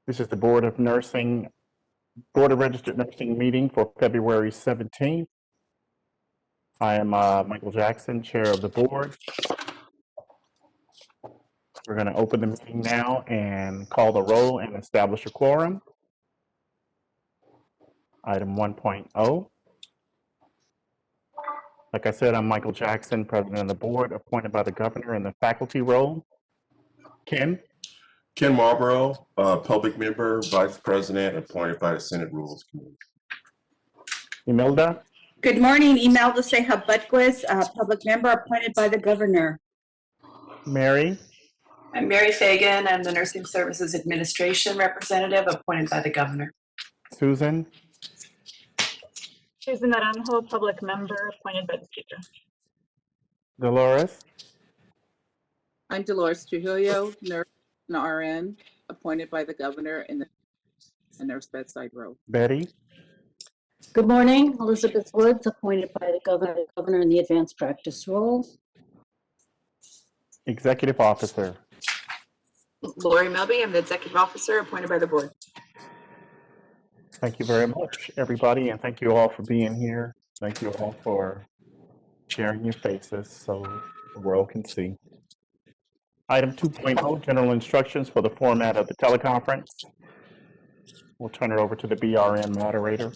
This is the Board of Registered Nursing meeting for February 17th. I am Michael Jackson, Chair of the Board. We're going to open the meeting now and call the roll and establish a quorum. Item 1.0. Like I said, I'm Michael Jackson, President of the Board, appointed by the Governor in the faculty role. Ken Marlborough, Public Member, Vice President, appointed by the Senate Rules Committee. Imelda. Good morning, Imelda Ceja-Butquez, Public Member, appointed by the Governor. Mary. I'm Mary Fagan. I'm the Nursing Services Administration Representative, appointed by the Governor. Susan. Susan Naranjo, Public Member, appointed by the Speaker. Dolores. I'm Dolores Trujillo, nurse and RN, appointed by the Governor in the nurse bedside role. Betty. Good morning, Elizabeth Woods, appointed by the Governor in the advanced practice role. Executive Officer. Lori Melby, I'm the Executive Officer appointed by the Board. Thank you very much, everybody, and thank you all for being here. Thank you all for sharing your faces so the world can see. Item 2.0, general instructions for the format of the teleconference. We'll turn it over to the BRN moderator.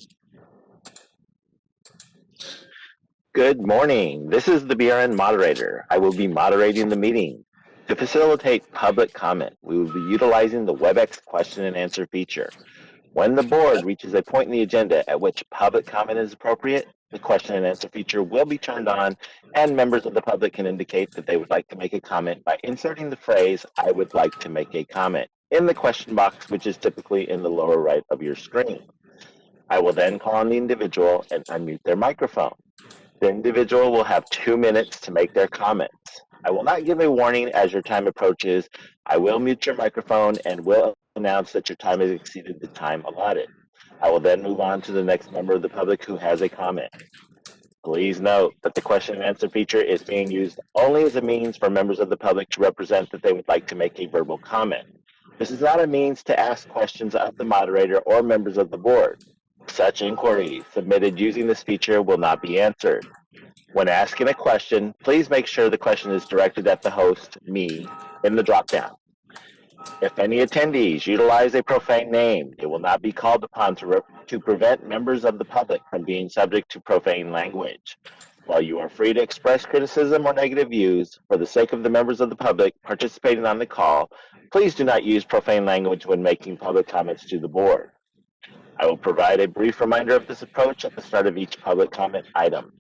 Good morning. This is the BRN moderator. I will be moderating the meeting. To facilitate public comment, we will be utilizing the WebEx question and answer feature. When the board reaches a point in the agenda at which public comment is appropriate, the question and answer feature will be turned on and members of the public can indicate that they would like to make a comment by inserting the phrase, "I would like to make a comment," in the question box, which is typically in the lower right of your screen. I will then call on the individual and unmute their microphone. The individual will have 2 minutes to make their comments. I will not give a warning as your time approaches. I will mute your microphone and will announce that your time has exceeded the time allotted. I will then move on to the next member of the public who has a comment. Please note that the question and answer feature is being used only as a means for members of the public to represent that they would like to make a verbal comment. This is not a means to ask questions of the moderator or members of the board. Such inquiries submitted using this feature will not be answered. When asking a question, please make sure the question is directed at the host, me, in the dropdown. If any attendees utilize a profane name, it will not be called upon to prevent members of the public from being subject to profane language. While you are free to express criticism or negative views, for the sake of the members of the public participating on the call, please do not use profane language when making public comments to the board. I will provide a brief reminder of this approach at the start of each public comment item.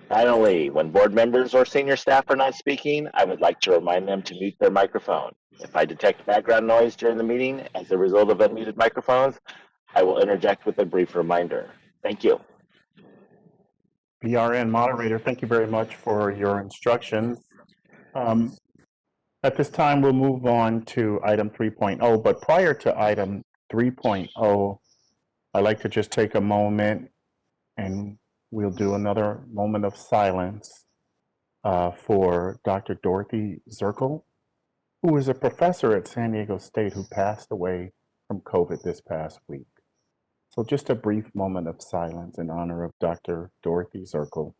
Finally, when board members or senior staff are not speaking, I would like to remind them to mute their microphone. If I detect background noise during the meeting as a result of unmuted microphones, I will interject with a brief reminder. Thank you. BRN moderator, thank you very much for your instructions. At this time, we'll move on to item 3.0, but prior to item 3.0, I'd like to just take a moment and we'll do another moment of silence for Dr. Dorothy Zirkle, who is a professor at San Diego State who passed away from COVID this past week. So just a brief moment of silence in honor of Dr. Dorothy Zirkle.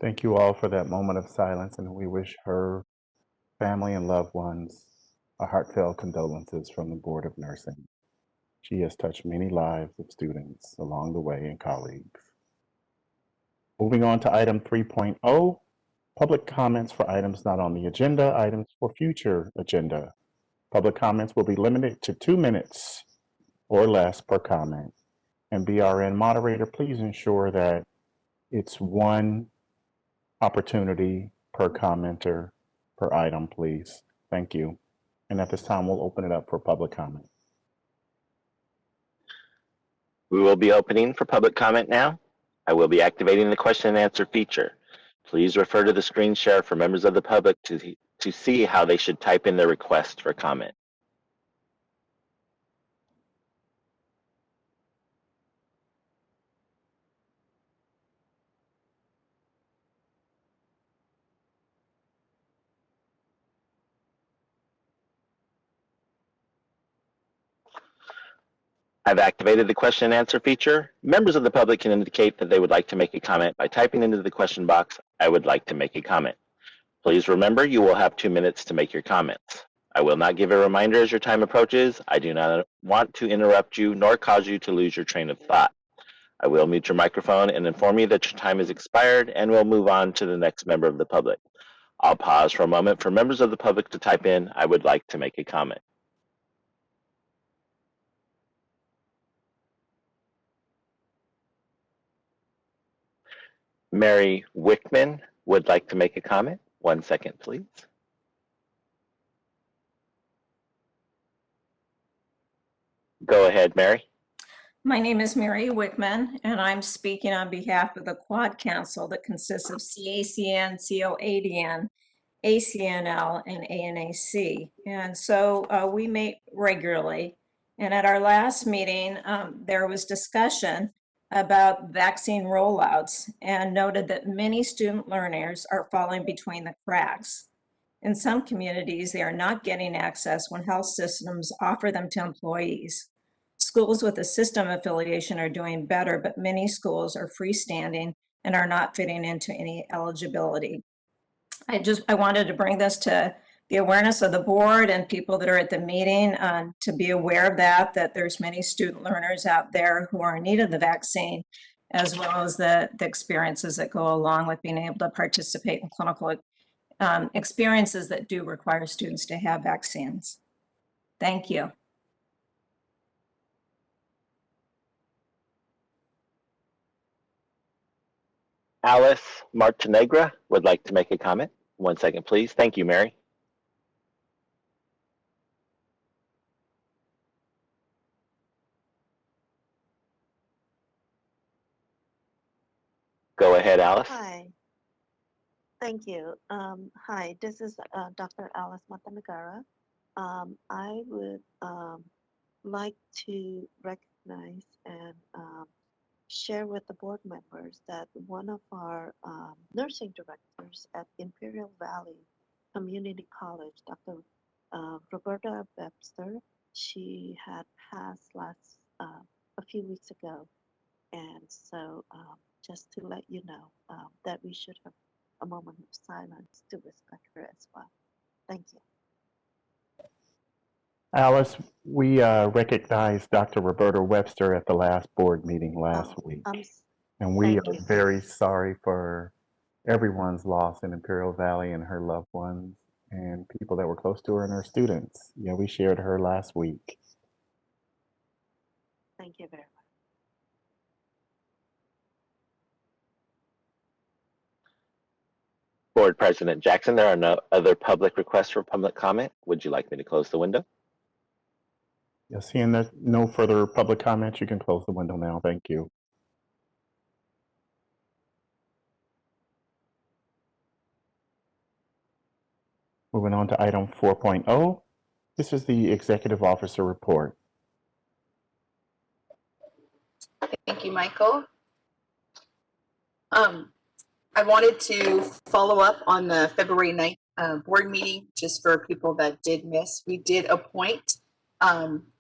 Thank you all for that moment of silence, and we wish her family and loved ones a heartfelt condolences from the Board of Nursing. She has touched many lives of students along the way and colleagues. Moving on to item 3.0, public comments for items not on the agenda, items for future agenda. Public comments will be limited to 2 minutes. or less per comment. And BRN moderator, please ensure that it's one opportunity per commenter per item, please. Thank you. And at this time, we'll open it up for public comment. We will be opening for public comment now. I will be activating the question and answer feature. Please refer to the screen share for members of the public to see how they should type in their request for comment. I've activated the question and answer feature. Members of the public can indicate that they would like to make a comment by typing into the question box, "I would like to make a comment." Please remember you will have 2 minutes to make your comments. I will not give a reminder as your time approaches. I do not want to interrupt you nor cause you to lose your train of thought. I will mute your microphone and inform you that your time has expired, and we'll move on to the next member of the public. I'll pause for a moment for members of the public to type in, "I would like to make a comment." Mary Wickman would like to make a comment. 1 second, please. Go ahead, Mary. My name is Mary Wickman, and I'm speaking on behalf of the Quad Council that consists of CACN, COADN, ACNL, and ANAC. And so we meet regularly. And at our last meeting, there was discussion about vaccine rollouts and noted that many student learners are falling between the cracks. In some communities, they are not getting access when health systems offer them to employees. Schools with a system affiliation are doing better, but many schools are freestanding and are not fitting into any eligibility. I wanted to bring this to the awareness of the board and people that are at the meeting to be aware of that there's many student learners out there who are in need of the vaccine, as well as the experiences that go along with being able to participate in clinical experiences that do require students to have vaccines. Thank you. Alice Martinegra would like to make a comment. 1 second, please. Thank you, Mary. Go ahead, Alice. Hi. Thank you. Hi, this is Dr. Alice Matanagara. I would like to recognize and share with the board members that one of our nursing directors at Imperial Valley Community College, Dr. Roberta Webster, she had passed a few weeks ago. And so just to let you know that we should have a moment of silence to respect her as well. Thank you. Alice, we recognized Dr. Roberta Webster at the last board meeting last week. And we are very sorry for everyone's loss in Imperial Valley and her loved ones and people that were close to her and her students. Yeah, we shared her last week. Thank you very much. Board President Jackson, there are no other public requests for public comment. Would you like me to close the window? Yes, seeing that no further public comments, you can close the window now. Thank you. Moving on to item 4.0. This is the Executive Officer Report. Thank you, Michael. I wanted to follow up on the February 9th board meeting, just for people that did miss. We did appoint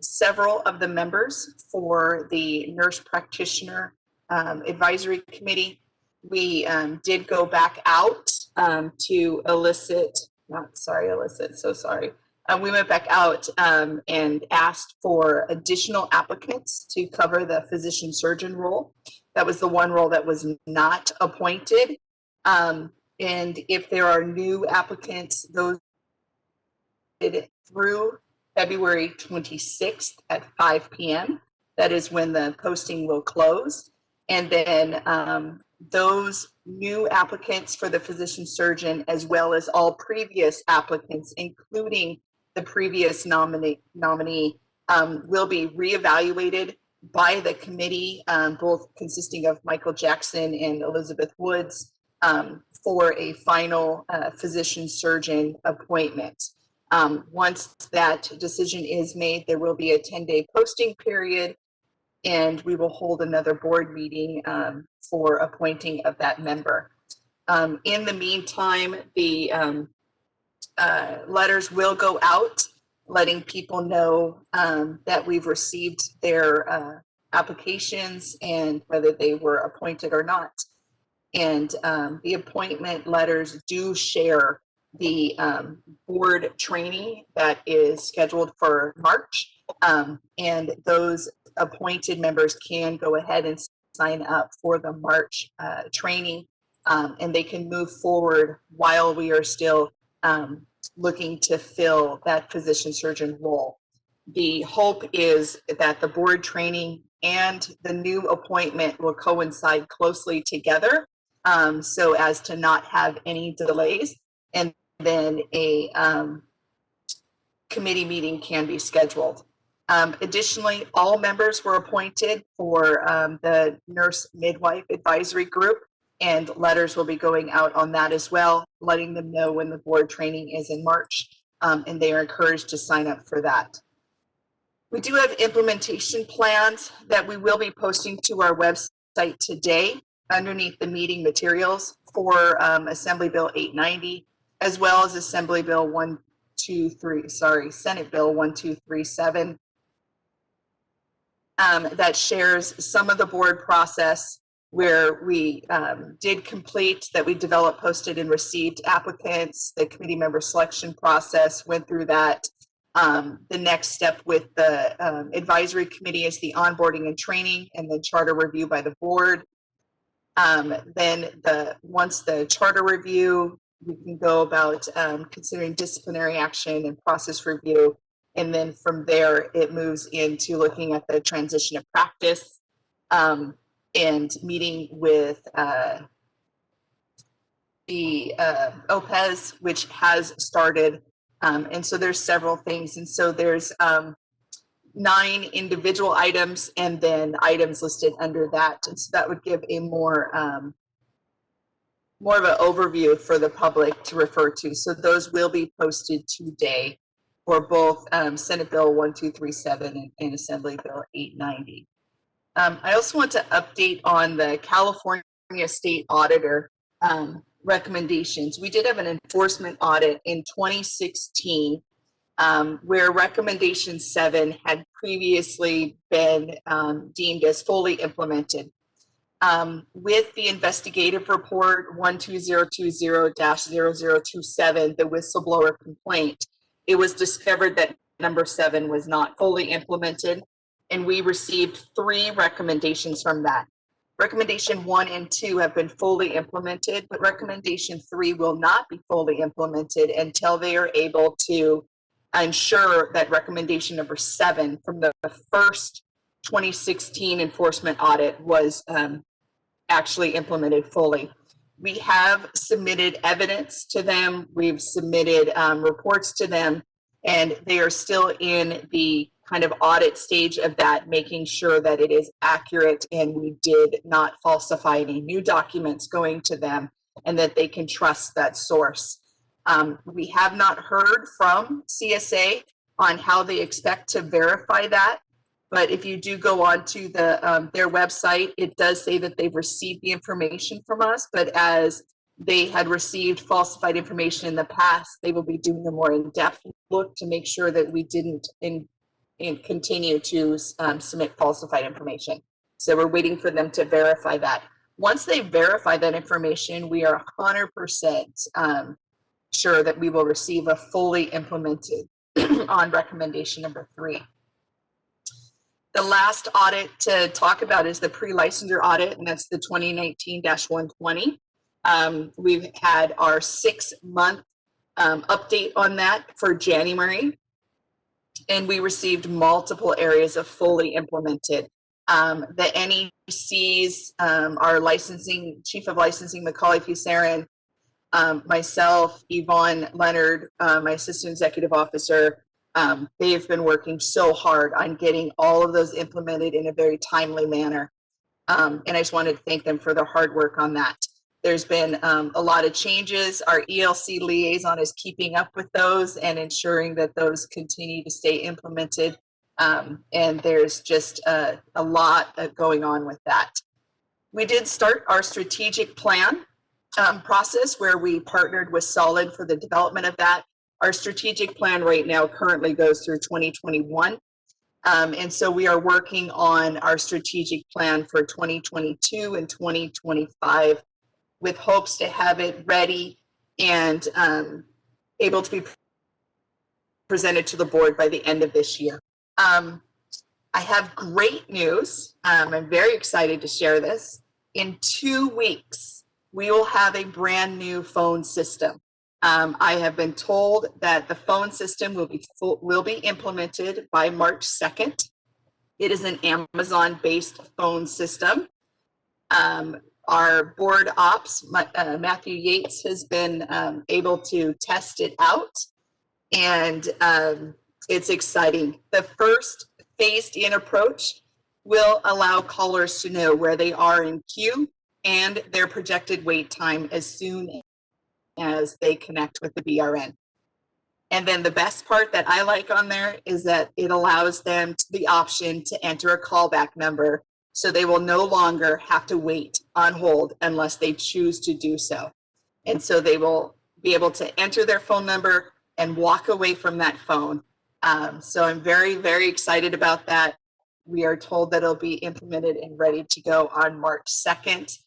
several of the members for the Nurse Practitioner Advisory Committee. We did go back out to elicit, we went back out and asked for additional applicants to cover the physician surgeon role. That was the one role that was not appointed. And if there are new applicants, those did it through February 26th at 5 p.m. That is when the posting will close. And then those new applicants for the physician surgeon, as well as all previous applicants, including the previous nominee, will be reevaluated by the committee, both consisting of Michael Jackson and Elizabeth Woods, for a final physician surgeon appointment. Once that decision is made, there will be a 10-day posting period, and we will hold another board meeting for appointing of that member. In the meantime, the letters will go out letting people know that we've received their applications and whether they were appointed or not. And the appointment letters do share the board training that is scheduled for March. And those appointed members can go ahead and sign up for the March training, and they can move forward while we are still looking to fill that physician surgeon role. The hope is that the board training and the new appointment will coincide closely together, so as to not have any delays, and then a committee meeting can be scheduled. Additionally, all members were appointed for the nurse midwife advisory group, and letters will be going out on that as well, letting them know when the board training is in March, and they are encouraged to sign up for that. We do have implementation plans that we will be posting to our website today underneath the meeting materials for Assembly Bill 890, as well as Senate Bill 1237. That shares some of the board process where we did complete that we developed, posted, and received applicants. The committee member selection process went through that. The next step with the advisory committee is the onboarding and training, and then charter review by the board. Then once the charter review, we can go about considering disciplinary action and process review. And then from there, it moves into looking at the transition of practice and meeting with the OPES, which has started. And so there's several things. And so there's 9 individual items and then items listed under that. And so that would give a more of an overview for the public to refer to. So those will be posted today for both Senate Bill 1237 and Assembly Bill 890. I also want to update on the California State Auditor recommendations. We did have an enforcement audit in 2016 where recommendation 7 had previously been deemed as fully implemented. With the investigative report 12020-0027, the whistleblower complaint, it was discovered that number 7 was not fully implemented, and we received 3 recommendations from that. Recommendation 1 and 2 have been fully implemented, but recommendation 3 will not be fully implemented until they are able to ensure that recommendation number 7 from the first 2016 enforcement audit was actually implemented fully. We have submitted evidence to them. We've submitted reports to them, and they are still in the kind of audit stage of that, making sure that it is accurate and we did not falsify any new documents going to them and that they can trust that source. We have not heard from CSA on how they expect to verify that. But if you do go on to their website, it does say that they've received the information from us, but as they had received falsified information in the past, they will be doing a more in-depth look to make sure that we didn't continue to submit falsified information. So we're waiting for them to verify that. Once they verify that information, we are 100% sure that we will receive a fully implemented on recommendation number 3. The last audit to talk about is the pre-licensure audit, and that's the 2019-120. We've had our 6-month update on that for January. and we received multiple areas of fully implemented. The NECs, our licensing, Chief of Licensing, Macaulay Pusaran, myself, Yvonne Leonard, my Assistant Executive Officer, they've been working so hard on getting all of those implemented in a very timely manner. And I just wanted to thank them for their hard work on that. There's been a lot of changes. Our ELC liaison is keeping up with those and ensuring that those continue to stay implemented. And there's just a lot going on with that. We did start our strategic plan process where we partnered with Solid for the development of that. Our strategic plan right now currently goes through 2021. And so we are working on our strategic plan for 2022 and 2025 with hopes to have it ready and able to be presented to the board by the end of this year. I have great news. I'm very excited to share this. In 2 weeks, we will have a brand new phone system. I have been told that the phone system will be implemented by March 2nd. It is an Amazon-based phone system. Our board ops, Matthew Yates, has been able to test it out, and it's exciting. The first phased-in approach will allow callers to know where they are in queue and their projected wait time as soon as they connect with the BRN. And then the best part that I like on there is that it allows them the option to enter a callback number, so they will no longer have to wait on hold unless they choose to do so. And so they will be able to enter their phone number and walk away from that phone. So I'm very, very excited about that. We are told that it'll be implemented and ready to go on March 2nd.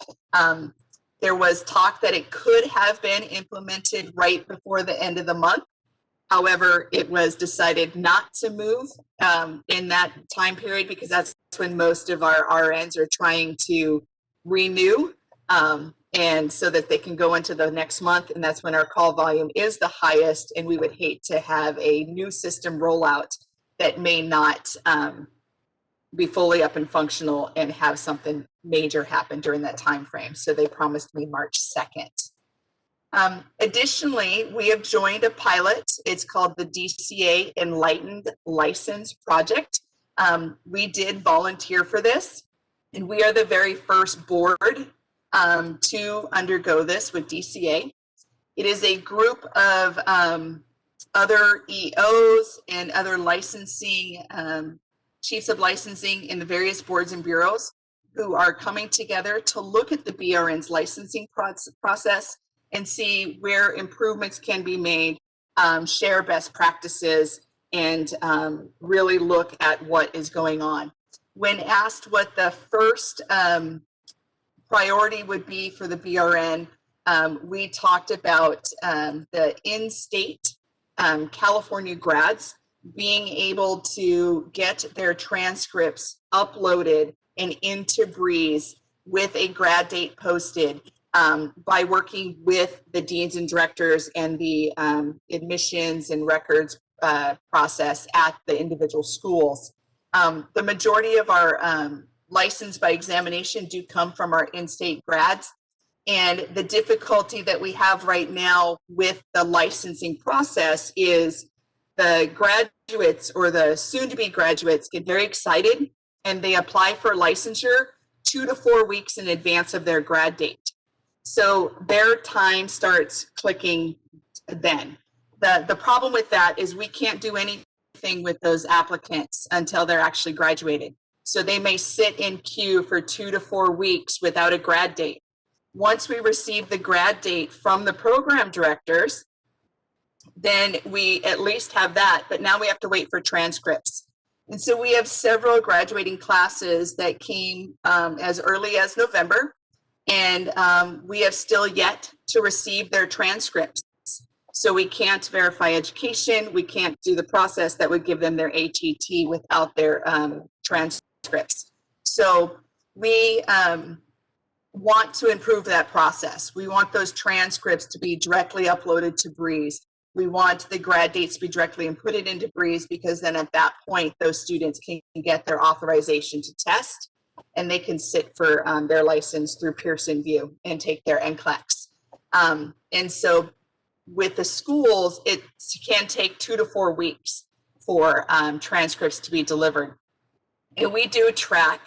There was talk that it could have been implemented right before the end of the month. However, it was decided not to move in that time period because that's when most of our RNs are trying to renew, and so that they can go into the next month, and that's when our call volume is the highest, and we would hate to have a new system rollout that may not be fully up and functional and have something major happen during that time frame. So they promised me March 2nd. Additionally, we have joined a pilot. It's called the DCA Enlightened License Project. We did volunteer for this, and we are the very first board to undergo this with DCA. It is a group of other EOs and other licensing, chiefs of licensing in the various boards and bureaus who are coming together to look at the BRN's licensing process and see where improvements can be made, share best practices, and really look at what is going on. When asked what the first priority would be for the BRN, we talked about the in-state California grads being able to get their transcripts uploaded and into Breeze with a grad date posted by working with the deans and directors and the admissions and records process at the individual schools. The majority of our license by examination do come from our in-state grads. And the difficulty that we have right now with the licensing process is the graduates or the soon-to-be graduates get very excited and they apply for licensure 2 to 4 weeks in advance of their grad date. So their time starts clicking then. The problem with that is we can't do anything with those applicants until they're actually graduated. So they may sit in queue for 2 to 4 weeks without a grad date. Once we receive the grad date from the program directors, then we at least have that, but now we have to wait for transcripts. And so we have several graduating classes that came as early as November, and we have still yet to receive their transcripts. So we can't verify education, we can't do the process that would give them their HET without their transcripts. So we want to improve that process. We want those transcripts to be directly uploaded to Breeze. We want the grad dates to be directly inputted into Breeze because then at that point, those students can get their authorization to test and they can sit for their license through Pearson VUE and take their NCLEX. And so with the schools, it can take 2 to 4 weeks for transcripts to be delivered. And we do track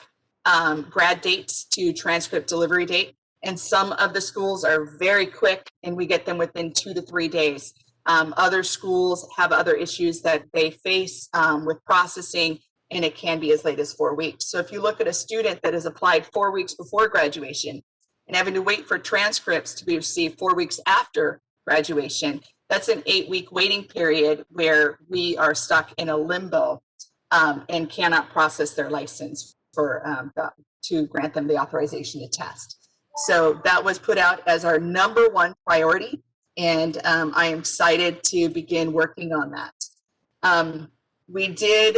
grad dates to transcript delivery date. And some of the schools are very quick and we get them within 2 to 3 days. Other schools have other issues that they face with processing, and it can be as late as 4 weeks. So if you look at a student that has applied 4 weeks before graduation and having to wait for transcripts to be received 4 weeks after graduation, that's an 8-week waiting period where we are stuck in a limbo and cannot process their license for to grant them the authorization to test. So that was put out as our #1 priority, and I am excited to begin working on that. We did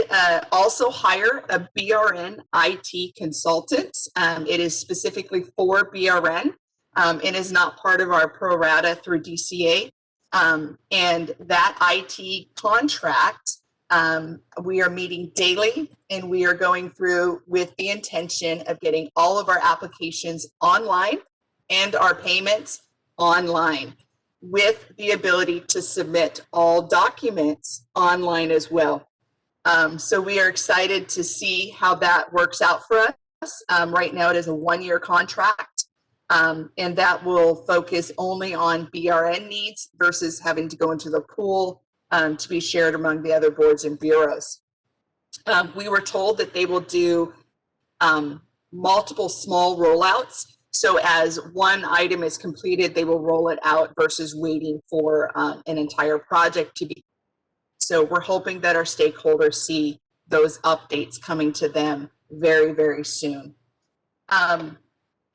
also hire a BRN IT consultant. It is specifically for BRN. It is not part of our pro rata through DCA. And that IT contract, we are meeting daily, and we are going through with the intention of getting all of our applications online and our payments online, with the ability to submit all documents online as well. So we are excited to see how that works out for us. Right now it is a 1-year contract, and that will focus only on BRN needs versus having to go into the pool to be shared among the other boards and bureaus. We were told that they will do multiple small rollouts. So as one item is completed, they will roll it out versus waiting for an entire project to be. So we're hoping that our stakeholders see those updates coming to them very, very soon.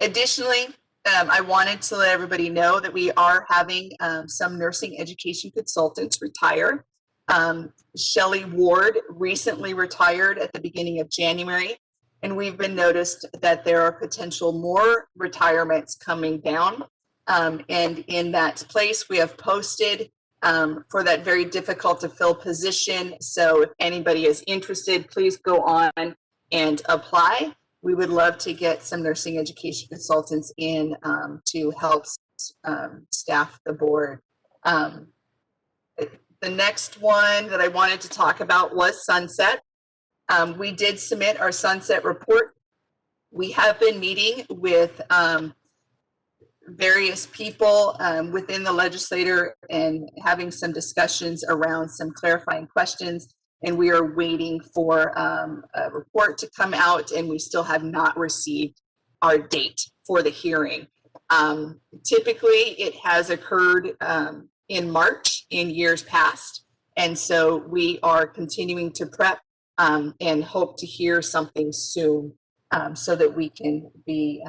Additionally, I wanted to let everybody know that we are having some nursing education consultants retire. Shelley Ward recently retired at the beginning of January, and we've been noticed that there are potential more retirements coming down. And in that place, we have posted for that very difficult to fill position. So if anybody is interested, please go on and apply. We would love to get some nursing education consultants in to help staff the board. The next one that I wanted to talk about was sunset. We did submit our sunset report. We have been meeting with various people within the legislature and having some discussions around some clarifying questions. And we are waiting for a report to come out, and we still have not received our date for the hearing. Typically, it has occurred in March in years past. And so we are continuing to prep and hope to hear something soon so that we can be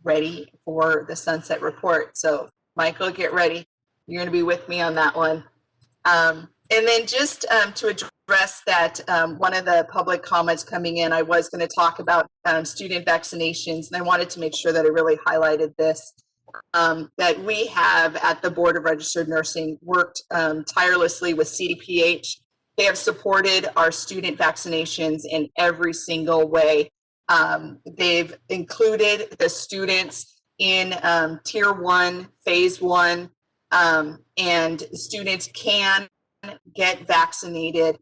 ready for the sunset report. So Michael, get ready. You're going to be with me on that one. And then just to address that, one of the public comments coming in, I was going to talk about student vaccinations, and I wanted to make sure that I really highlighted this, that we have at the Board of Registered Nursing worked tirelessly with CDPH. They have supported our student vaccinations in every single way. They've included the students in Tier 1, Phase 1, and students can get vaccinated.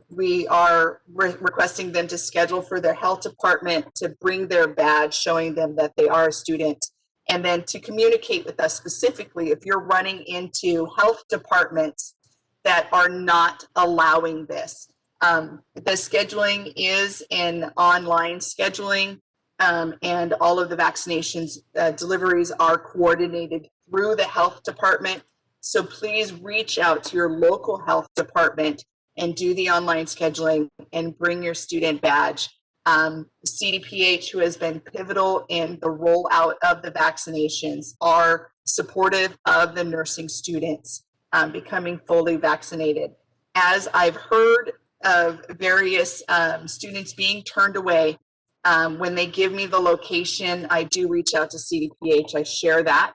We are requesting them to schedule for their health department to bring their badge showing them that they are a student, and then to communicate with us specifically if you're running into health departments that are not allowing this. The scheduling is an online scheduling, and all of the vaccinations deliveries are coordinated through the health department. So please reach out to your local health department and do the online scheduling and bring your student badge. CDPH, who has been pivotal in the rollout of the vaccinations, are supportive of the nursing students becoming fully vaccinated. As I've heard of various students being turned away, when they give me the location, I do reach out to CDPH. I share that.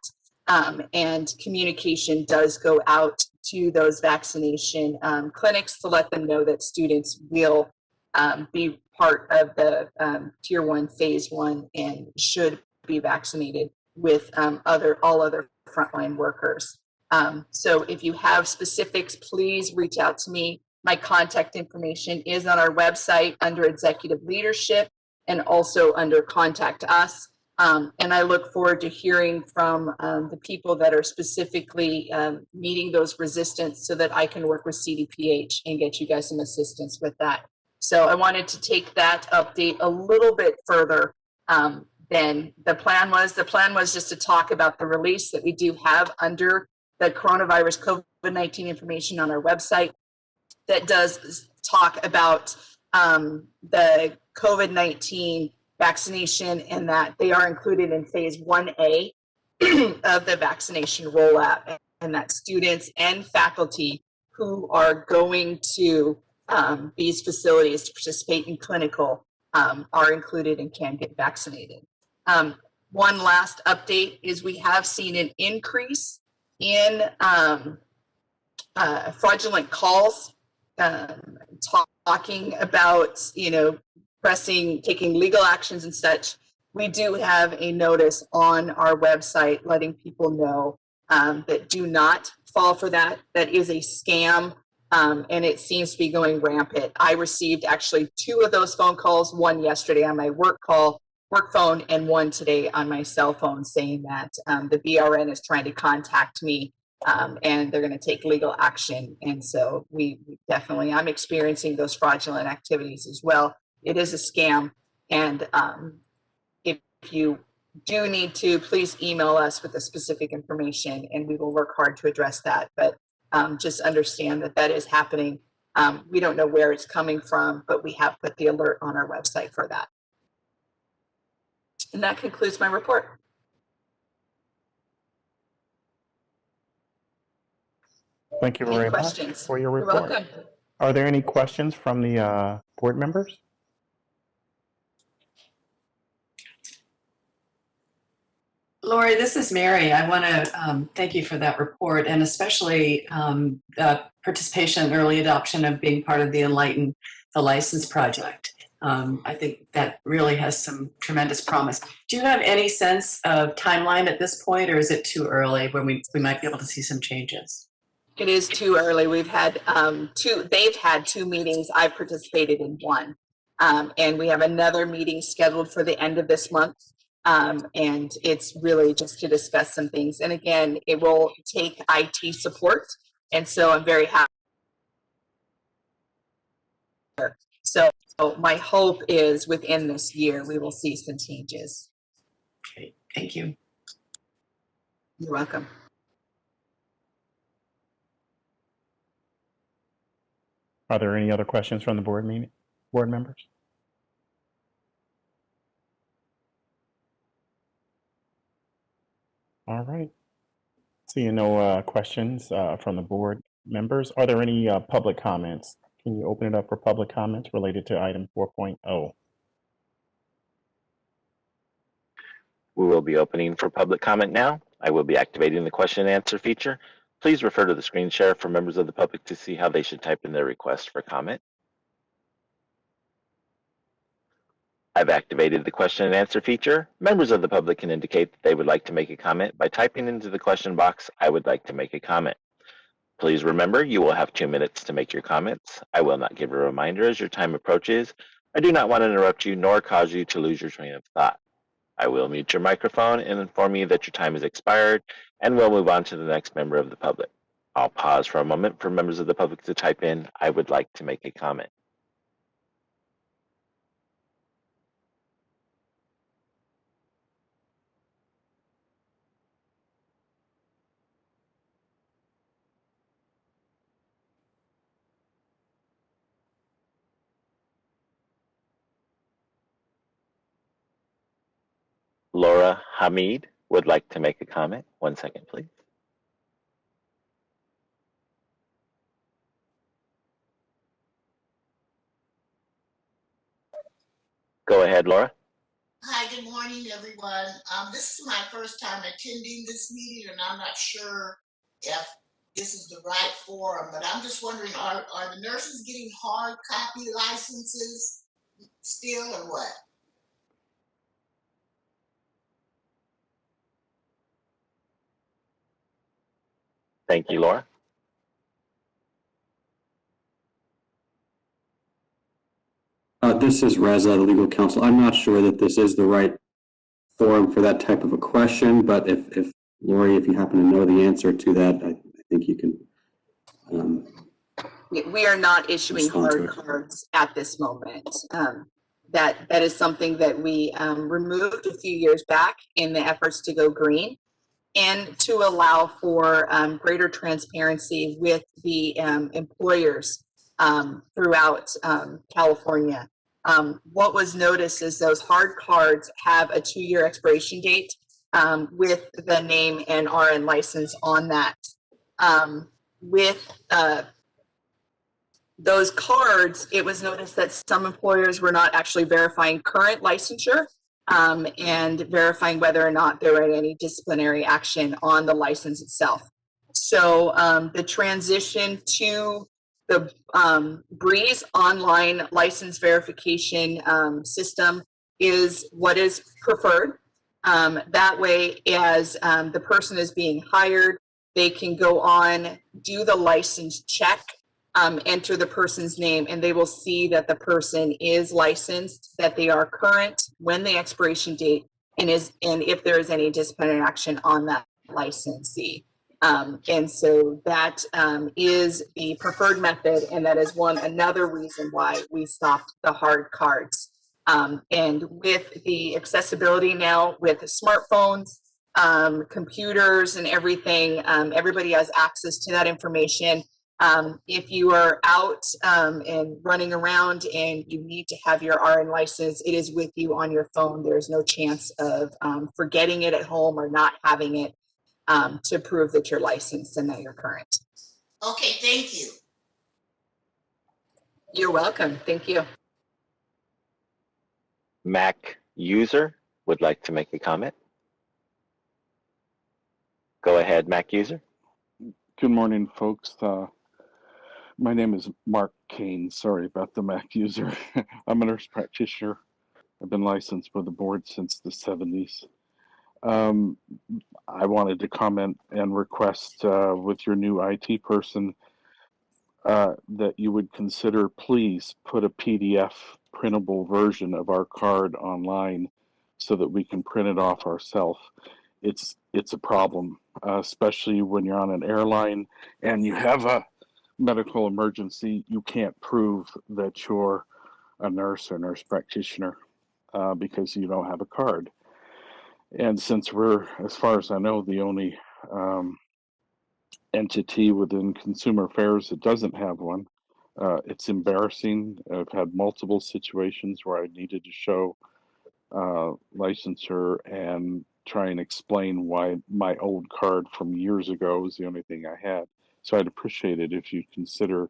And communication does go out to those vaccination clinics to let them know that students will be part of the Tier 1 Phase 1 and should be vaccinated with all other frontline workers. So if you have specifics, please reach out to me. My contact information is on our website under Executive Leadership and also under Contact Us. And I look forward to hearing from the people that are specifically meeting those resistance so that I can work with CDPH and get you guys some assistance with that. So I wanted to take that update a little bit further than the plan was. The plan was just to talk about the release that we do have under the coronavirus COVID-19 information on our website that does talk about the COVID-19 vaccination and that they are included in phase 1A of the vaccination rollout, and that students and faculty who are going to these facilities to participate in clinical are included and can get vaccinated. One last update is we have seen an increase in fraudulent calls talking about, taking legal actions and such. We do have a notice on our website letting people know that do not fall for that. That is a scam, and it seems to be going rampant. I received actually 2 of those phone calls, one yesterday on my work phone, and one today on my cell phone saying that the BRN is trying to contact me and they're going to take legal action. And so I'm experiencing those fraudulent activities as well. It is a scam. And if you do need to, please email us with the specific information and we will work hard to address that. But just understand that that is happening. We don't know where it's coming from, but we have put the alert on our website for that. And that concludes my report. Thank you very much for your report. You're welcome. Are there any questions from the board members? Lori, this is Mary. I want to thank you for that report, and especially the participation and early adoption of being part of the Enlighten the License project. I think that really has some tremendous promise. Do you have any sense of timeline at this point, or is it too early when we might be able to see some changes? It is too early. We've had they've had 2 meetings. I've participated in 1. And we have another meeting scheduled for the end of this month. And it's really just to discuss some things. And again, it will take IT support. And so I'm very happy. So my hope is within this year, we will see some changes. Okay, thank you. You're welcome. Are there any other questions from the board members? All right. Seeing no questions from the board members, are there any public comments? Can you open it up for public comments related to item 4.0? We will be opening for public comment now. I will be activating the question and answer feature. Please refer to the screen share for members of the public to see how they should type in their request for comment. I've activated the question and answer feature. Members of the public can indicate that they would like to make a comment by typing into the question box, "I would like to make a comment." Please remember, you will have 2 minutes to make your comments. I will not give a reminder as your time approaches. I do not want to interrupt you nor cause you to lose your train of thought. I will mute your microphone and inform you that your time has expired, and we'll move on to the next member of the public. I'll pause for a moment for members of the public to type in, "I would like to make a comment." Laura Hamid would like to make a comment. 1 second, please. Go ahead, Laura. Hi, good morning, everyone. This is my first time attending this meeting, and I'm not sure if this is the right forum, but I'm just wondering, are the nurses getting hard copy licenses still or what? Thank you, Laura. This is Reza, the legal counsel. I'm not sure that this is the right forum for that type of a question, but if Lori, if you happen to know the answer to that, I think you can. We are not issuing hard cards at this moment. That is something that we removed a few years back in the efforts to go green and to allow for greater transparency with the employers throughout California. What was noticed is those hard cards have a 2-year expiration date with the name and RN license on that. With those cards, it was noticed that some employers were not actually verifying current licensure and verifying whether or not there were any disciplinary action on the license itself. So the transition to the Breeze online license verification system is what is preferred. That way, as the person is being hired, they can go on, do the license check, enter the person's name, and they will see that the person is licensed, that they are current when the expiration date, and if there is any disciplinary action on that licensee. And so that is the preferred method, and that is another reason why we stopped the hard cards. And with the accessibility now with smartphones, computers and everything, everybody has access to that information. If you are out and running around and you need to have your RN license, it is with you on your phone. There's no chance of forgetting it at home or not having it to prove that you're licensed and that you're current. Okay, thank you. You're welcome. Thank you. Mac user would like to make a comment. Go ahead, Mac user. Good morning, folks. My name is Mark Kane. Sorry about the Mac user. I'm a nurse practitioner. I've been licensed with the board since the 70s. I wanted to comment and request with your new IT person that you would consider, please put a PDF printable version of our card online so that we can print it off ourselves. It's a problem, especially when you're on an airline and you have a medical emergency. You can't prove that you're a nurse or nurse practitioner because you don't have a card. And since we're, as far as I know, the only entity within Consumer Affairs that doesn't have one, it's embarrassing. I've had multiple situations where I needed to show licensure and try and explain why my old card from years ago was the only thing I had. So I'd appreciate it if you consider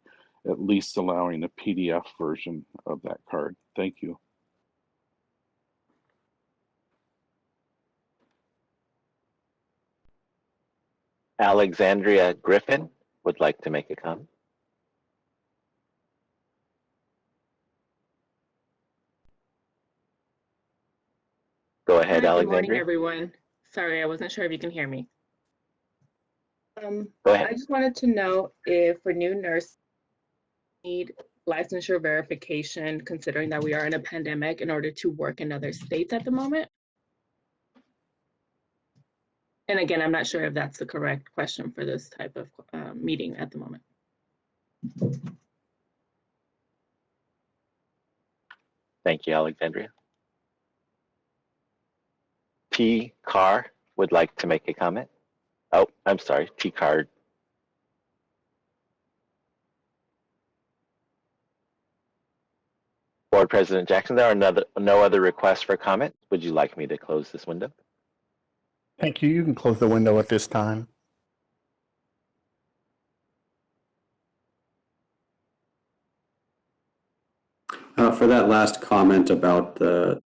at least allowing a PDF version of that card. Thank you. Alexandria Griffin would like to make a comment. Go ahead, Hi, Alexandria. good morning, everyone. Sorry, I wasn't sure if you can hear me. Go ahead. I just wanted to know if for new nurses need licensure verification, considering that we are in a pandemic, in order to work in other states at the moment. And again, I'm not sure if that's the correct question for this type of meeting at the moment. Thank you, Alexandria. T. Carr would like to make a comment. Oh, I'm sorry, T. Card. Board President Jackson, there are no other requests for comment. Would you like me to close this window? Thank you. You can close the window at this time. For that last comment about the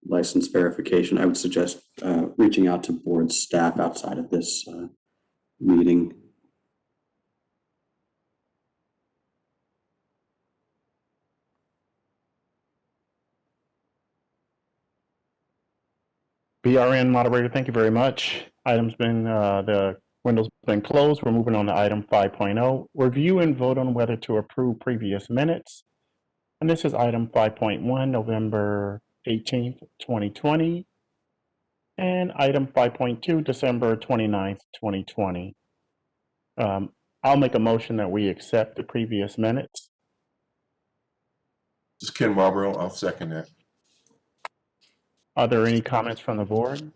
license verification, I would suggest reaching out to board staff outside of this meeting. BRN moderator, thank you very much. The window's been closed. We're moving on to item 5.0, review and vote on whether to approve previous minutes. And this is item 5.1, November 18th, 2020. And item 5.2, December 29th, 2020. I'll make a motion that we accept the previous minutes. This is Ken Marlboro. I'll second that. Are there any comments from the board?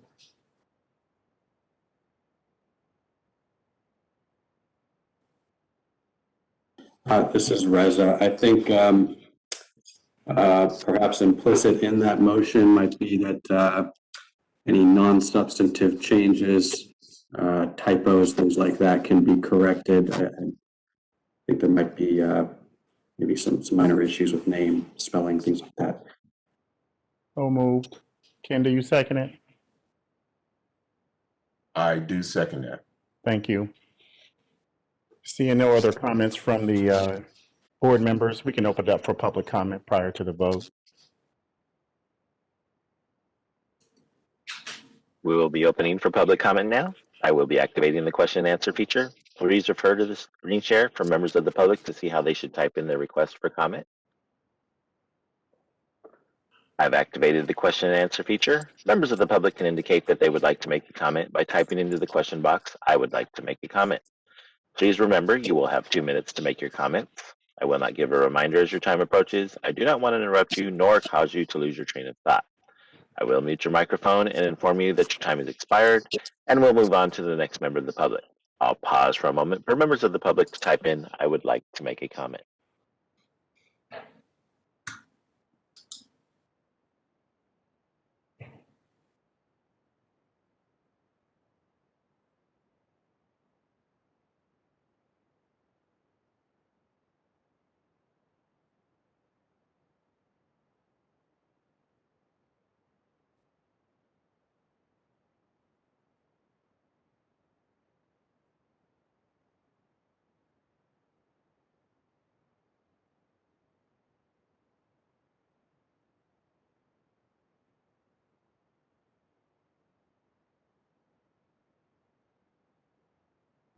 This is Reza. I think perhaps implicit in that motion might be that any non-substantive changes, typos, things like that can be corrected. I think there might be maybe some minor issues with name, spelling, things like that. So moved. Ken, do you second it? I do second that. Thank you. Seeing no other comments from the board members, we can open it up for public comment prior to the vote. We will be opening for public comment now. I will be activating the question and answer feature. Please refer to the screen share for members of the public to see how they should type in their request for comment. I've activated the question and answer feature. Members of the public can indicate that they would like to make a comment by typing into the question box, "I would like to make a comment." Please remember, you will have 2 minutes to make your comments. I will not give a reminder as your time approaches. I do not want to interrupt you nor cause you to lose your train of thought. I will mute your microphone and inform you that your time has expired, and we'll move on to the next member of the public. I'll pause for a moment for members of the public to type in, "I would like to make a comment."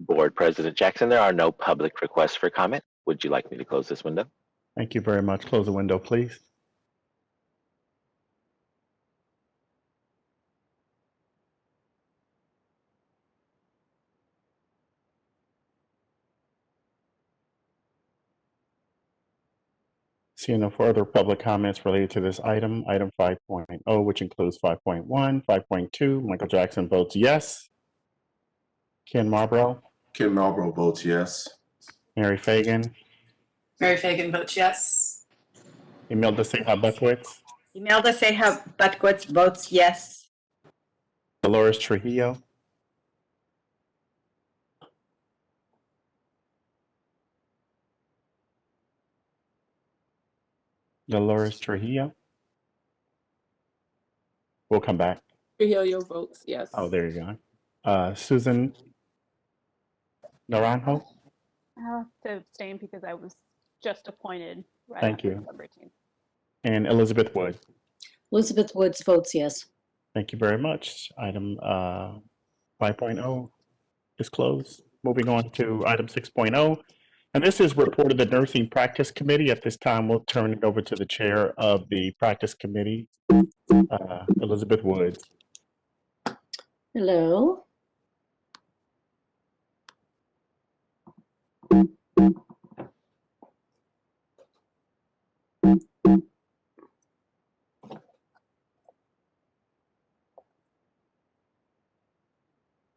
Board President Jackson, there are no public requests for comment. Would you like me to close this window? Thank you very much. Close the window, please. Seeing no further public comments related to this item, item 5.0, which includes 5.1, 5.2, Michael Jackson votes yes. Ken Marlboro, Ken Marlboro votes yes. Mary Fagan, Mary Fagan votes yes. Imelda Seha Buckwitz, Imelda Seha Buckwitz votes yes. Dolores Trujillo, Dolores Trujillo. We'll come back. Trujillo votes yes. Oh, there you go. Susan Naranjo. I'll have to abstain because I was just appointed right Thank after you. November 18th. And Elizabeth Wood. Elizabeth Woods votes yes. Thank you very much. Item 5.0 is closed. Moving on to item 6.0. And this is report of the Nursing Practice Committee. At this time, we'll turn it over to the chair of the Practice Committee, Elizabeth Woods. Hello.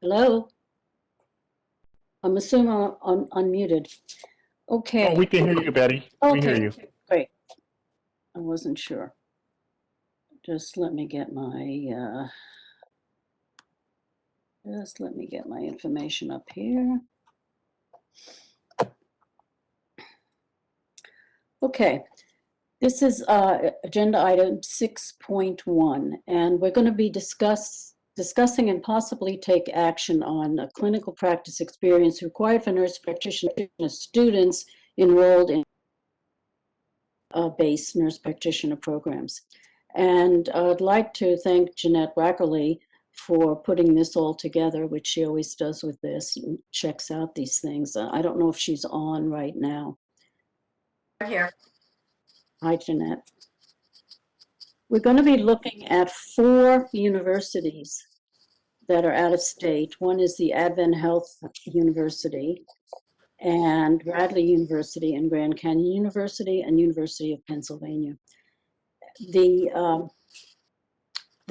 Hello. I'm assuming I'm unmuted. Okay. Oh, we can hear you, Betty. We hear you. Great. I wasn't sure. Just let me get my information up here. Okay. This is agenda item 6.1, and we're going to be discussing and possibly take action on a clinical practice experience required for nurse practitioner students enrolled in base nurse practitioner programs. And I'd like to thank Jeanette Wackerly for putting this all together, which she always does with this, and checks out these things. I don't know if she's on right now. Here. Hi, Jeanette. We're going to be looking at 4 universities that are out of state. One is the Advent Health University, and Bradley University, and Grand Canyon University, and University of Pennsylvania. They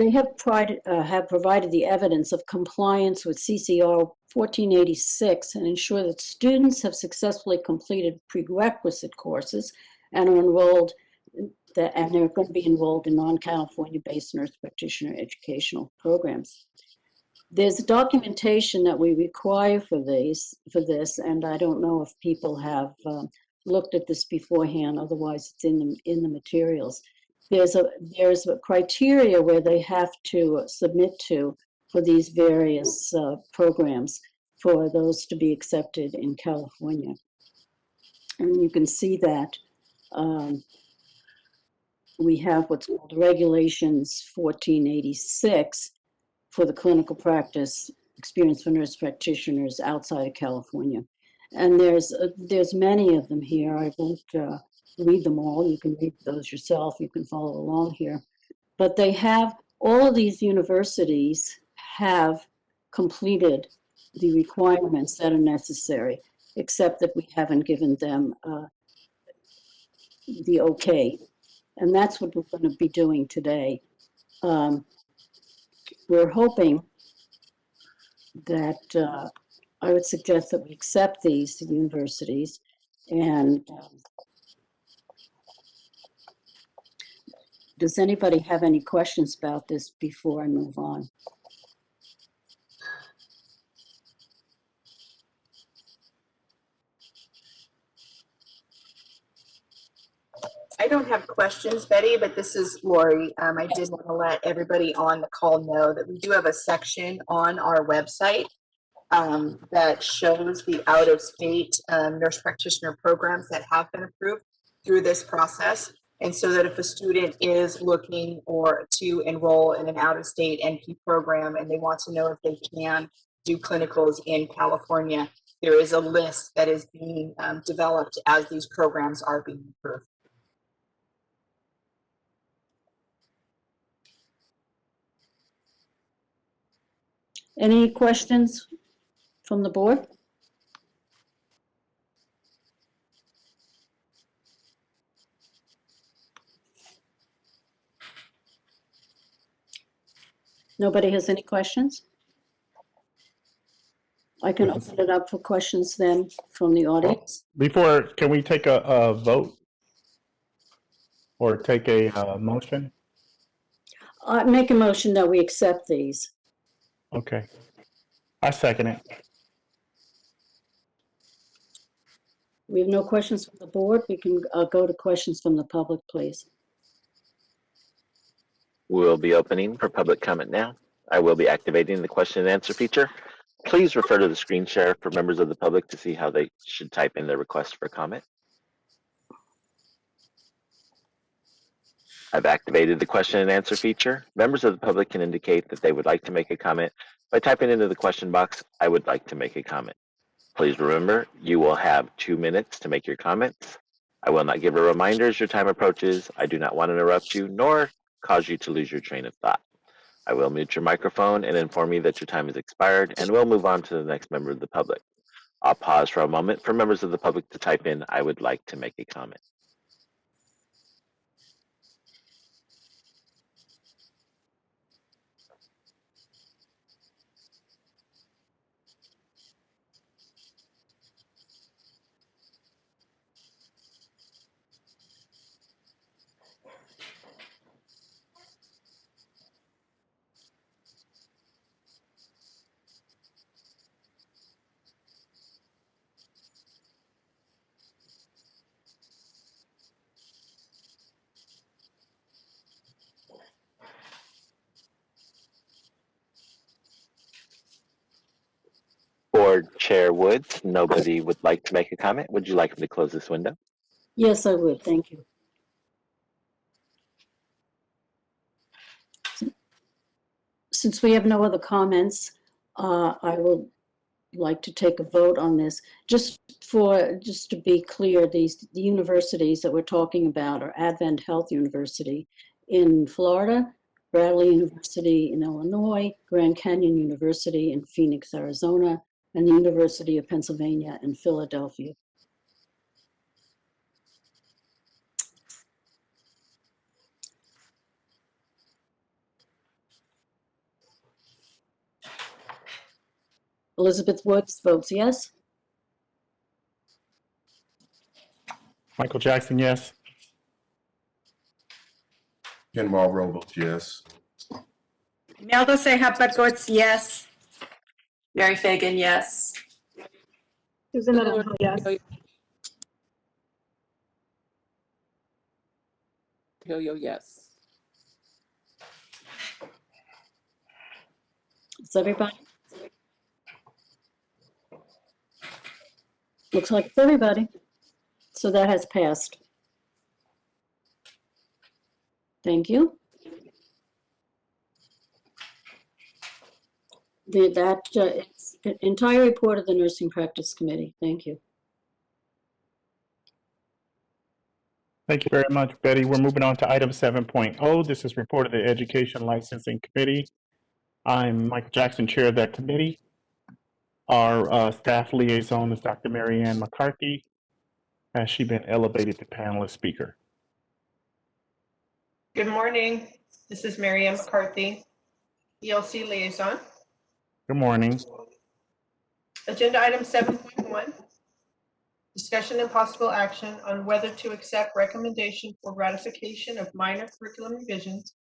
have provided the evidence of compliance with CCR 1486 and ensure that students have successfully completed prerequisite courses and are enrolled, and they're going to be enrolled in non-California-based nurse practitioner educational programs. There's documentation that we require for this, and I don't know if people have looked at this beforehand. Otherwise, it's in the materials. There's a criteria where they have to submit to for these various programs for those to be accepted in California, and you can see that we have what's called Regulations 1486. For the clinical practice experience for nurse practitioners outside of California. And there's many of them here. I won't read them all. You can read those yourself. You can follow along here. But they have, all of these universities have completed the requirements that are necessary, except that we haven't given them the okay. And that's what we're going to be doing today. We're hoping that I would suggest that we accept these universities. And does anybody have any questions about this before I move on? I don't have questions, Betty, but this is Lori. I did want to let everybody on the call know that we do have a section on our website that shows the out-of-state nurse practitioner programs that have been approved through this process. And so that if a student is looking to enroll in an out-of-state NP program and they want to know if they can do clinicals in California, there is a list that is being developed as these programs are being approved. Any questions from the board? Nobody has any questions? I can open it up for questions then from the audience. Before, can we take a vote? Or take a motion? I make a motion that we accept these. Okay. I second it. We have no questions from the board. We can go to questions from the public, please. We'll be opening for public comment now. I will be activating the question and answer feature. Please refer to the screen share for members of the public to see how they should type in their request for comment. I've activated the question and answer feature. Members of the public can indicate that they would like to make a comment by typing into the question box, "I would like to make a comment." Please remember, you will have 2 minutes to make your comments. I will not give a reminder as your time approaches. I do not want to interrupt you nor cause you to lose your train of thought. I will mute your microphone and inform you that your time has expired, and we'll move on to the next member of the public. I'll pause for a moment for members of the public to type in, "I would like to make a comment." Board Chair Woods, nobody would like to make a comment. Would you like me to close this window? Yes, I would. Thank you. since we have no other comments, I will like to take a vote on this. Just to be clear, the universities that we're talking about are Advent Health University in Florida, Bradley University in Illinois, Grand Canyon University in Phoenix, Arizona, and the University of Pennsylvania in Philadelphia. Elizabeth Woods votes yes. Michael Jackson, yes. Ken Marlboro votes yes. Imelda Seja Butkus, yes. Mary Fagan, yes. Susan Naranjo, yes. Trujillo, yes. Is everybody? Looks like it's everybody. So that has passed. Thank you. It's the entire report of the Nursing Practice Committee. Thank you. Thank you very much, Betty. We're moving on to item 7.0. This is report of the Education Licensing Committee. I'm Michael Jackson, chair of that committee. Our staff liaison is Dr. Mary Ann McCarthy. Has she been elevated to panelist speaker? Good morning. This is Mary Ann McCarthy, ELC liaison. Good morning. Agenda item 7.1, discussion and possible action on whether to accept recommendation for ratification of minor curriculum revisions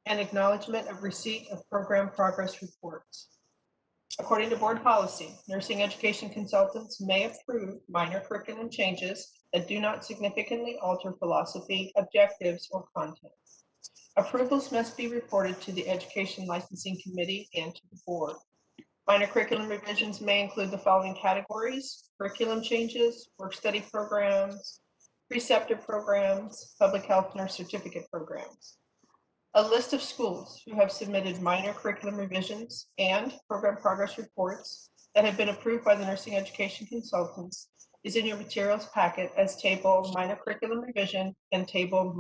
and acknowledgement of receipt of program progress reports. According to board policy, nursing education consultants may approve minor curriculum changes that do not significantly alter philosophy, objectives, or content. Approvals must be reported to the Education Licensing Committee and to the board. Minor curriculum revisions may include the following categories: curriculum changes, work study programs, preceptive programs, public health nurse certificate programs. A list of schools who have submitted minor curriculum revisions and program progress reports that have been approved by the nursing education consultants is in your materials packet as table minor curriculum revision and table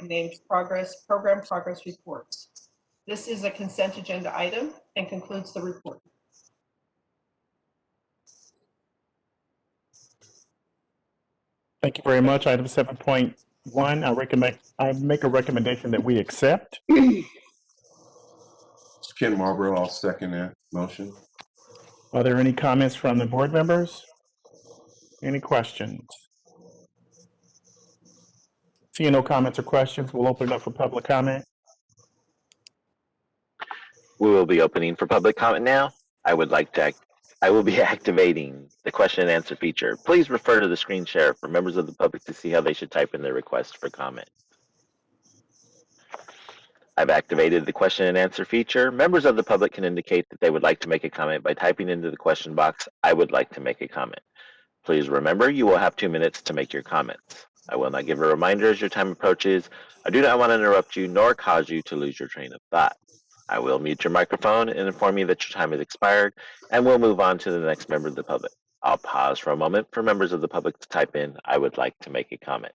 named program progress reports. This is a consent agenda item and concludes the report. Thank you very much. Item 7.1, I make a recommendation that we accept. Ken Marlboro, I'll second that motion. Are there any comments from the board members? Any questions? Seeing no comments or questions, we'll open it up for public comment. We will be opening for public comment now. I will be activating the question and answer feature. Please refer to the screen share for members of the public to see how they should type in their request for comment. I've activated the question and answer feature. Members of the public can indicate that they would like to make a comment by typing into the question box, "I would like to make a comment." Please remember, you will have 2 minutes to make your comments. I will not give a reminder as your time approaches. I do not want to interrupt you nor cause you to lose your train of thought. I will mute your microphone and inform you that your time has expired, and we'll move on to the next member of the public. I'll pause for a moment for members of the public to type in, "I would like to make a comment."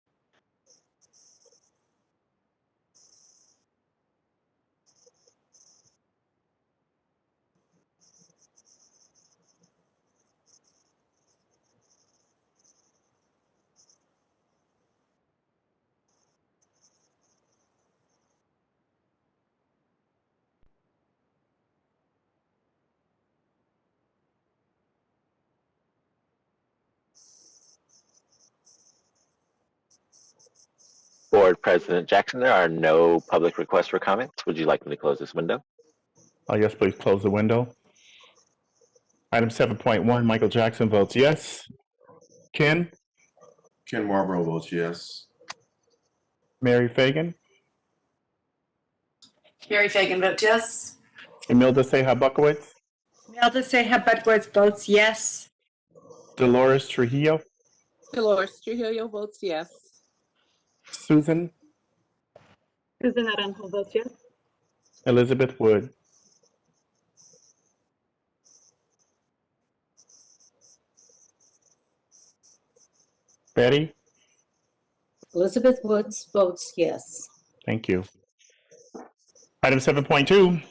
Board President Jackson, there are no public requests for comments. Would you like me to close this window? Yes, please close the window. Item 7.1, Michael Jackson votes yes. Ken? Ken Marlboro votes yes. Mary Fagan? Mary Fagan votes yes. Imelda Seja Butkus? Imelda Seja Butkus votes yes. Dolores Trujillo? Dolores Trujillo votes yes. Susan? Susan Naranjo votes yes. Elizabeth Wood. Betty? Elizabeth Woods votes yes. Thank you. Item 7.2.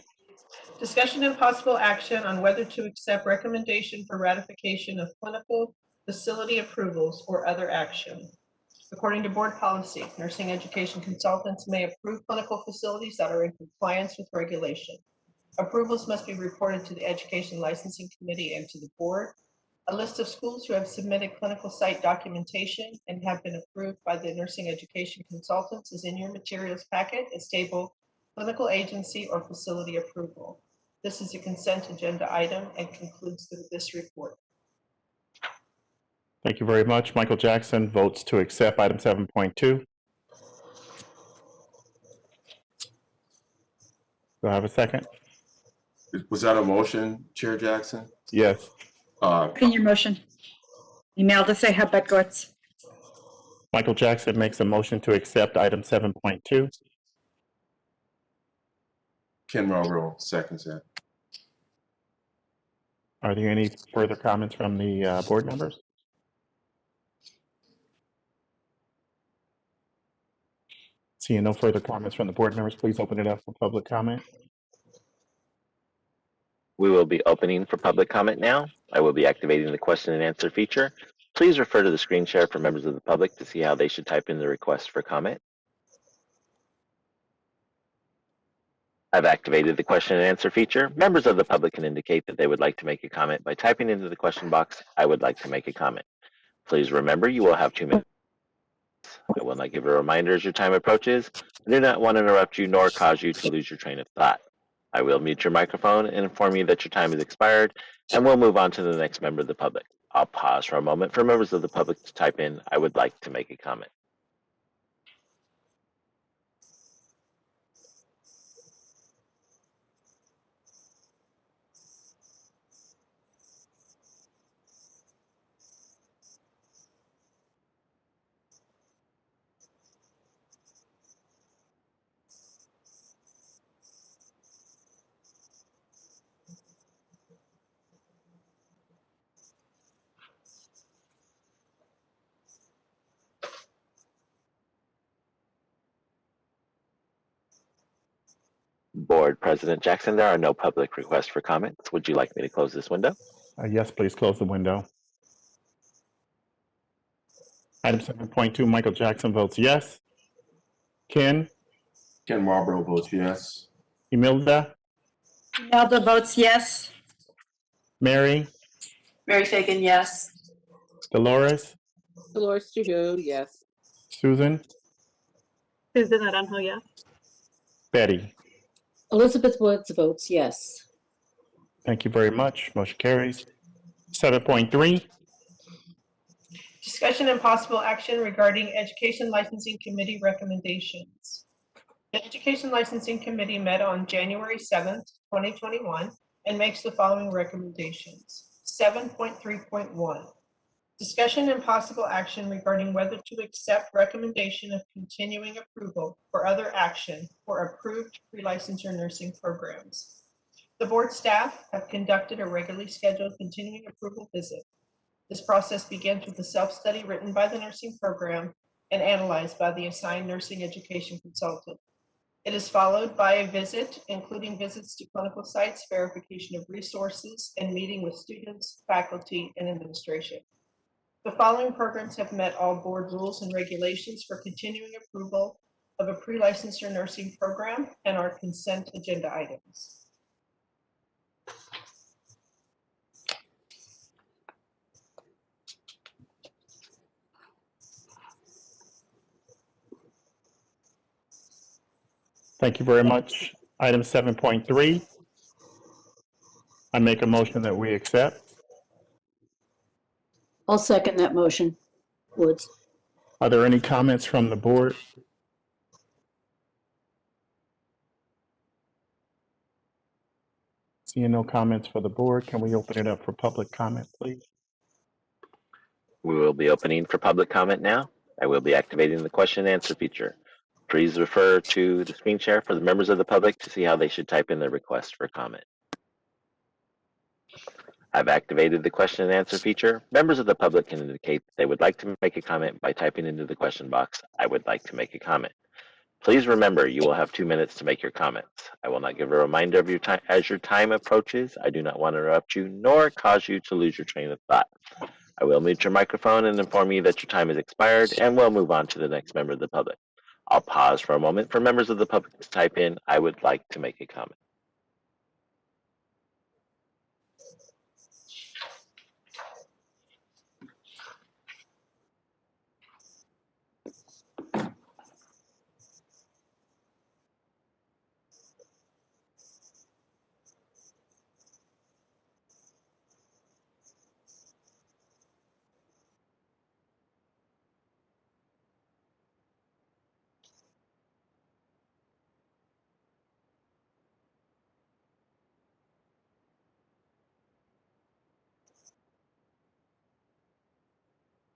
Discussion and possible action on whether to accept recommendation for ratification of clinical facility approvals or other action. According to board policy, nursing education consultants may approve clinical facilities that are in compliance with regulation. Approvals must be reported to the Education Licensing Committee and to the board. A list of schools who have submitted clinical site documentation and have been approved by the nursing education consultants is in your materials packet as table clinical agency or facility approval. This is a consent agenda item and concludes this report. Thank you very much. Michael Jackson votes to accept item 7.2. Do I have a second? Was that a motion, Chair Jackson? Yes. In your motion. Imelda Ceja Bedgoes. Michael Jackson makes a motion to accept item 7.2. Ken Marlborough seconds that. Are there any further comments from the board members? Seeing no further comments from the board members, please open it up for public comment. We will be opening for public comment now. I will be activating the question and answer feature. Please refer to the screen share for members of the public to see how they should type in the request for comment. I've activated the question and answer feature. Members of the public can indicate that they would like to make a comment by typing into the question box, "I would like to make a comment." Please remember you will have 2 minutes. I will not give a reminder as your time approaches. I do not want to interrupt you nor cause you to lose your train of thought. I will mute your microphone and inform you that your time has expired, and we'll move on to the next member of the public. I'll pause for a moment for members of the public to type in, "I would like to make a comment." Board President Jackson, there are no public requests for comments. Would you like me to close this window? Yes, please close the window. Item 7.2, Michael Jackson votes yes. Ken? Ken Marlborough votes yes. Imelda? Imelda votes yes. Mary? Mary Fagan, yes. Dolores? Dolores Trujillo, yes. Susan? Susan Naranjo, yes. Betty? Elizabeth Woods votes yes. Thank you very much. Motion carries. 7.3. Discussion and possible action regarding Education Licensing Committee recommendations. The Education Licensing Committee met on January 7th, 2021, and makes the following recommendations. 7.3.1. Discussion and possible action regarding whether to accept recommendation of continuing approval for other action for approved pre-licensure nursing programs. The board staff have conducted a regularly scheduled continuing approval visit. This process begins with a self-study written by the nursing program and analyzed by the assigned nursing education consultant. It is followed by a visit, including visits to clinical sites, verification of resources, and meeting with students, faculty, and administration. The following programs have met all board rules and regulations for continuing approval of a pre-licensure nursing program and are consent agenda items. Thank you very much. Item 7.3. I make a motion that we accept. I'll second that motion. Woods. Are there any comments from the board? Seeing no comments for the board, can we open it up for public comment, please? We will be opening for public comment now. I will be activating the question and answer feature. Please refer to the screen share for the members of the public to see how they should type in their request for comment. I've activated the question and answer feature. Members of the public can indicate that they would like to make a comment by typing into the question box, "I would like to make a comment." Please remember you will have 2 minutes to make your comments. I will not give a reminder of your time as your time approaches. I do not want to interrupt you nor cause you to lose your train of thought. I will mute your microphone and inform you that your time has expired, and we'll move on to the next member of the public. I'll pause for a moment for members of the public to type in, "I would like to make a comment."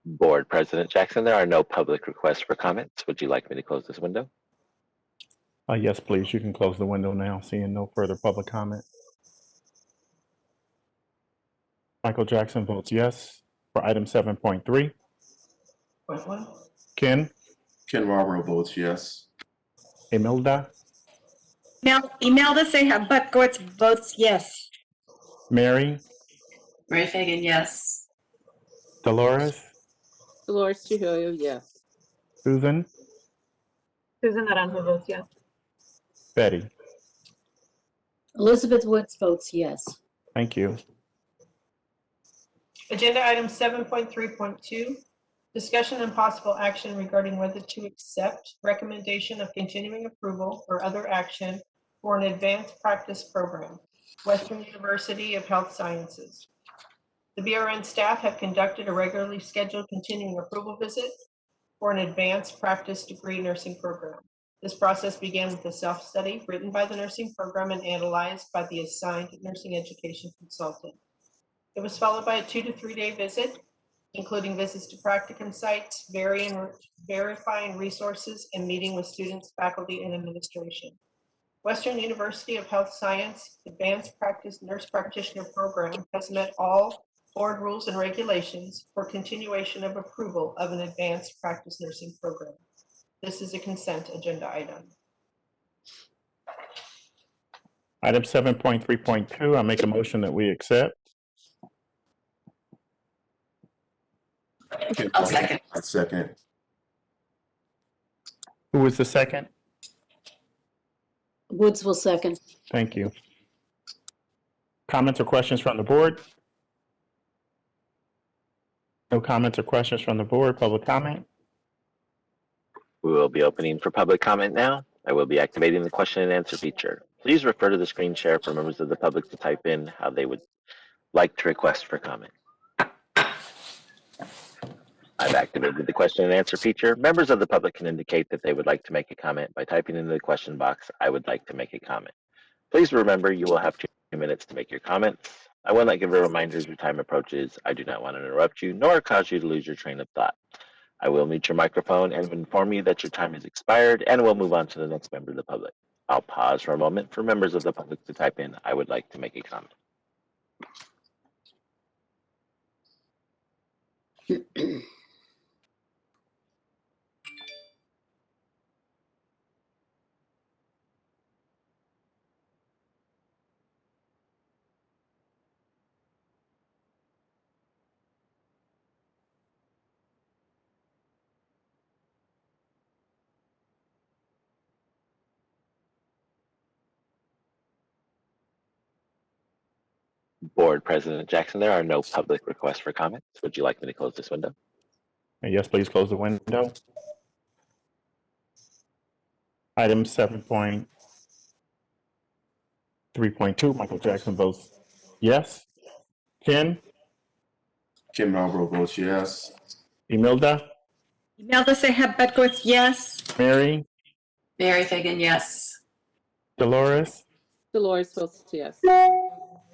Board President Jackson, there are no public requests for comments. Would you like me to close this window? Yes, please. You can close the window now, seeing no further public comment. Michael Jackson votes yes for item 7.3. Point one. Ken, Ken Marlboro votes yes. Imelda, Imelda Seja Butkowitz votes yes. Mary, Mary Fagan, yes. Dolores, Dolores Trujillo, yes. Susan, Susan Naranjo votes yes. Betty. Elizabeth Woods votes yes. Thank you. Agenda item 7.3.2, discussion and possible action regarding whether to accept recommendation of continuing approval or other action for an advanced practice program, Western University of Health Sciences. The BRN staff have conducted a regularly scheduled continuing approval visit for an advanced practice degree nursing program. This process began with a self-study written by the nursing program and analyzed by the assigned nursing education consultant. It was followed by a 2 to 3 day visit, including visits to practicum sites, verifying resources, and meeting with students, faculty, and administration. Western University of Health Science Advanced Practice Nurse Practitioner Program has met all board rules and regulations for continuation of approval of an advanced practice nursing program. This is a consent agenda item. Item 7.3.2, I make a motion that we accept. I'll second. I second. Who was the second? Woods will second. Thank you. Comments or questions from the board? No comments or questions from the board. Public comment? We will be opening for public comment now. I will be activating the question and answer feature. Please refer to the screen share for members of the public to type in how they would like to request for comment. I've activated the question and answer feature. Members of the public can indicate that they would like to make a comment by typing into the question box, "I would like to make a comment." Please remember you will have 2 minutes to make your comments. I will not give a reminder as your time approaches. I do not want to interrupt you nor cause you to lose your train of thought. I will mute your microphone and inform you that your time has expired, and we'll move on to the next member of the public. I'll pause for a moment for members of the public to type in, "I would like to make a comment." Board President Jackson, there are no public requests for comments. Would you like me to close this window? Yes, please close the window. Item 7.3.2, Michael Jackson votes yes. Ken, Ken Marlboro votes yes. Imelda, Imelda Seja Butkowitz, yes. Mary, Mary Fagan, yes. Dolores, Dolores votes yes.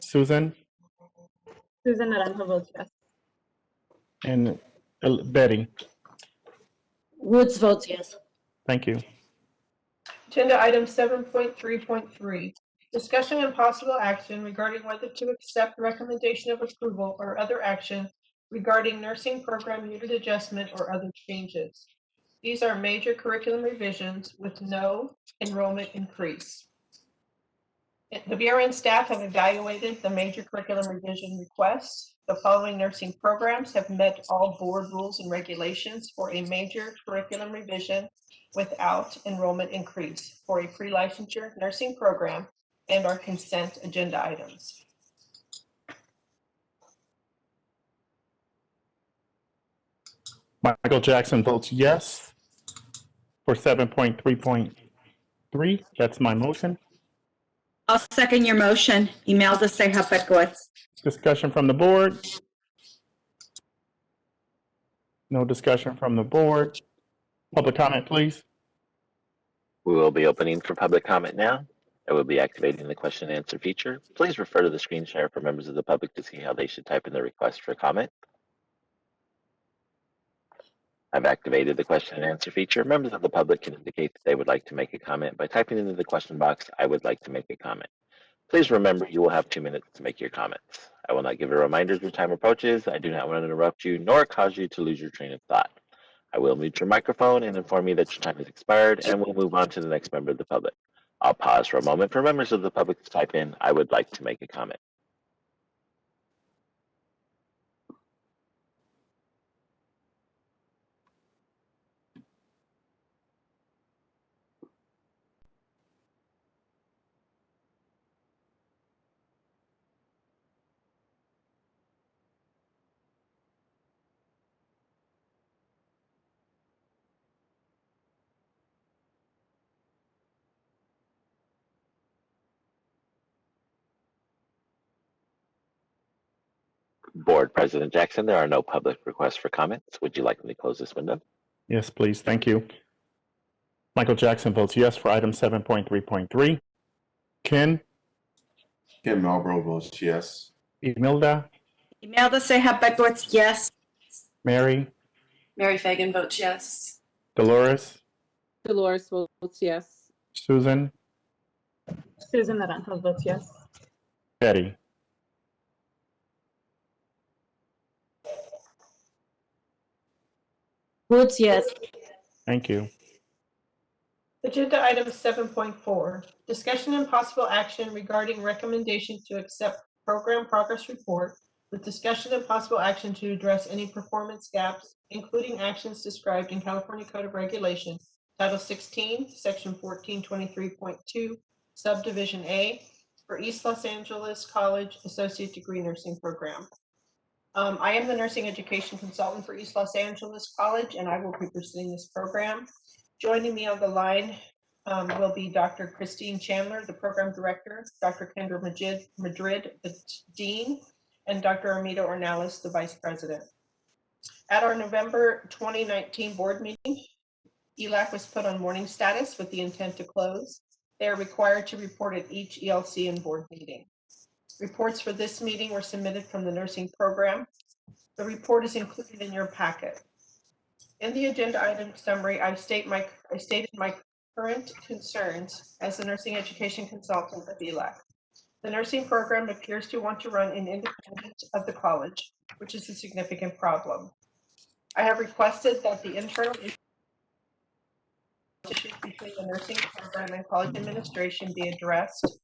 Susan, Susan Naranjo votes yes. and Betty. Woods votes yes. Thank you. Agenda item 7.3.3, discussion and possible action regarding whether to accept recommendation of approval or other action regarding nursing program unit adjustment or other changes. These are major curriculum revisions with no enrollment increase. The BRN staff have evaluated the major curriculum revision requests. The following nursing programs have met all board rules and regulations for a major curriculum revision without enrollment increase for a pre-licensure nursing program and are consent agenda items. Michael Jackson votes yes for 7.3.3. That's my motion. I'll second your motion. Imelda Ceja Betgoetz. Discussion from the board? No discussion from the board. Public comment, please. We will be opening for public comment now. I will be activating the question and answer feature. Please refer to the screen share for members of the public to see how they should type in their request for comment. I've activated the question and answer feature. Members of the public can indicate that they would like to make a comment by typing into the question box, "I would like to make a comment." Please remember you will have 2 minutes to make your comments. I will not give a reminder as your time approaches. I do not want to interrupt you nor cause you to lose your train of thought. I will mute your microphone and inform you that your time has expired, and we'll move on to the next member of the public. I'll pause for a moment for members of the public to type in, "I would like to make a comment." Board President Jackson, there are no public requests for comments. Would you like me to close this window? Yes, please. Thank you. Michael Jackson votes yes for item 7.3.3. Ken? Ken Marlboro votes yes. Imelda? Imelda Ceja Betgoetz, yes. Mary? Mary Fagan votes yes. Dolores? Dolores votes yes. Susan? Susan Naranjo votes yes. Betty? Woods, yes. Thank you. Agenda item 7.4, discussion and possible action regarding recommendation to accept program progress report with discussion and possible action to address any performance gaps, including actions described in California Code of Regulations, Title 16, Section 1423.2, Subdivision A, for East Los Angeles College Associate Degree Nursing Program. I am the nursing education consultant for East Los Angeles College, and I will be pursuing this program. Joining me on the line will be Dr. Christine Chandler, the program director, Dr. Kendra Madrid, the dean, and Dr. Armida Ornelas, the vice president. At our November 2019 board meeting, ELAC was put on mourning status with the intent to close. They are required to report at each ELC and board meeting. Reports for this meeting were submitted from the nursing program. The report is included in your packet. In the agenda item summary, I stated my current concerns as the nursing education consultant at ELAC. The nursing program appears to want to run in independent of the college, which is a significant problem. I have requested that the internal issues between the nursing program and college administration be addressed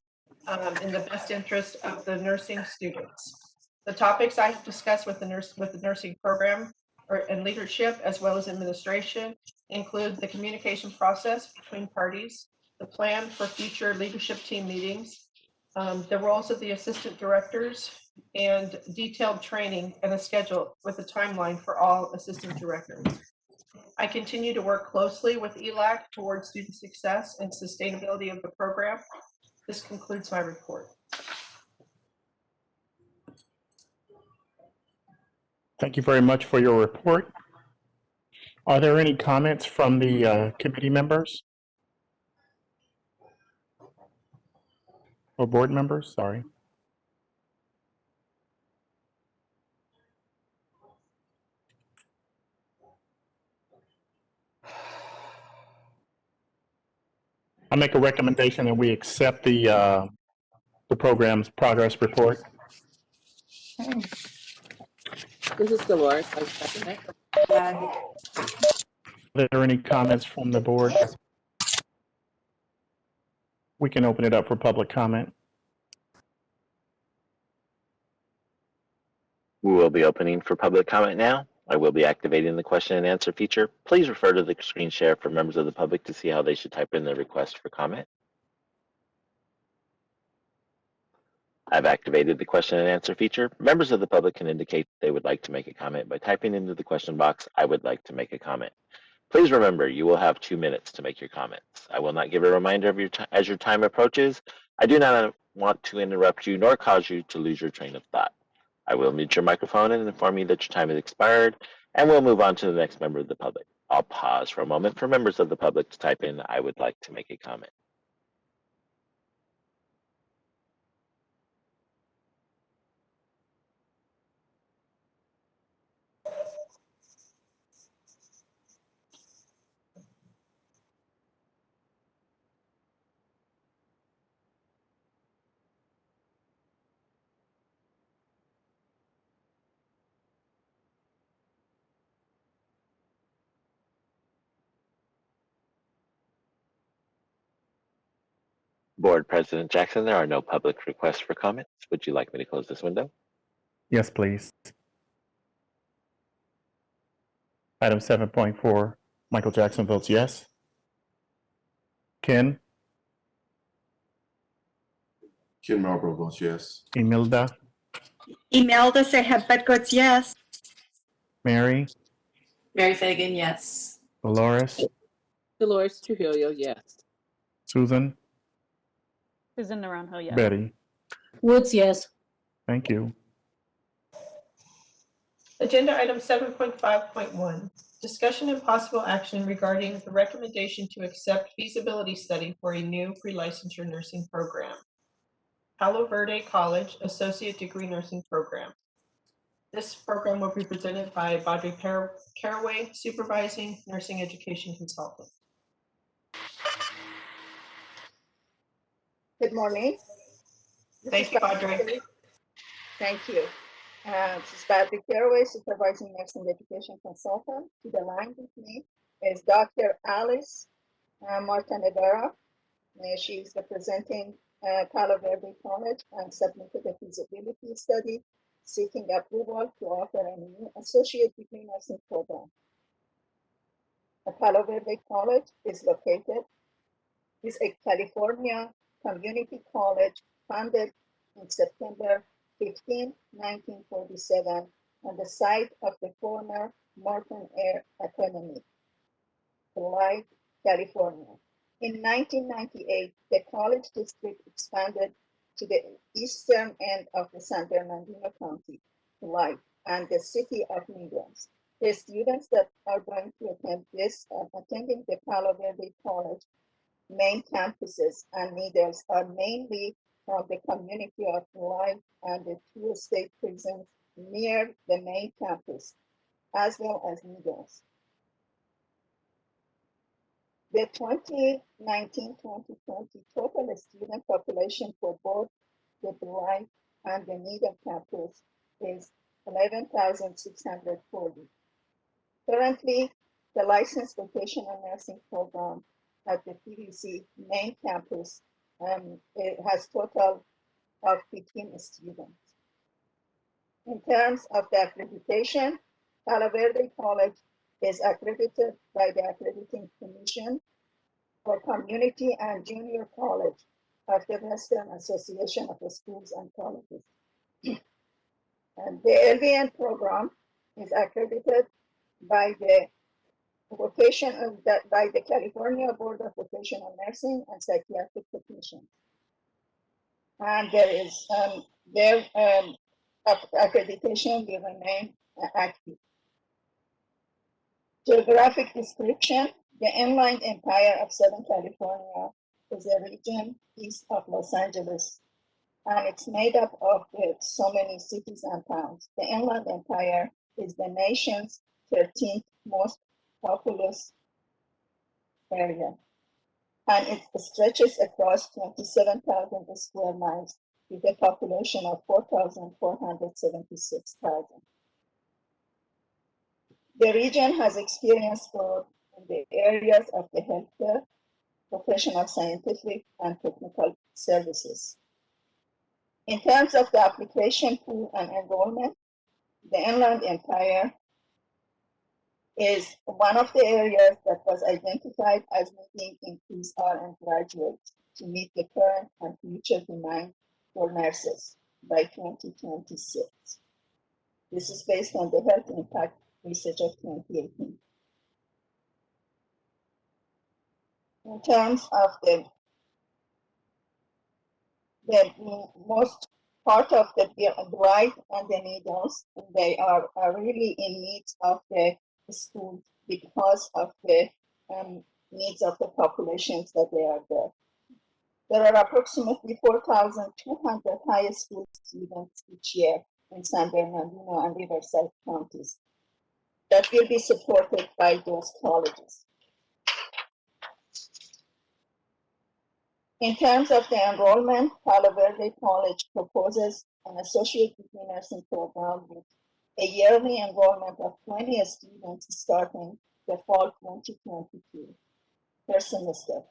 in the best interest of the nursing students. The topics I have discussed with the nursing program and leadership, as well as administration, include the communication process between parties, the plan for future leadership team meetings, the roles of the assistant directors, and detailed training and a schedule with a timeline for all assistant directors. I continue to work closely with ELAC towards student success and sustainability of the program. This concludes my report. Thank you very much for your report. Are there any comments from the committee members? Or board members, sorry. I make a recommendation that we accept the program's progress report. This is Dolores. I second it. Are there any comments from the board? We can open it up for public comment. We will be opening for public comment now. I will be activating the question and answer feature. Please refer to the screen share for members of the public to see how they should type in their request for comment. I've activated the question and answer feature. Members of the public can indicate they would like to make a comment by typing into the question box, "I would like to make a comment." Please remember, you will have 2 minutes to make your comments. I will not give a reminder of as your time approaches. I do not want to interrupt you nor cause you to lose your train of thought. I will mute your microphone and inform you that your time has expired, and we'll move on to the next member of the public. I'll pause for a moment for members of the public to type in, "I would like to make a comment." Board President Jackson, there are no public requests for comments. Would you like me to close this window? Yes, please. Item 7.4, Michael Jackson votes yes. Ken, Ken Marlborough votes yes. Imelda, Imelda Sehabet votes yes. Mary, Mary Fagan, yes. Dolores, Dolores Trujillo, yes. Susan, Susan Naranjo, yes. Betty. Woods, yes. Thank you. Agenda item 7.5.1, discussion and possible action regarding the recommendation to accept feasibility study for a new pre-licensure nursing program. Palo Verde College Associate Degree Nursing Program. This program will be presented by Badri Caraway, Supervising Nursing Education Consultant. Good morning. Thank you, Badri. Thank you. This is Badri Caraway, Supervising Nursing Education Consultant. To the line with me is Dr. Alice Martinevera. She is representing Palo Verde College and submitted a feasibility study seeking approval to offer a new associate degree nursing program. Palo Verde College is a California community college founded in September 15, 1947 on the site of the former Morton Air Academy, Hawaii, California. In 1998, the college district expanded to the eastern end of the San Bernardino County, Hawaii, and the city of Needles. The students that are going to attend this, attending the Palo Verde College main campuses and Needles are mainly from the community of Hawaii and the 2 state prisons near the main campus, as well as Needles. The 2019-2020 total student population for both the Hawaii and the Needle campus is 11,640. Currently, the licensed vocational nursing program at the PVC main campus it has total of 15 students. In terms of the accreditation, Palo Verde College is accredited by the Accrediting Commission for Community and Junior College of the Western Association of Schools and Colleges. And the LVN program is accredited by the by the California Board of Vocational Nursing and Psychiatric Technicians. And there is their accreditation will remain active. Geographic description: the Inland Empire of Southern California is a region east of Los Angeles, and it's made up of so many cities and towns. The Inland Empire is the nation's 13th most populous area. and it stretches across 27,000 square miles with a population of 4,476,000. The region has experienced growth in the areas of the healthcare, professional, scientific, and technical services. In terms of the application pool and enrollment, the Inland Empire is one of the areas that was identified as needing increased RN graduates to meet the current and future demand for nurses by 2026. This is based on the health impact research of 2018. In terms of the most part of the bright and the needles, they are really in need of the schools because of the needs of the populations that they are there. There are approximately 4,200 high school students each year in San Bernardino and Riverside counties that will be supported by those colleges. In terms of the enrollment, Palo Verde College proposes an associate degree nursing program with a yearly enrollment of 20 students starting the fall 2022 per semester.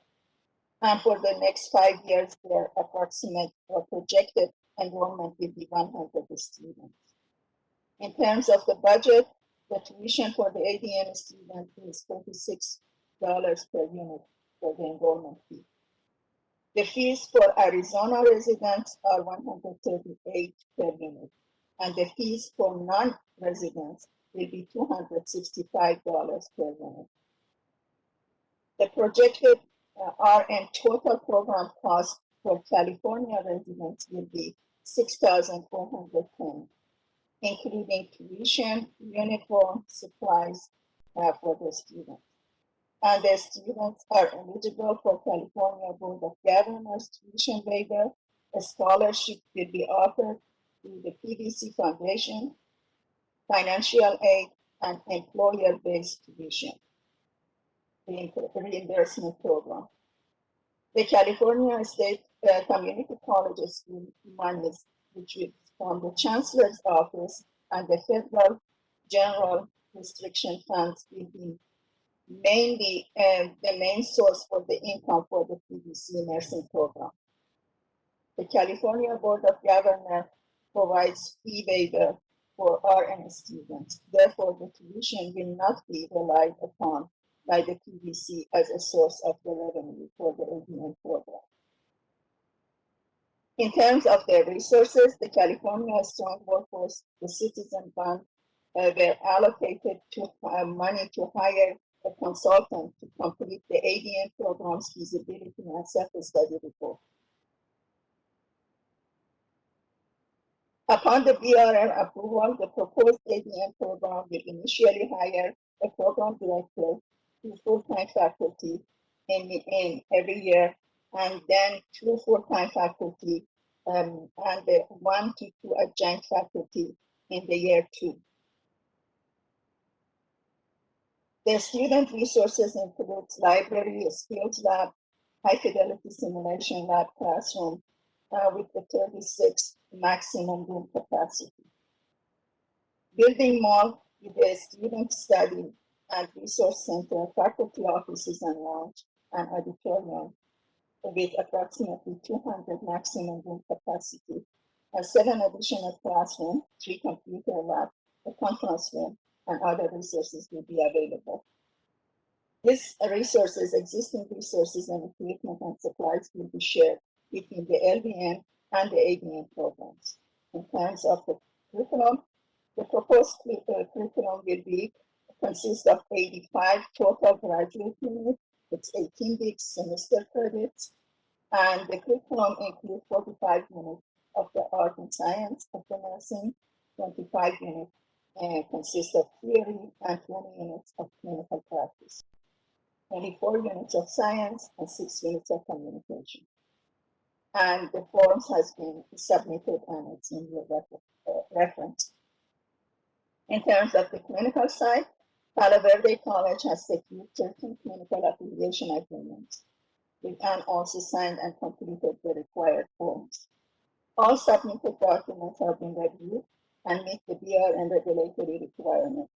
And for the next 5 years, their approximate or projected enrollment will be 100 students. In terms of the budget, the tuition for the ADN student is $36 per unit for the enrollment fee. The fees for Arizona residents are $138 per unit, and the fees for non-residents will be $265 per unit. The projected RN total program cost for California residents will be $6,410, including tuition, uniform, supplies for the students. And the students are eligible for California Board of Governors tuition waiver. A scholarship will be offered through the PVC Foundation, financial aid, and employer-based tuition reimbursement program. The California State Community College School monies, which is from the Chancellor's Office and the Federal General Restriction Funds, will be mainly the main source for the income for the PVC nursing program. The California Board of Governors provides fee waiver for RN students. Therefore, the tuition will not be relied upon by the PVC as a source of the revenue for the ADN program. In terms of the resources, the California Strong Workforce, the Citizen Fund, were allocated to money to hire a consultant to complete the ADN program's feasibility and self-study report. Upon the BRN approval, the proposed ADN program will initially hire a program director, 2 full-time faculty in every year, and then 2 full-time faculty and 1 to 2 adjunct faculty in the year 2. The student resources include library, a skills lab, high fidelity simulation lab classroom with the 36 maximum room capacity. Building mall with a student study and resource center, faculty offices and lounge, and auditorium with approximately 200 maximum room capacity, 7 additional classrooms, 3 computer labs, a conference room, and other resources will be available. These resources, existing resources and equipment and supplies will be shared between the LVN and the ADN programs. In terms of the curriculum, the proposed curriculum will consist of 85 total graduate units. It's 18 weeks semester credits, and the curriculum includes 45 units of the art and science of the nursing, 25 units consist of theory, and 20 units of clinical practice, 24 units of science, and 6 units of communication. And the forms has been submitted and it's in your reference. In terms of the clinical side, Palo Verde College has secured certain clinical affiliation agreements and also signed and completed the required forms. All submitted documents have been reviewed and meet the BRN regulatory requirements.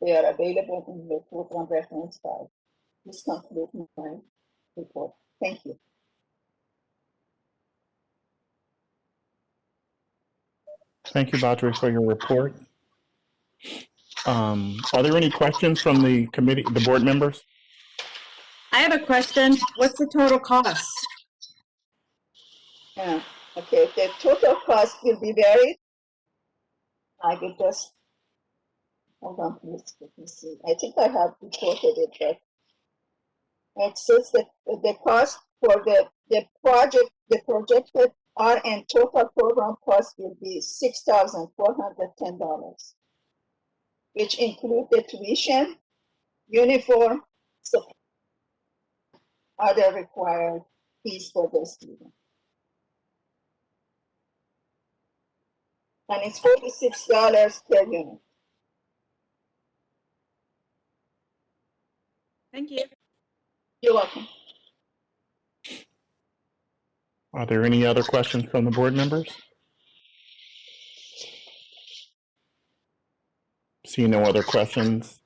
They are available in your program reference file. This concludes my report. Thank you. Thank you, Badri, for your report. Are there any questions from the committee, the board members? I have a question. What's the total cost? Yeah. Okay, the total cost will be varied. I will just, hold on, please, let me see. I think I have reported it, but it says that the cost for the project, the projected RN total program cost will be $6,410, which include the tuition, uniform, other required fees for the student. And it's $46 per unit. Thank you. You're welcome. Are there any other questions from the board members? See no other questions.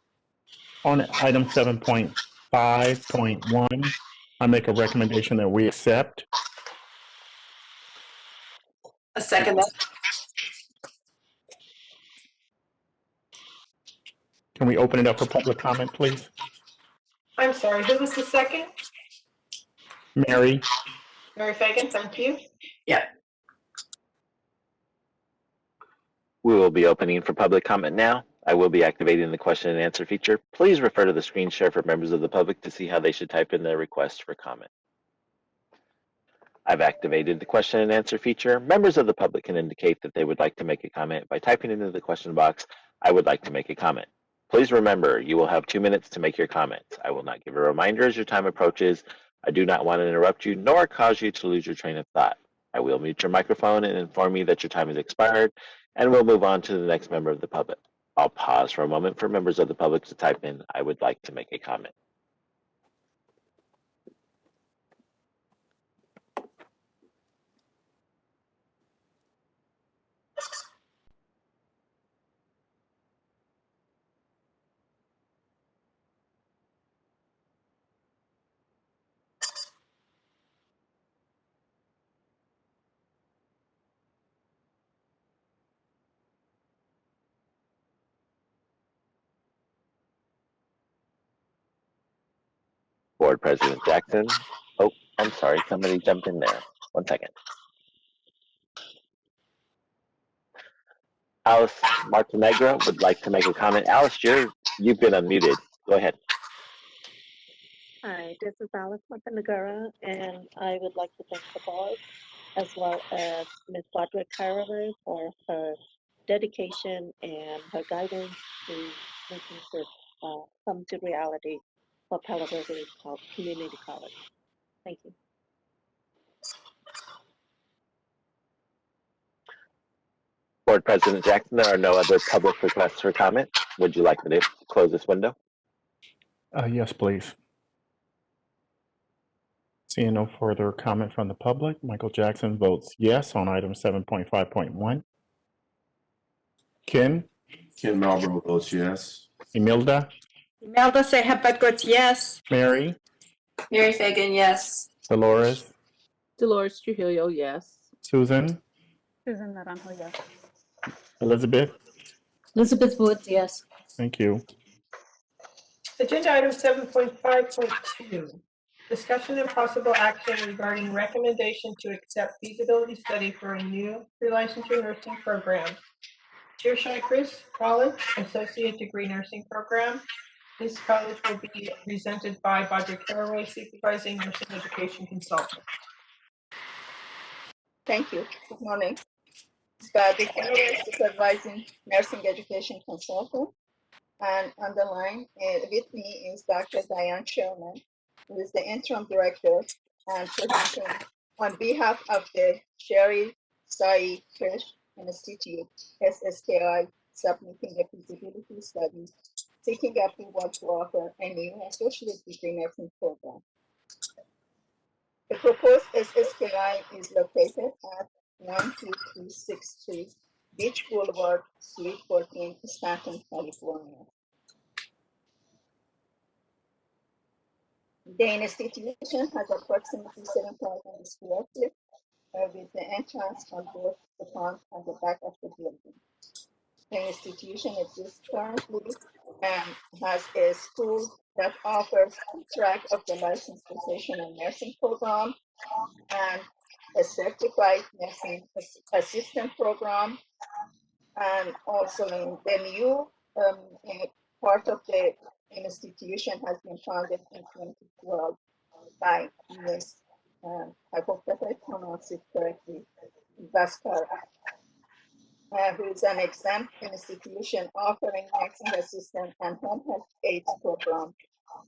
On item 7.5.1, I make a recommendation that we accept. A second. Can we open it up for public comment, please? I'm sorry, who was the second? Mary? Mary Fagan, thank you. Yeah. We will be opening for public comment now. I will be activating the question and answer feature. Please refer to the screen share for members of the public to see how they should type in their request for comment. I've activated the question and answer feature. Members of the public can indicate that they would like to make a comment by typing into the question box, "I would like to make a comment." Please remember, you will have 2 minutes to make your comments. I will not give a reminder as your time approaches. I do not want to interrupt you nor cause you to lose your train of thought. I will mute your microphone and inform you that your time has expired, and we'll move on to the next member of the public. I'll pause for a moment for members of the public to type in, "I would like to make a comment." Board President Jackson. Oh, I'm sorry, somebody jumped in there. 1 second. Alice Martinegro would like to make a comment. Alice, you've been unmuted. Go ahead. Hi, this is Alice Montenegro, and I would like to thank the board as well as Ms. Badri Karaver for her dedication and her guidance to making this come to reality for Palo Verde Community College. Thank you. Board President Jackson, there are no other public requests for comment. Would you like me to close this window? Yes, please. Seeing no further comment from the public, Michael Jackson votes yes on item 7.5.1. Ken? Ken Marlborough votes yes. Imelda? Imelda Sehabad votes yes. Mary? Mary Fagan, yes. Dolores? Dolores Trujillo, yes. Susan? Susan Naranjo, yes. Elizabeth? Elizabeth Woods, yes. Thank you. Agenda item 7.5.2, discussion and possible action regarding recommendation to accept feasibility study for a new pre-licensure nursing program. Tirshai Chris College, Associate Degree Nursing Program. This college will be presented by Badri Caraway, Supervising Nursing Education Consultant. Thank you. Good morning. Badri Caraway, Supervising Nursing Education Consultant. And on the line with me is Dr. Diane Sherman, who is the interim director and presenting on behalf of the Sherry Sai Kirsch Institute, SSKI, submitting a feasibility study seeking approval to offer a new associate degree nursing program. The proposed SSKI is located at 12363 Beach Boulevard, Suite 14, Stanton, California. The institution has approximately 7,000 square feet with the entrance on both the front and the back of the building. The institution exists currently and has a school that offers track of the licensed physician and nursing program and a certified nursing assistant program. And also in the new part of the institution has been founded in 2012 by Ms. I hope that I pronounce it correctly, Vaskar, who is an exempt institution offering nursing assistant and home health aides program,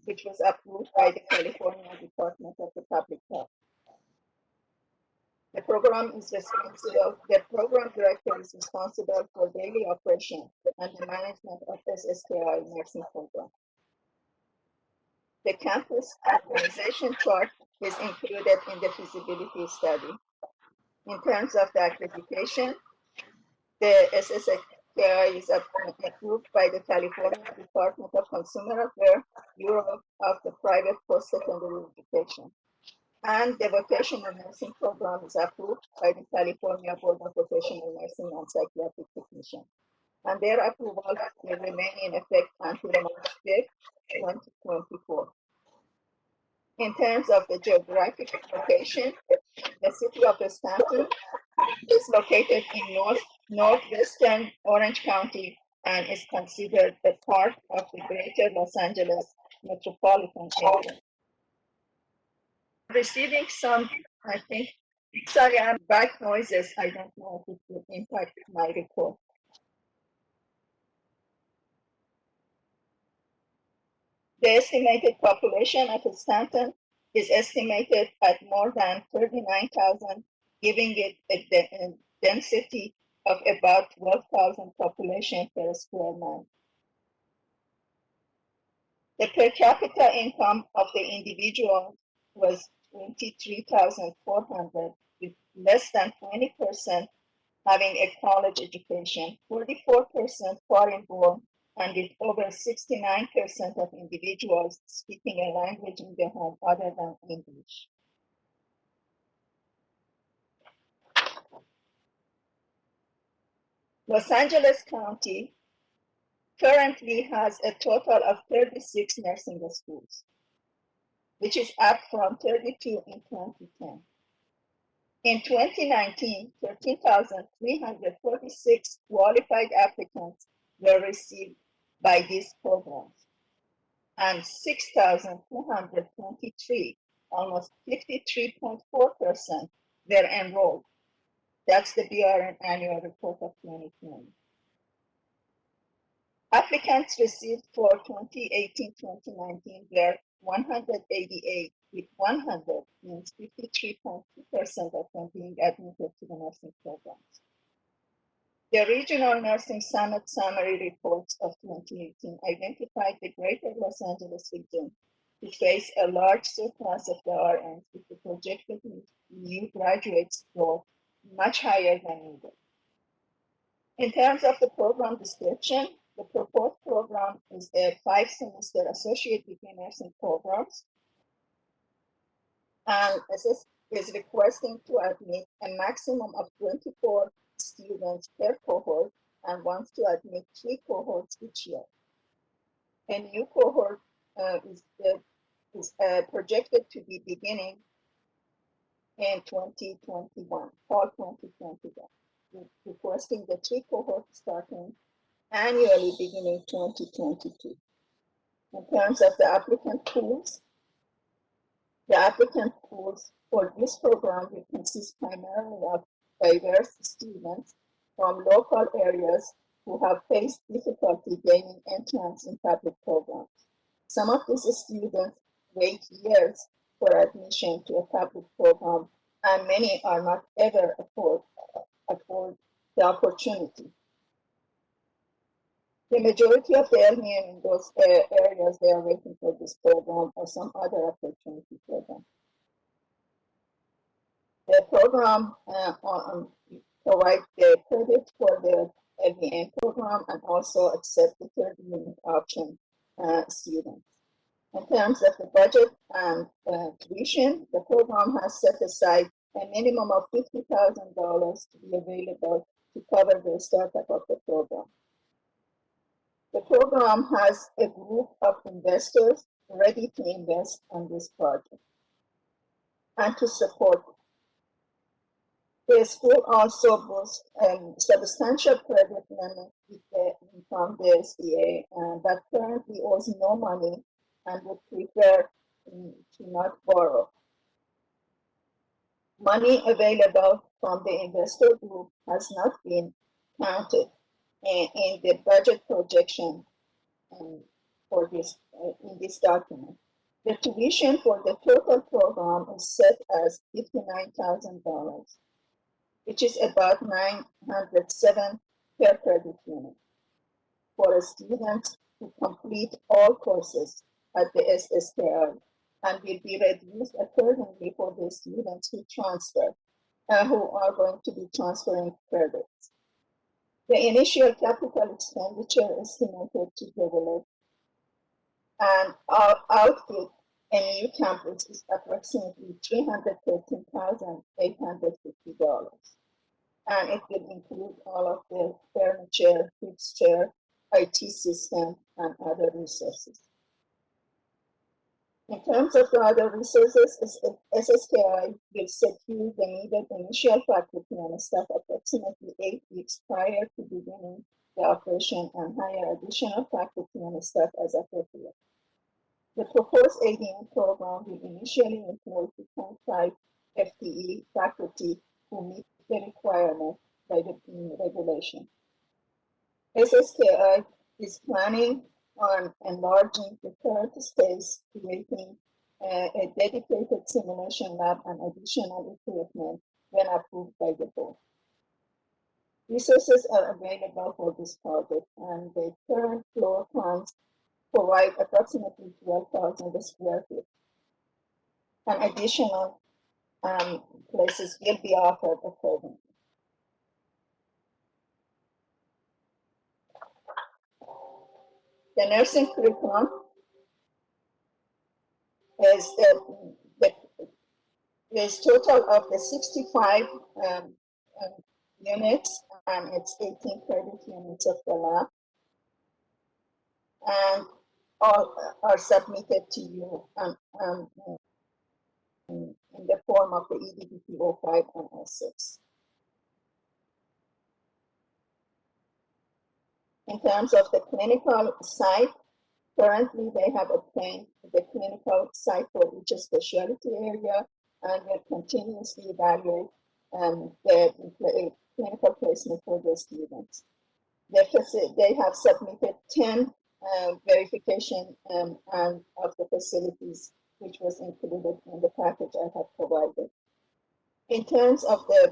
which was approved by the California Department of the Public Health. The program director is responsible for daily operation and the management of SSKI nursing program. The campus organization chart is included in the feasibility study. In terms of the accreditation, the SSKI is approved by the California Department of Consumer Affairs, Bureau of the Private Post-Secondary Education. And the vocational nursing program is approved by the California Board of Vocational Nursing and Psychiatric Technician. And their approval will remain in effect until March 5th, 2024. In terms of the geographic location, the city of Stanton is located in northwestern Orange County and is considered a part of the greater Los Angeles metropolitan area. Receiving some, I think, sorry, I'm back noises. I don't know if it will impact my report. The estimated population of Stanton is estimated at more than 39,000, giving it a density of about 12,000 population per square mile. The per capita income of the individual was 23,400, with less than 20% having a college education, 44% foreign born, and with over 69% of individuals speaking a language in their home other than English. Los Angeles County currently has a total of 36 nursing schools, which is up from 32 in 2010. In 2019, 13,346 qualified applicants were received by these programs, and 6,223, almost 53.4%, were enrolled. That's the BRN annual report of 2020. Applicants received for 2018-2019 were 188, with 100 means 53.2% of them being admitted to the nursing programs. The Regional Nursing Summit Summary Reports of 2018 identified the greater Los Angeles region to face a large surplus of the RNs with the projected new graduates growth much higher than needed. In terms of the program description, the proposed program is a 5-semester associate degree nursing programs, and SS is requesting to admit a maximum of 24 students per cohort and wants to admit 3 cohorts each year. A new cohort is projected to be beginning in 2021, fall 2021, requesting the 3 cohorts starting annually beginning 2022. In terms of the applicant pools for this program will consist primarily of diverse students from local areas who have faced difficulty gaining entrance in public programs. Some of these students wait years for admission to a public program, and many are not ever afford the opportunity. The majority of the LMN in those areas, they are waiting for this program or some other opportunity for them. The program provides the credit for the LVN program and also accept the third unit option students. In terms of the budget and tuition, the program has set aside a minimum of $50,000 to be available to cover the startup of the program. The program has a group of investors ready to invest on this project and to support it. The school also boasts substantial credit limit from the SBA that currently owes no money and would prefer to not borrow. Money available from the investor group has not been counted in the budget projection for this in this document. The tuition for the total program is set as $59,000, which is about $907 per credit unit for a student to complete all courses at the SSKI, and will be reduced accordingly for the students who transfer, who are going to be transferring credits. The initial capital expenditure estimated to develop and outfit a new campus is approximately $313,850. And it will include all of the furniture, fixture, IT system, and other resources. In terms of the other resources, SSKI will secure the needed initial faculty and staff approximately 8 weeks prior to beginning the operation and hire additional faculty and staff as appropriate. The proposed ADM program will initially employ 2.5 FTE faculty who meet the requirement by the regulation. SSKI is planning on enlarging the current space, creating a dedicated simulation lab and additional equipment when approved by the board. Resources are available for this project, and the current floor plans provide approximately 12,000 square feet. And additional places will be offered accordingly. The nursing curriculum is is total of the 65 units, and it's 18 credit units of the lab, and all are submitted to you in the form of the EDBP 05 and 06. In terms of the clinical site, currently they have obtained the clinical site for each specialty area and will continuously evaluate the clinical placement for the students. They have submitted 10 verification of the facilities, which was included in the package I have provided. In terms of their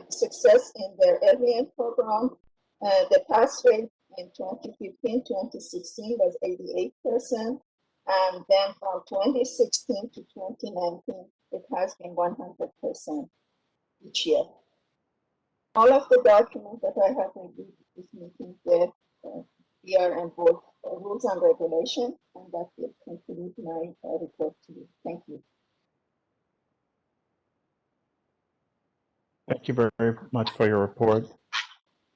success in their LVN program, the pass rate in 2015-2016 was 88%, and then from 2016 to 2019, it has been 100% each year. All of the documents that I have reviewed this meeting, the BRN board rules and regulations, and that will conclude my report to you. Thank you. Thank you very much for your report.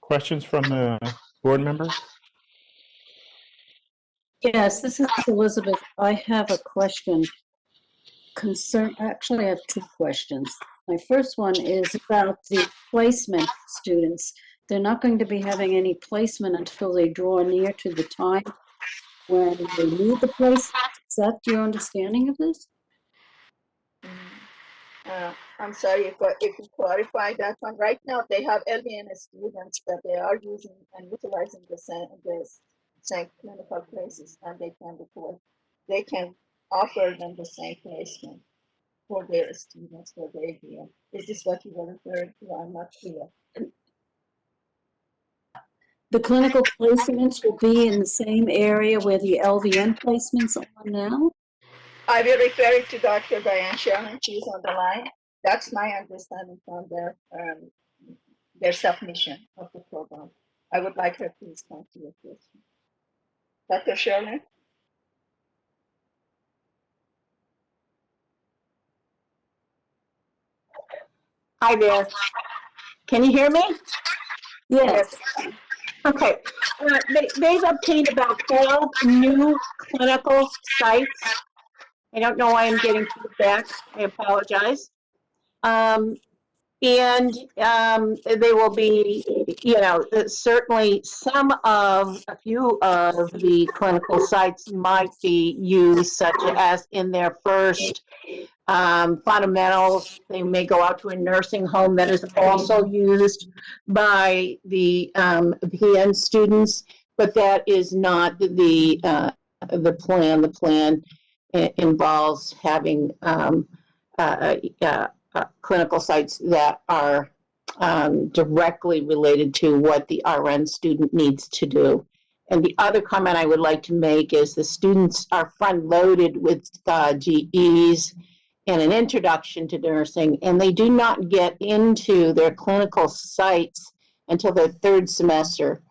Questions from the board members? Yes, this is Elizabeth. I have a question. Actually, I have two questions. My first one is about the placement students. They're not going to be having any placement until they draw near to the time when they need the placement. Is that your understanding of this? I'm sorry if you clarify that one. Right now, they have LVN students that they are using and utilizing the same clinical places, and they can offer them the same placement for their students for their LVN. Is this what you were referring to? I'm not clear. The clinical placements will be in the same area where the LVN placements are now? I will refer it to Dr. Diane Sherman. She's on the line. That's my understanding from their submission of the program. I would like her to respond to your question. Dr. Sherman? Hi there. Can you hear me? Yes. Okay. They've obtained about 12 new clinical sites. I don't know why I'm getting feedback. I apologize. And they will be, certainly a few of the clinical sites might be used, such as in their first fundamentals. They may go out to a nursing home that is also used by the PN students, but that is not the plan. The plan involves having clinical sites that are directly related to what the RN student needs to do. And the other comment I would like to make is the students are front-loaded with GEs and an introduction to nursing, and they do not get into their clinical sites until their third semester.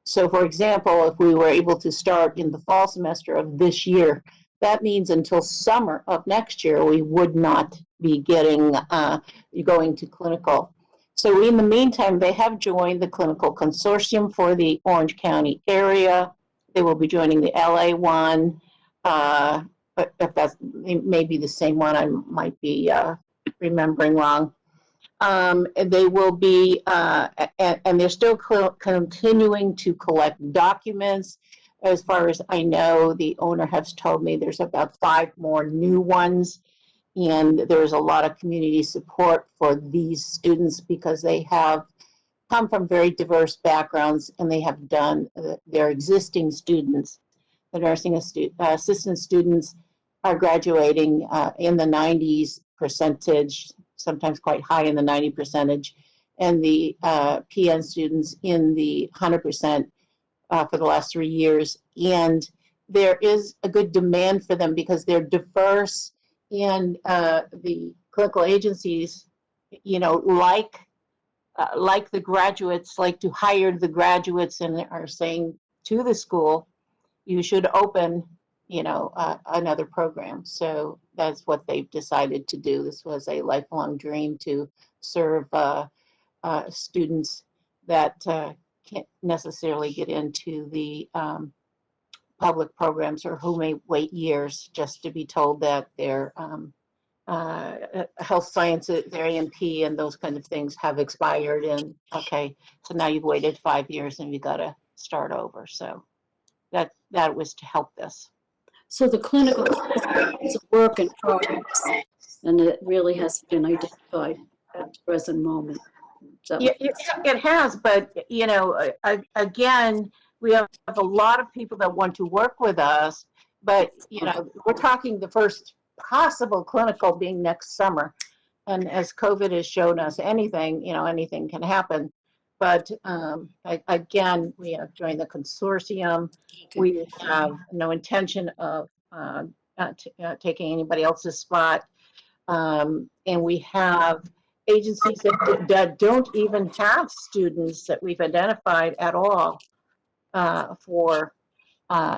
So for example, if we were able to start in the fall semester of this year, that means until summer of next year, we would not be going to clinical. So in the meantime, they have joined the clinical consortium for the Orange County area. They will be joining the LA one. But if that's, it may be the same one, I might be remembering wrong. They will be, and they're still continuing to collect documents. As far as I know, the owner has told me there's about 5 more new ones. And there's a lot of community support for these students because they have come from very diverse backgrounds, and they have done their existing students. The nursing assistant students are graduating in the 90s percentage, sometimes quite high in the 90 percentage, and the PN students in the 100% for the last 3 years. And there is a good demand for them because they're diverse, and the clinical agencies, like the graduates, like to hire the graduates and are saying to the school, you should open, another program. So that's what they've decided to do. This was a lifelong dream to serve students that can't necessarily get into the public programs, or who may wait years just to be told that their health sciences, their AMP and those kind of things have expired. And okay, so now you've waited 5 years and you've got to start over. So that was to help this. So the clinical is a work in progress, and it really hasn't been identified at the present moment. So it has, but again, we have a lot of people that want to work with us, but we're talking the first possible clinical being next summer. And as COVID has shown us, anything can happen. But again, we have joined the consortium. We have no intention of taking anybody else's spot. And we have agencies that don't even have students that we've identified at all for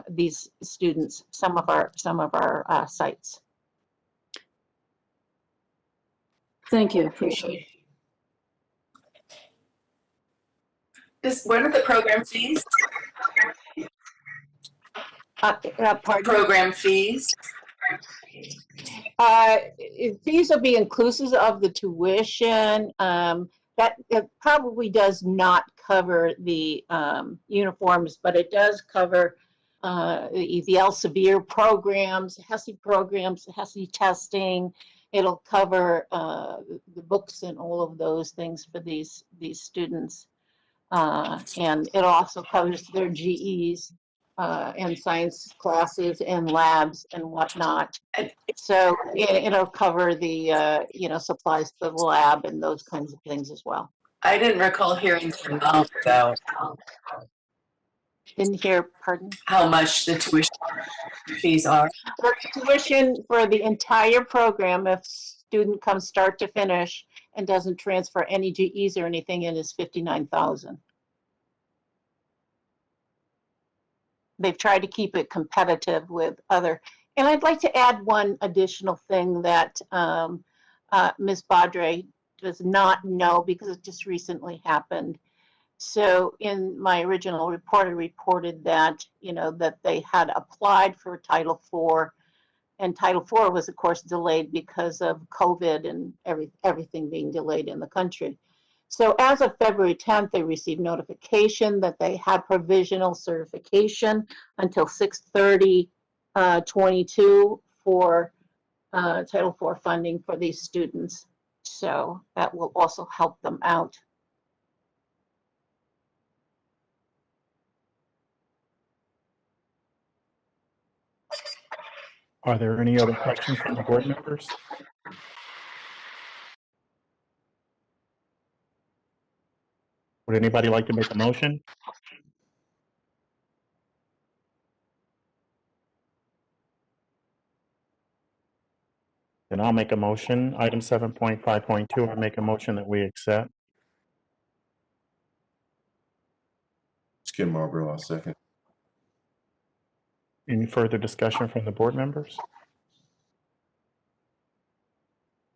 these students, some of our sites. Thank you, appreciate it. What are the program fees? Program fees? Fees will be inclusive of the tuition. That probably does not cover the uniforms, but it does cover the Elsevier programs, HESI programs, HESI testing. It'll cover the books and all of those things for these students. And it also covers their GEs and science classes and labs and whatnot. So it'll cover the supplies for the lab and those kinds of things as well. I didn't recall hearing the amount, though. Didn't hear, pardon? How much the tuition fees are? The tuition for the entire program, if student comes start to finish and doesn't transfer any GEs or anything in is 59,000. They've tried to keep it competitive with other. And I'd like to add one additional thing that Ms. Badre does not know because it just recently happened. So in my original report, I reported that, that they had applied for Title IV, and Title IV was, of course, delayed because of COVID and everything being delayed in the country. So as of February 10th, they received notification that they had provisional certification until 6/30/22 for Title IV funding for these students. So that will also help them out. Are there any other questions from the board members? Would anybody like to make a motion? Then I'll make a motion. Item 7.5.2, I make a motion that we accept. Skip Marlboro, I'll second. Any further discussion from the board members?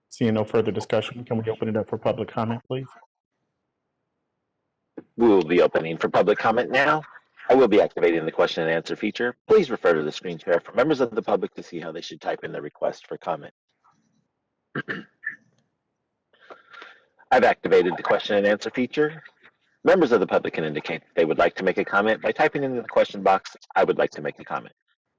Seeing no further discussion, can we open it up for public comment, please? We will be opening for public comment now. I will be activating the question and answer feature. Please refer to the screen share for members of the public to see how they should type in their request for comment. I've activated the question and answer feature. Members of the public can indicate that they would like to make a comment by typing into the question box, "I would like to make a comment."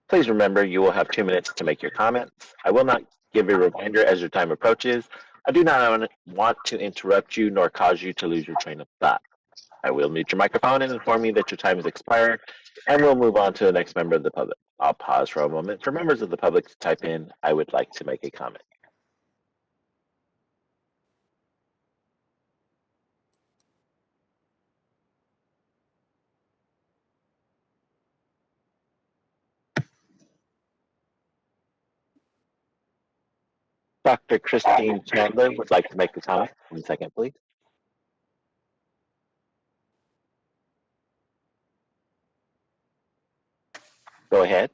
Please remember you will have 2 minutes to make your comments. I will not give a reminder as your time approaches. I do not want to interrupt you nor cause you to lose your train of thought. I will mute your microphone and inform you that your time has expired, and we'll move on to the next member of the public. I'll pause for a moment for members of the public to type in, "I would like to make a comment." Dr. Christine Chandler would like to make a comment. 1 second, please. Go ahead.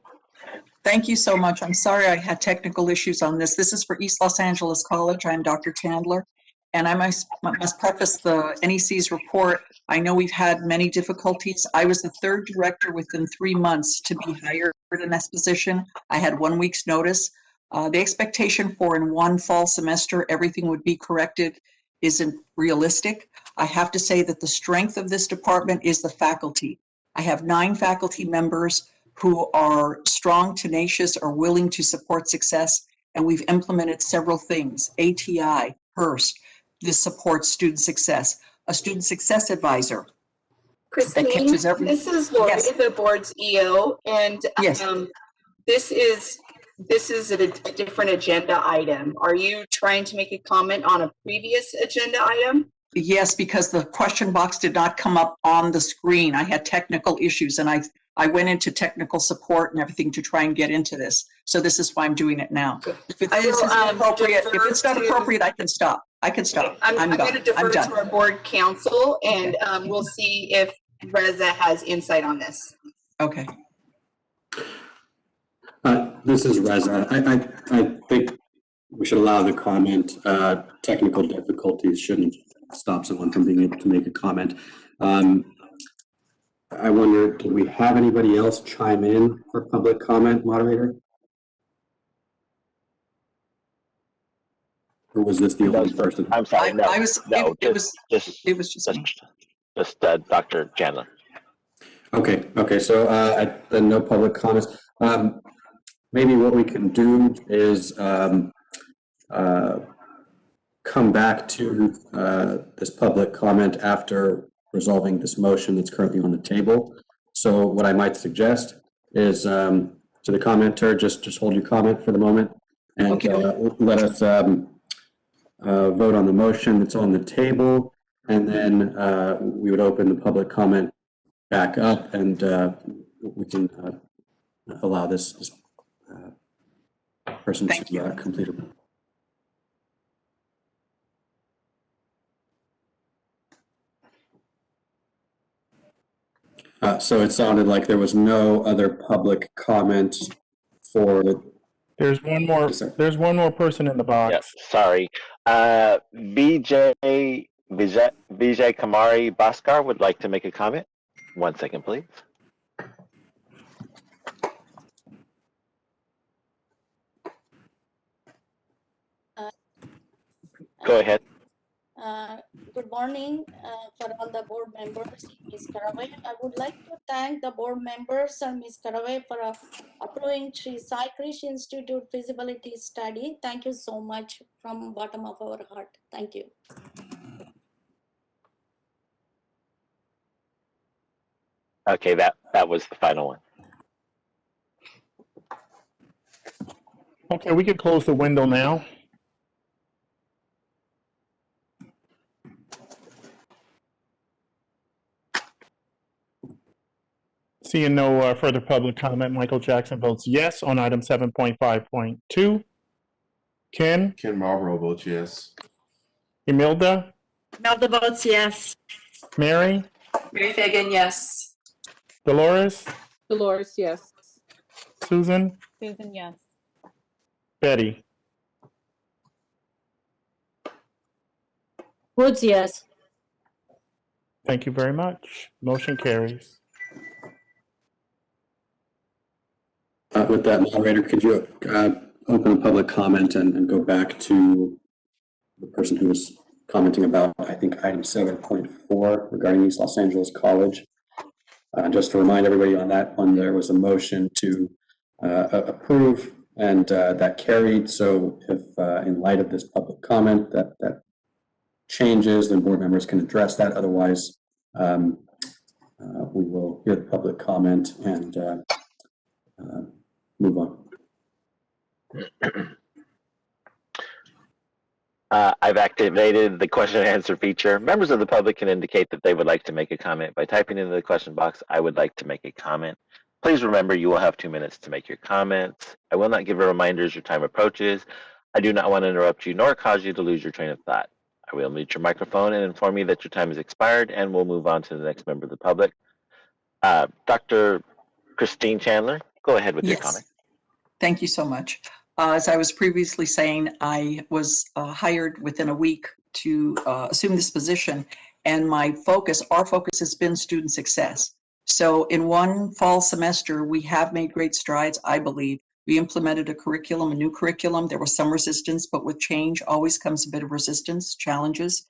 Thank you so much. I'm sorry I had technical issues on this. This is for East Los Angeles College. I'm Dr. Chandler, and I must preface the NEC's report. I know we've had many difficulties. I was the 3rd director within 3 months to be hired in this position. I had 1 week's notice. The expectation for in 1 fall semester everything would be corrected isn't realistic. I have to say that the strength of this department is the faculty. I have 9 faculty members who are strong, tenacious, are willing to support success, and we've implemented several things. ATI, HERST, this supports student success. A student success advisor. Christine, this is Lori, Yes. the board's EO, and Yes. this is a different agenda item. Are you trying to make a comment on a previous agenda item? Yes, because the question box did not come up on the screen. I had technical issues, and I went into technical support and everything to try and get into this. So this is why I'm doing it now. If this isn't appropriate, if it's not appropriate, I can stop. I can stop. I'm going to defer done. to our board counsel, and we'll see if Reza has insight on this. Okay. This is Reza. I think we should allow the comment. Technical difficulties shouldn't stop someone from being able to make a comment. I wonder, do we have anybody else chime in for public comment, moderator? Or was this the only person? I'm sorry, no. It was just Dr. Chandler. Okay, so then no public comments. Maybe what we can do is come back to this public comment after resolving this motion that's currently on the table. So what I might suggest is to the commenter, just hold your comment for the moment and let us vote on the motion that's on the table, and then we would open the public comment back up, and we can allow this person to complete it. So it sounded like there was no other public comment for the. There's one more. Yes, sir. There's one more person in the box. Yep, sorry. Vijay Kamari Bhaskar would like to make a comment. 1 second, please. Go ahead. Good morning for all the board members, Ms. Caraway. I would like to thank the board members and Ms. Caraway for approving Sri Sai Krish Institute feasibility study. Thank you so much from bottom of our heart. Thank you. Okay, that was the final one. Okay, we can close the window now. Seeing no further public comment, Michael Jackson votes yes on item 7.5.2. Ken? Ken Marlborough votes yes. Imelda? Imelda votes yes. Mary? Mary Fagan, yes. Dolores? Dolores, yes. Susan? Susan, yes. Betty? Woods, yes. Thank you very much. Motion carries. With that, moderator, could you open a public comment and go back to the person who was commenting about, I think, item 7.4 regarding East Los Angeles College? Just to remind everybody on that one, there was a motion to approve, and that carried. So if in light of this public comment that changes, then board members can address that. Otherwise, we will hear the public comment and move on. I've activated the question and answer feature. Members of the public can indicate that they would like to make a comment by typing into the question box, "I would like to make a comment." Please remember you will have 2 minutes to make your comments. I will not give a reminder as your time approaches. I do not want to interrupt you nor cause you to lose your train of thought. I will mute your microphone and inform you that your time has expired, and we'll move on to the next member of the public. Dr. Christine Chandler, go ahead with your comment. Thank you so much. As I was previously saying, I was hired within a week to assume this position, and our focus has been student success. So in one fall semester, we have made great strides, I believe. We implemented a new curriculum. There was some resistance, but with change always comes a bit of resistance, challenges.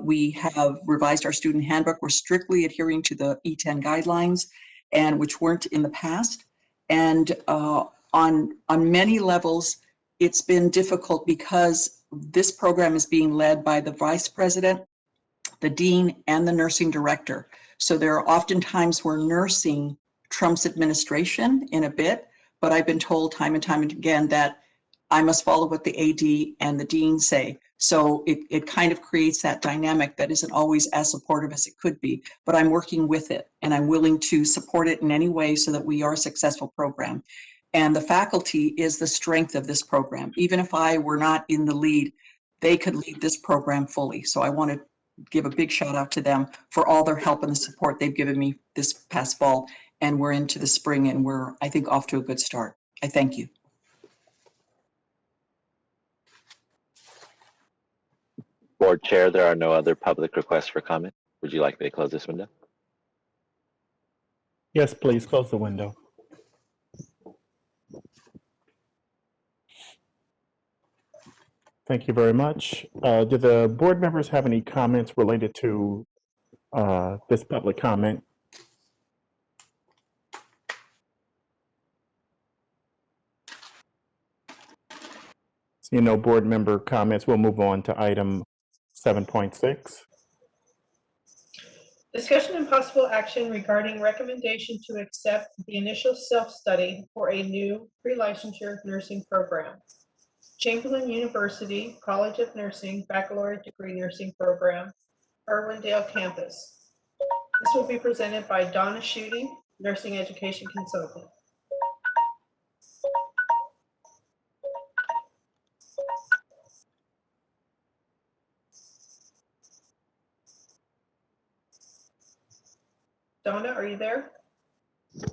We have revised our student handbook. We're strictly adhering to the E10 guidelines, and which weren't in the past. And on many levels, it's been difficult because this program is being led by the vice president, the dean, and the nursing director. So there are often times where nursing trumps administration in a bit, but I've been told time and time again that I must follow what the AD and the dean say. So it kind of creates that dynamic that isn't always as supportive as it could be, but I'm working with it and I'm willing to support it in any way so that we are a successful program. And the faculty is the strength of this program. Even if I were not in the lead, they could lead this program fully. So I want to give a big shout out to them for all their help and the support they've given me this past fall. And we're into the spring and we're, I think, off to a good start. I thank you. Board Chair, there are no other public requests for comment. Would you like me to close this window? Yes, please close the window. Thank you very much. Do the board members have any comments related to this public comment? Seeing no board member comments, we'll move on to item 7.6. Discussion and possible action regarding recommendation to accept the initial self-study for a new pre-licensure nursing program. Chamberlain University College of Nursing Baccalaureate Degree Nursing Program, Irwindale Campus. This will be presented by Donna Schutte, Nursing Education Consultant. Donna, are you there?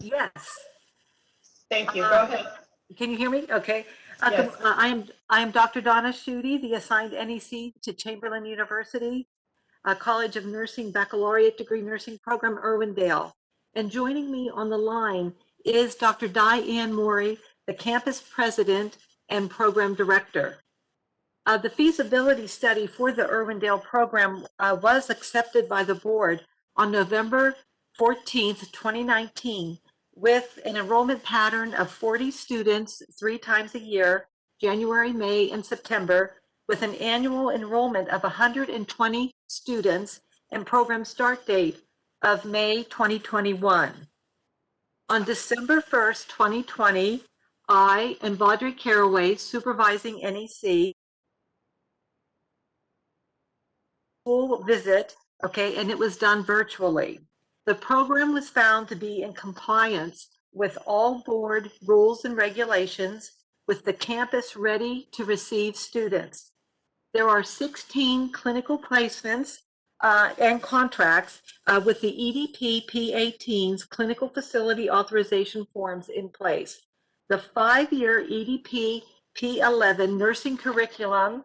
Yes. Thank you. Go ahead. Can you hear me? Okay. Yes. I am Dr. Donna Schutte, the assigned NEC to Chamberlain University, College of Nursing Baccalaureate Degree Nursing Program, Irwindale. And joining me on the line is Dr. Diane Morey, the campus president and program director. The feasibility study for the Irwindale program was accepted by the board on November 14th, 2019, with an enrollment pattern of 40 students 3 times a year, January, May, and September, with an annual enrollment of 120 students and program start date of May 2021. On December 1st, 2020, I and Baudry Caraway, supervising NEC, school visit, okay, and it was done virtually. The program was found to be in compliance with all board rules and regulations, with the campus ready to receive students. There are 16 clinical placements and contracts with the EDP P18's clinical facility authorization forms in place. The 5-year EDP P11 nursing curriculum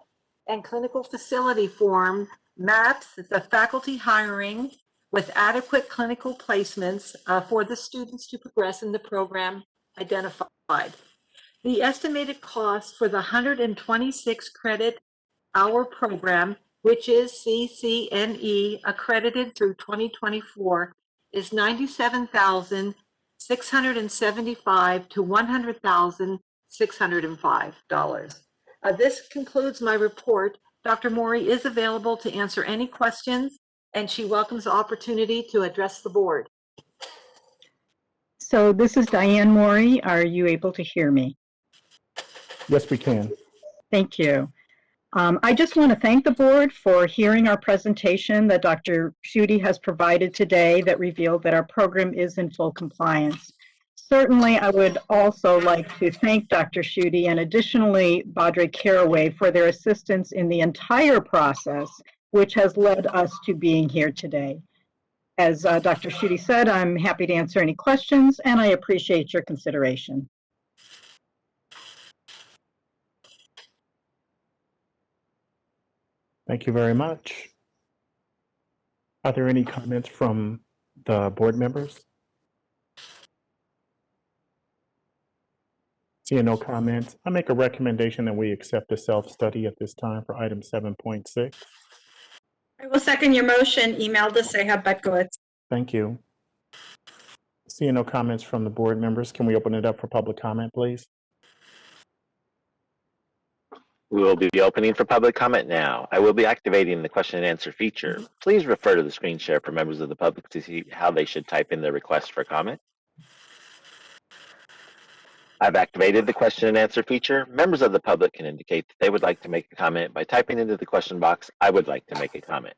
and clinical facility form maps the faculty hiring with adequate clinical placements for the students to progress in the program identified. The estimated cost for the 126 credit hour program, which is CCNE accredited through 2024, is $97,675 to $100,605. This concludes my report. Dr. Morey is available to answer any questions, and she welcomes the opportunity to address the board. So this is Diane Morey. Are you able to hear me? Yes, we can. Thank you. I just want to thank the board for hearing our presentation that Dr. Schutte has provided today that revealed that our program is in full compliance. Certainly, I would also like to thank Dr. Schutte and additionally Baudry Caraway for their assistance in the entire process, which has led us to being here today. As Dr. Schutte said, I'm happy to answer any questions, and I appreciate your consideration. Thank you very much. Are there any comments from the board members? Seeing no comments, I make a recommendation that we accept the self-study at this time for item 7.6. I will second your motion. Imelda Seha Butkowitz. Thank you. Seeing no comments from the board members, can we open it up for public comment, please? We will be opening for public comment now. I will be activating the question and answer feature. Please refer to the screen share for members of the public to see how they should type in their request for comment. I've activated the question and answer feature. Members of the public can indicate that they would like to make a comment by typing into the question box, "I would like to make a comment."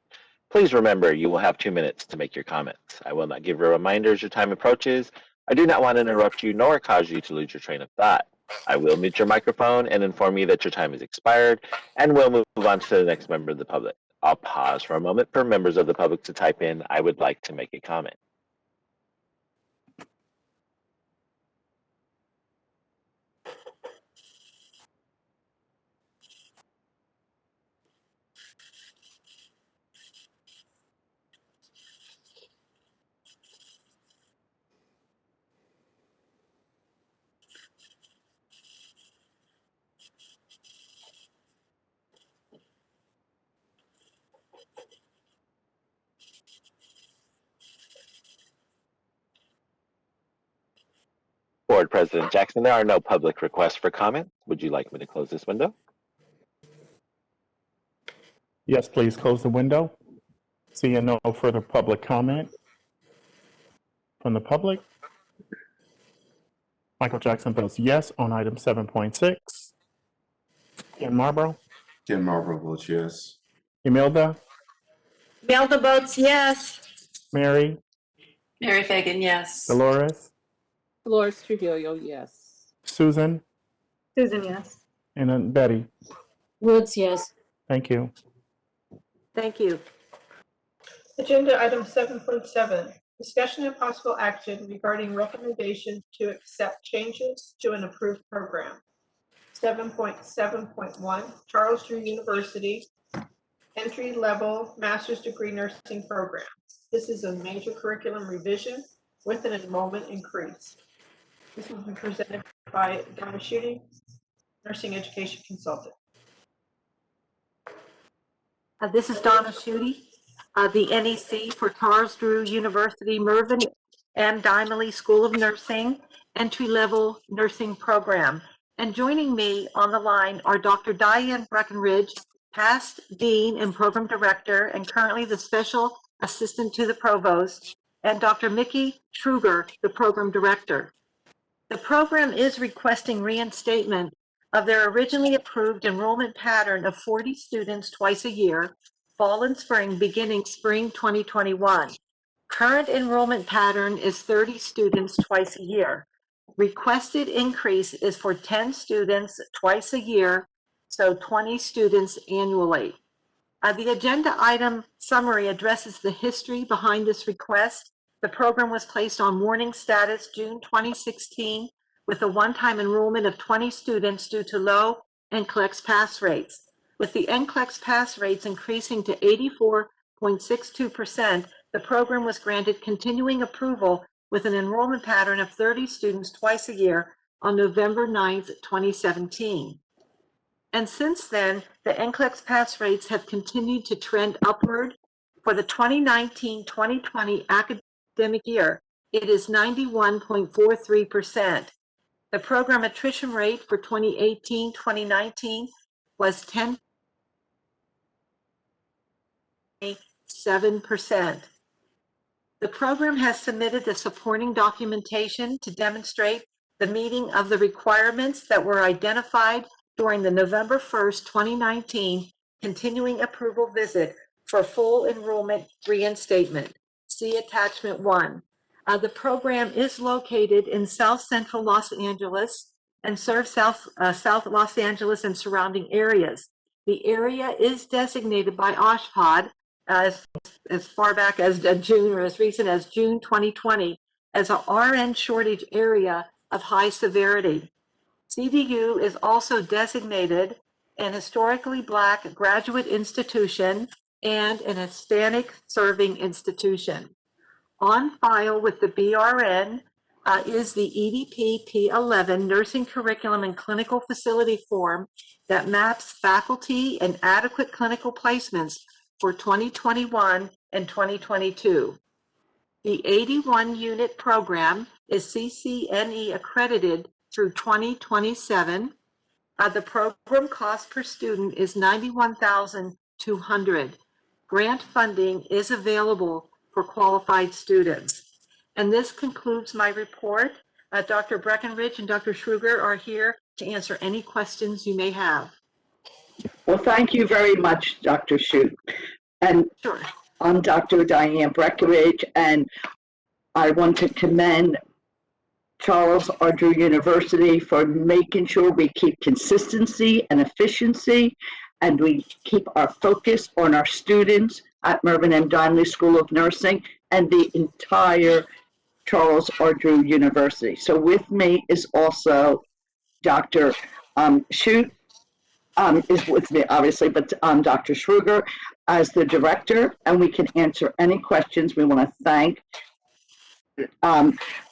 Please remember, you will have 2 minutes to make your comments. I will not give a reminder as your time approaches. I do not want to interrupt you nor cause you to lose your train of thought. I will mute your microphone and inform you that your time has expired, and we'll move on to the next member of the public. I'll pause for a moment for members of the public to type in, "I would like to make a comment." Board President Jackson, there are no public requests for comment. Would you like me to close this window? Yes, please close the window. Seeing no further public comment from the public. Michael Jackson votes yes on item 7.6. Ken Marlborough? Ken Marlborough votes yes. Imelda? Imelda votes yes. Mary? Mary Fagan, yes. Dolores? Dolores Trujillo, yes. Susan? Susan, yes. And then Betty? Woods, yes. Thank you. Thank you. Agenda item 7.7, Discussion and possible action regarding recommendation to accept changes to an approved program. 7.7.1 Charles Drew University entry-level master's degree nursing program. This is a major curriculum revision with an enrollment increase. This will be presented by Donna Schutte, nursing education consultant. This is Donna Schutte, the NEC for Charles Drew University Mervyn and Dymally School of Nursing entry-level nursing program. And joining me on the line are Dr. Diane Breckenridge, past Dean and Program Director and currently the Special Assistant to the Provost, and Dr. Mickey Schruger, the Program Director. The program is requesting reinstatement of their originally approved enrollment pattern of 40 students twice a year, fall and spring, beginning spring 2021. Current enrollment pattern is 30 students twice a year. Requested increase is for 10 students twice a year, so 20 students annually. The agenda item summary addresses the history behind this request. The program was placed on warning status June 2016 with a one-time enrollment of 20 students due to low NCLEX pass rates. With the NCLEX pass rates increasing to 84.62%, the program was granted continuing approval with an enrollment pattern of 30 students twice a year on November 9th, 2017. And since then, the NCLEX pass rates have continued to trend upward. For the 2019-2020 academic year, it is 91.43%. The program attrition rate for 2018-2019 was 10.7%. The program has submitted the supporting documentation to demonstrate the meeting of the requirements that were identified during the November 1st, 2019 continuing approval visit for full enrollment reinstatement. See attachment 1. The program is located in South Central Los Angeles and serves South Los Angeles and surrounding areas. The area is designated by OSHPD as far back as June or as recent as June 2020 as a RN shortage area of high severity. CDU is also designated an historically Black graduate institution and an Hispanic serving institution. On file with the BRN is the EDP P11 Nursing Curriculum and Clinical Facility Form that maps faculty and adequate clinical placements for 2021 and 2022. The 81-unit program is CCNE accredited through 2027. The program cost per student is $91,200. Grant funding is available for qualified students. And this concludes my report. Dr. Breckenridge and Dr. Schruger are here to answer any questions you may have. Well, thank you very much, Dr. Schutte. And sure. I'm Dr. Diane Breckenridge, and I want to commend Charles R. Drew University for making sure we keep consistency and efficiency, and we keep our focus on our students at Mervyn M. Dymally School of Nursing and the entire Charles R. Drew University. So with me is also Dr. Schutte, is with me, obviously, but Dr. Schruger as the director, and we can answer any questions. We want to thank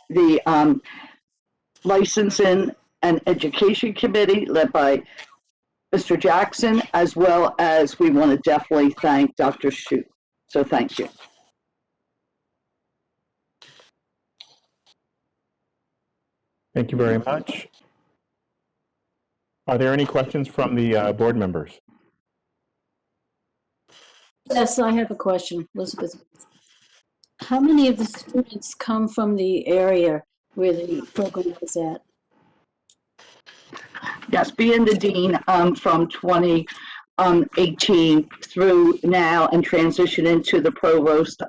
the Licensing and Education Committee led by Mr. Jackson, as well as we want to definitely thank Dr. Schutte. So thank you. Thank you very much. Are there any questions from the board members? Yes, I have a question, Elizabeth. How many of the students come from the area where the program is at? Yes, being the dean from 2018 through now and transition into the provost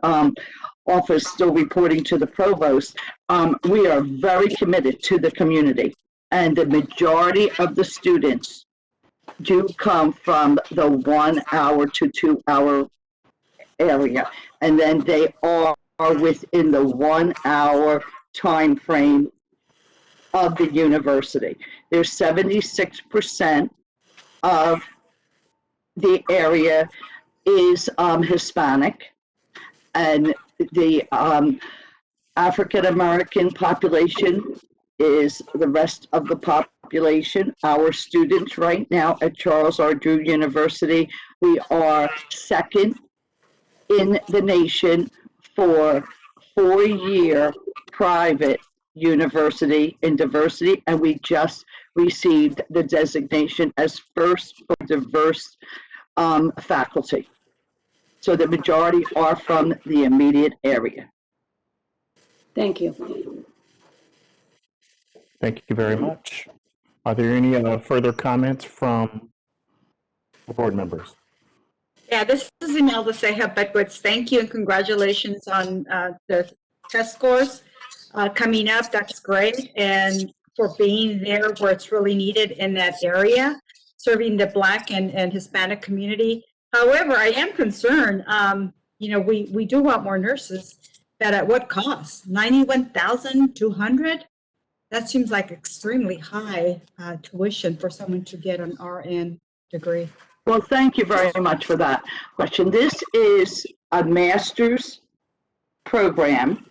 office, still reporting to the provost, we are very committed to the community. And the majority of the students do come from the 1 hour to 2 hour area. And then they are are within the 1 hour time frame of the university. There's 76% of the area is Hispanic, and the African American population is the rest of the population. Our students right now at Charles R. Drew University, we are second in the nation for 4-year private university in diversity, and we just received the designation as first for diverse faculty. So the majority are from the immediate area. Thank you. Thank you very much. Are there any further comments from the board members? Yeah, this is Imelda Ceja Beckwith. Thank you and congratulations on the test scores coming up. That's great. And for being there where it's really needed in that area, serving the Black and Hispanic community. However, I am concerned, we do want more nurses, but at what cost? $91,200? That seems like extremely high tuition for someone to get an RN degree. Well, thank you very much for that question. This is a master's program.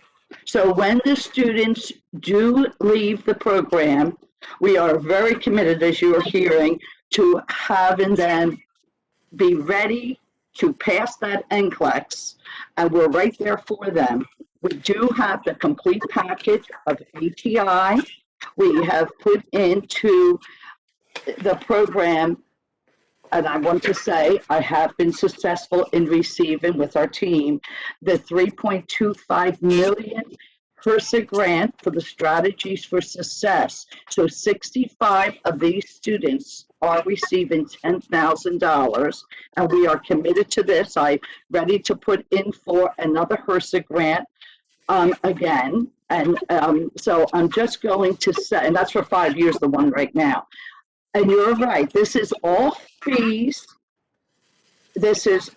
So when the students do leave the program, we are very committed, as you are hearing, to having them be ready to pass that NCLEX, and we're right there for them. We do have the complete package of ATI. We have put into the program, and I want to say I have been successful in receiving with our team the $3.25 million HRSA grant for the Strategies for Success. So 65 of these students are receiving $10,000, and we are committed to this. I'm ready to put in for another HRSA grant again. And so I'm just going to say, and that's for 5 years, the one right now. And you're right, this is all fees. This is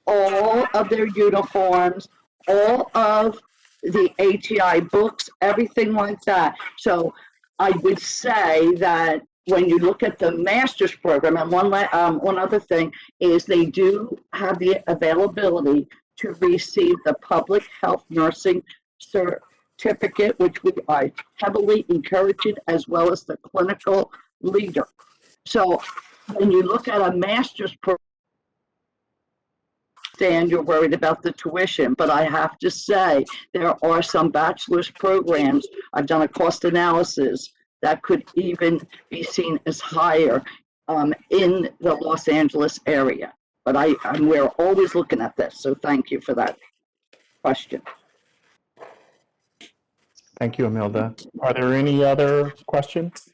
all of their uniforms, all of the ATI books, everything like that. So I would say that when you look at the master's program, and one other thing is they do have the availability to receive the public health nursing certificate, which we are heavily encouraging, as well as the clinical leader. So when you look at a master's program, you're worried about the tuition, but I have to say there are some bachelor's programs. I've done a cost analysis that could even be seen as higher in the Los Angeles area. But we're always looking at this, so thank you for that question. Thank you, Imelda. Are there any other questions?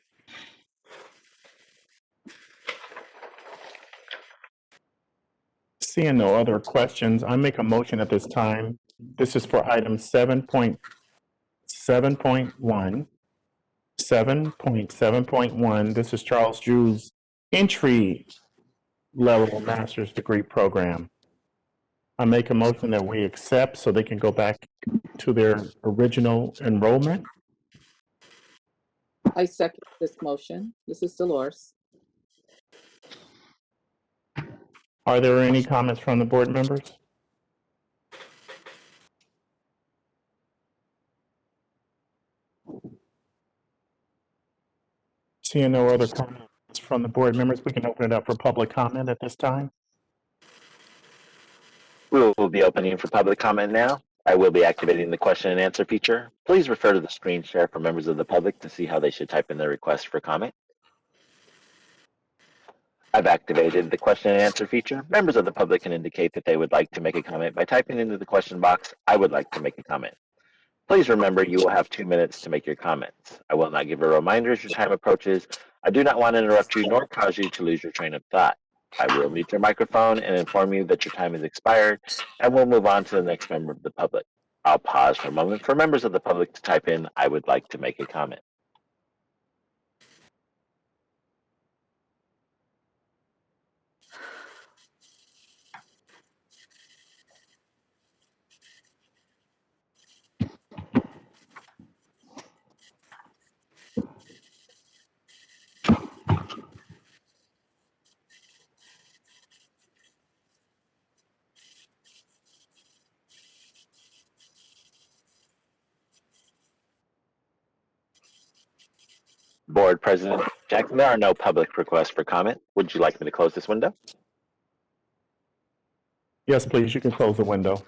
Seeing no other questions, I make a motion at this time. This is for item 7.7.1. 7.7.1. This is Charles Drew's entry level master's degree program. I make a motion that we accept so they can go back to their original enrollment. I second this motion. This is Dolores. Are there any comments from the board members? Seeing no other comments from the board members, we can open it up for public comment at this time. We will be opening for public comment now. I will be activating the question and answer feature. Please refer to the screen share for members of the public to see how they should type in their request for comment. I've activated the question and answer feature. Members of the public can indicate that they would like to make a comment by typing into the question box, "I would like to make a comment." Please remember you will have 2 minutes to make your comments. I will not give a reminder as your time approaches. I do not want to interrupt you nor cause you to lose your train of thought. I will mute your microphone and inform you that your time has expired, and we'll move on to the next member of the public. I'll pause for a moment for members of the public to type in, "I would like to make a comment." Board President Jackson, there are no public requests for comment. Would you like me to close this window? Yes, please, you can close the window.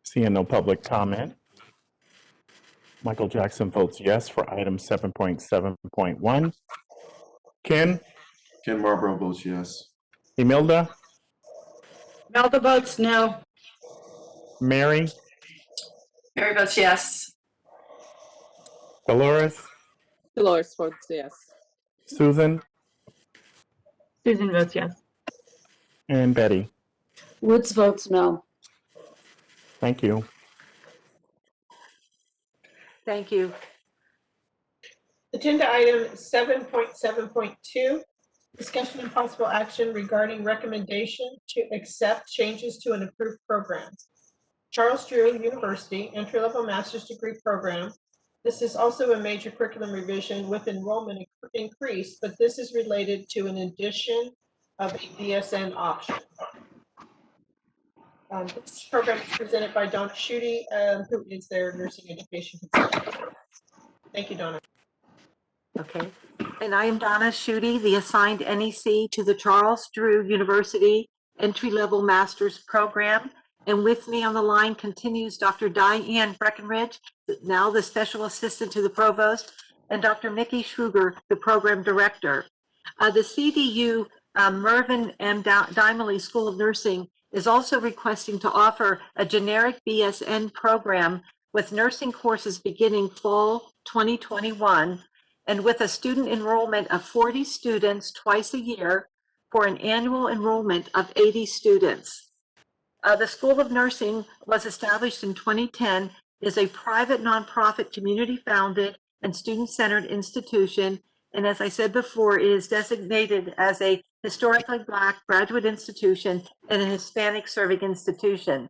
Seeing no public comment. Michael Jackson votes yes for item 7.7.1. Ken? Ken Marlborough votes yes. Imelda? Imelda votes no. Mary? Mary votes yes. Dolores? Dolores votes yes. Susan? Susan votes yes. And Betty? Woods votes no. Thank you. Thank you. Agenda item 7.7.2, discussion and possible action regarding recommendation to accept changes to an approved program. Charles Drew University entry-level master's degree program. This is also a major curriculum revision with enrollment increase, but this is related to an addition of a BSN option. This program is presented by Donna Schutte, who is their nursing education consultant. Thank you, Donna. Okay. And I am Donna Schutte, the assigned NEC to the Charles Drew University entry-level master's program. And with me on the line continues Dr. Diane Breckenridge, now the special assistant to the provost, and Dr. Mickey Schruger, the program director. The CDU Mervyn M. Dimely School of Nursing is also requesting to offer a generic BSN program with nursing courses beginning fall 2021 and with a student enrollment of 40 students twice a year for an annual enrollment of 80 students. The School of Nursing was established in 2010, is a private nonprofit community-founded and student-centered institution, and as I said before, it is designated as a historically Black graduate institution and a Hispanic serving institution.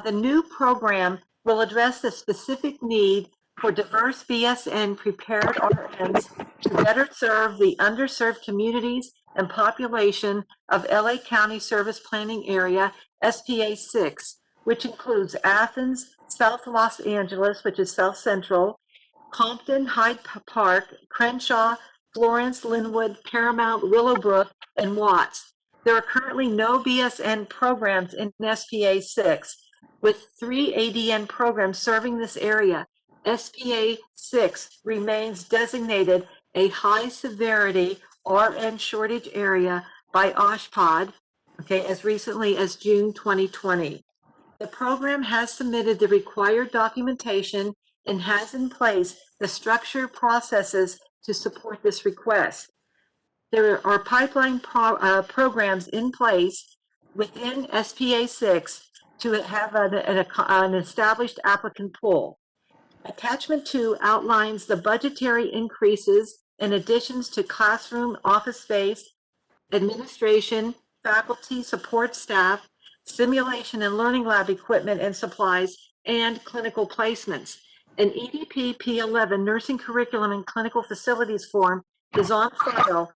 The new program will address the specific need for diverse BSN prepared RNs to better serve the underserved communities and population of LA County Service Planning Area, SPA 6, which includes Athens, South Los Angeles, which is South Central, Compton, Hyde Park, Crenshaw, Florence, Linwood, Paramount, Willowbrook, and Watts. There are currently no BSN programs in SPA 6, with 3 ADN programs serving this area. SPA 6 remains designated a high severity RN shortage area by OSHPD, as recently as June 2020. The program has submitted the required documentation and has in place the structured processes to support this request. There are pipeline programs in place within SPA 6 to have an established applicant pool. Attachment 2 outlines the budgetary increases and additions to classroom, office space, administration, faculty, support staff, simulation and learning lab equipment and supplies, and clinical placements. An EDP P11 nursing curriculum and clinical facilities form is on file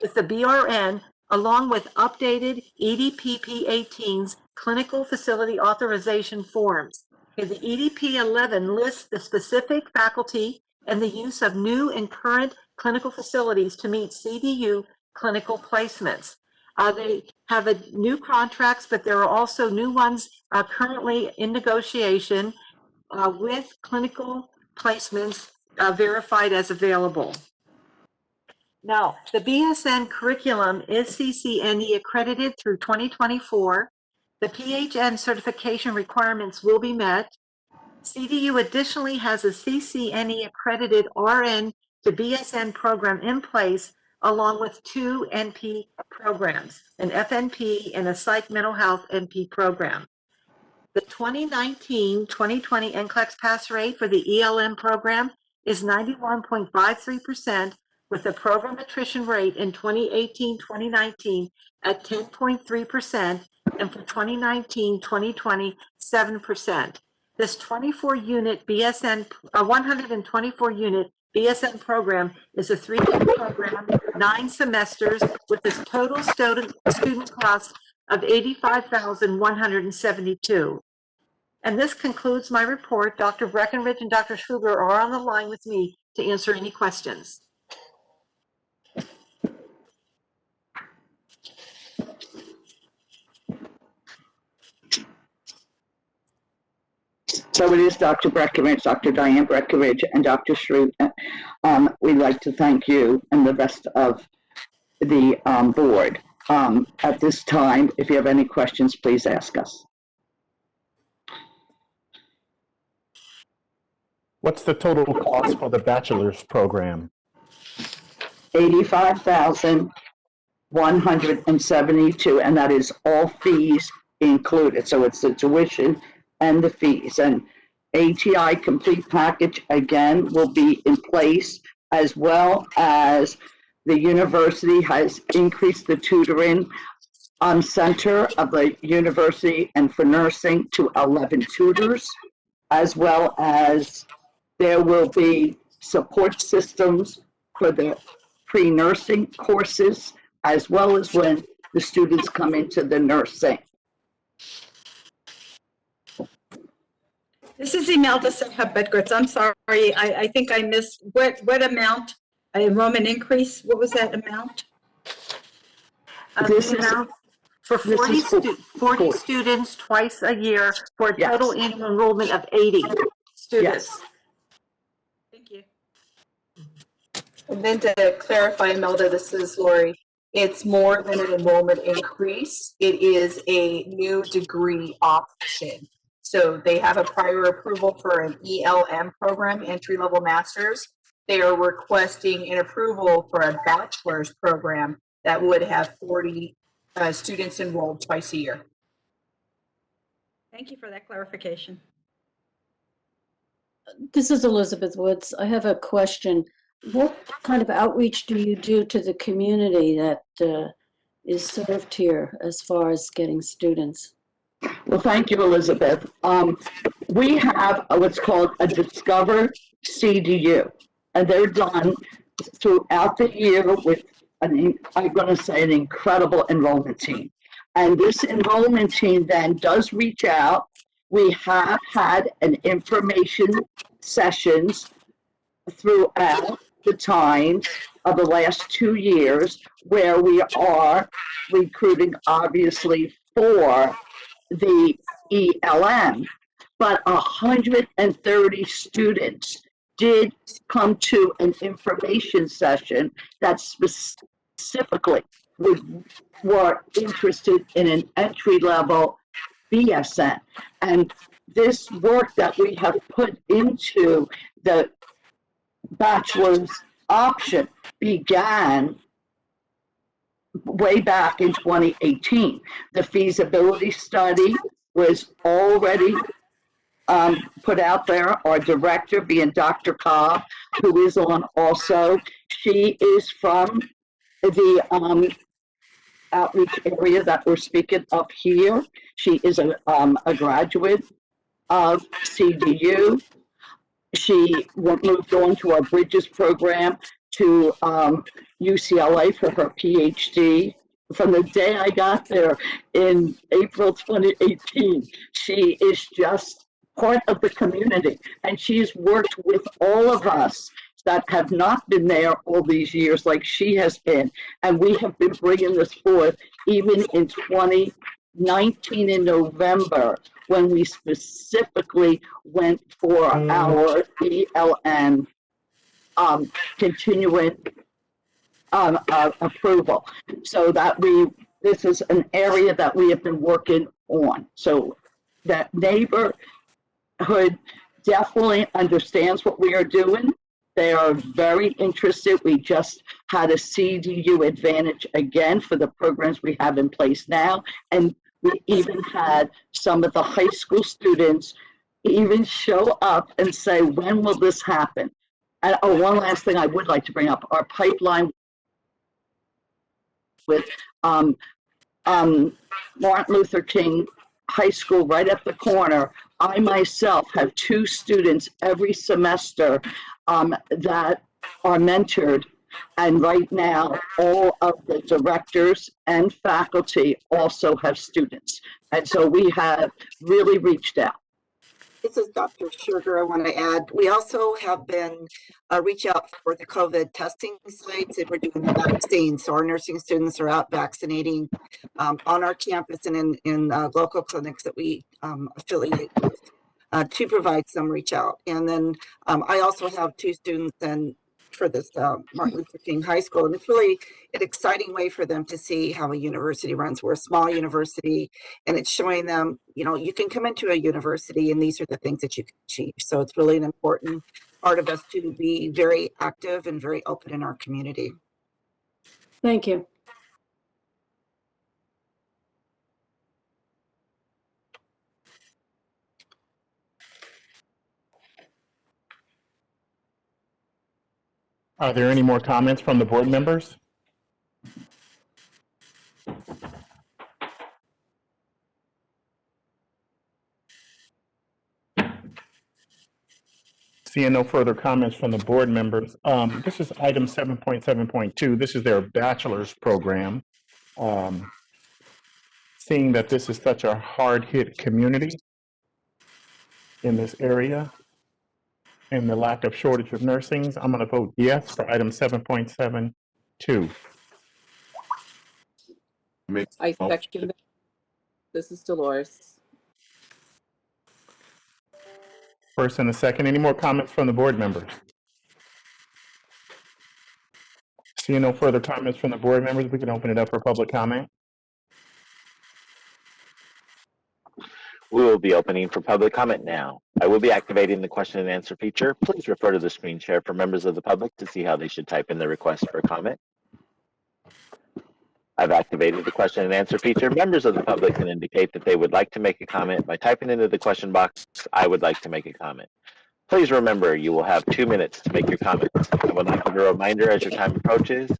with the BRN, along with updated EDP P18's clinical facility authorization forms. The EDP11 lists the specific faculty and the use of new and current clinical facilities to meet CDU clinical placements. They have new contracts, but there are also new ones currently in negotiation with clinical placements verified as available. Now, the BSN curriculum is CCNE accredited through 2024. The PHN certification requirements will be met. CDU additionally has a CCNE accredited RN to BSN program in place, along with 2 NP programs, an FNP and a psych mental health NP program. The 2019-2020 NCLEX pass rate for the ELM program is 91.53%, with a program attrition rate in 2018-2019 at 10.3%, and for 2019-2020, 7%. This 24-unit BSN, 124-unit BSN program is a 3-year program, 9 semesters, with a total student cost of $85,172. And this concludes my report. Dr. Breckenridge and Dr. Schubler are on the line with me to answer any questions. So it is Dr. Breckenridge, Dr. Diane Breckenridge, and Dr. Shrew. We'd like to thank you and the rest of the board. At this time, if you have any questions, please ask us. What's the total cost for the bachelor's program? $85,172, and that is all fees included. So it's the tuition and the fees. And ATI complete package, again, will be in place, as well as the university has increased the tutoring center of the university and for nursing to 11 tutors, as well as there will be support systems for the pre-nursing courses, as well as when the students come into the nursing. This is Imelda Bedgritz. I'm sorry, I think I missed, what amount, enrollment increase, what was that amount? This is for 40 students twice a year for a total annual enrollment of 80 students. Yes. Thank you. And then to clarify, Imelda, this is Lori. It's more than an enrollment increase. It is a new degree option. So they have a prior approval for an ELM program, entry-level master's. They are requesting an approval for a bachelor's program that would have 40 students enrolled twice a year. Thank you for that clarification. This is Elizabeth Woods. I have a question. What kind of outreach do you do to the community that is served here as far as getting students? Well, thank you, Elizabeth. We have what's called a Discover CDU, and they're done throughout the year with, I'm going to say, an incredible enrollment team. And this enrollment team then does reach out. We have had an information sessions throughout the time of the last 2 years where we are recruiting, obviously, for the ELM, but 130 students did come to an information session that specifically were interested in an entry-level BSN. And this work that we have put into the bachelor's option began way back in 2018. The feasibility study was already put out there. Our director, being Dr. Cobb, who is on also, she is from the outreach area that we're speaking of here. She is a graduate of CDU. She moved on to our Bridges program to UCLA for her PhD. From the day I got there in April 2018, she is just part of the community, and she's worked with all of us that have not been there all these years like she has been, and we have been bringing this forth even in 2019 in November, when we specifically went for our ELN continuing approval. So that this is an area that we have been working on. So that neighborhood definitely understands what we are doing. They are very interested. We just had a CDU advantage again for the programs we have in place now. And we even had some of the high school students even show up and say, when will this happen? And one last thing I would like to bring up, our pipeline with Martin Luther King High School right at the corner. I myself have 2 students every semester that are mentored. And right now, all of the directors and faculty also have students. And so we have really reached out. This is Dr. Sugar. I want to add, we also have been reach out for the COVID testing sites, and we're doing the vaccines. So our nursing students are out vaccinating on our campus and in local clinics that we affiliate with to provide some reach out. And then I also have 2 students and for this Martin Luther King High School, and it's really an exciting way for them to see how a university runs. We're a small university, and it's showing them, you know, you can come into a university and these are the things that you can achieve. So it's really an important part of us to be very active and very open in our community. Thank you. Are there any more comments from the board members? Seeing no further comments from the board members, this is item 7.7.2. This is their bachelor's program. Seeing that this is such a hard-hit community in this area and the lack of shortage of nursings, I'm going to vote yes for item 7.72. I second that. This is Dolores. First and a second. Any more comments from the board members? Seeing no further comments from the board members, we can open it up for public comment. We will be opening for public comment now. I will be activating the question and answer feature. Please refer to the screen share for members of the public to see how they should type in their request for comment. I've activated the question and answer feature. Members of the public can indicate that they would like to make a comment by typing into the question box, "I would like to make a comment." Please remember, you will have 2 minutes to make your comments. I would like to give a reminder as your time approaches.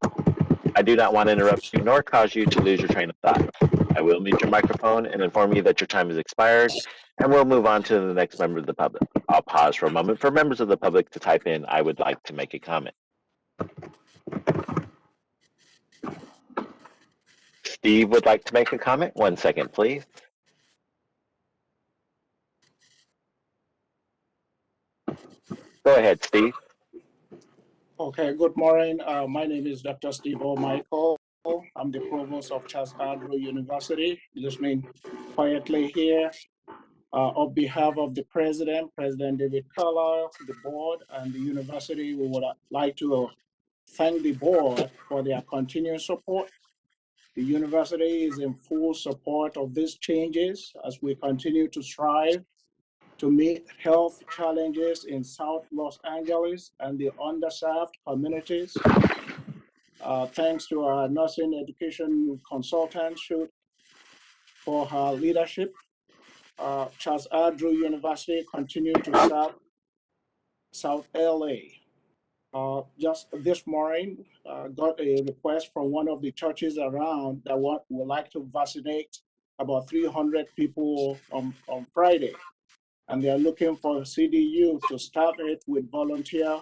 I do not want to interrupt you nor cause you to lose your train of thought. I will mute your microphone and inform you that your time has expired, and we'll move on to the next member of the public. I'll pause for a moment for members of the public to type in, "I would like to make a comment." Steve would like to make a comment. 1 second, please. Go ahead, Steve. Okay, good morning. My name is Dr. Steve O'Michael. I'm the provost of Charles Andrew University, listening quietly here. On behalf of the president, President David Carlisle, the board, and the university, we would like to thank the board for their continued support. The university is in full support of these changes as we continue to strive to meet health challenges in South Los Angeles and the underserved communities. Thanks to our nursing education consultant for her leadership. Charles Andrew University continued to serve South LA. Just this morning, got a request from one of the churches around that would like to vaccinate about 300 people on Friday. And they are looking for CDU to start it with volunteer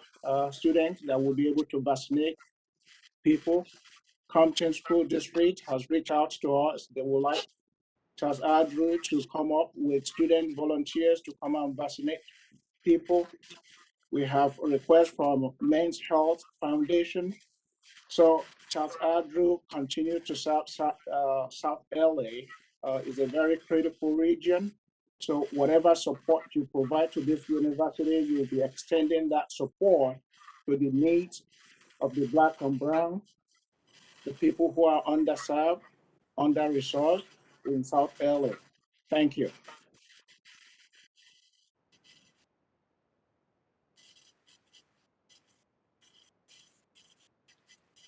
students that will be able to vaccinate people. Compton School District has reached out to us. They would like Charles Andrew to come up with student volunteers to come and vaccinate people. We have a request from Men's Health Foundation. So Charles Andrew continued to serve South LA. Is a very critical region. So whatever support you provide to this university, you'll be extending that support to the needs of the Black and Brown, the people who are underserved, under-resourced in South LA. Thank you.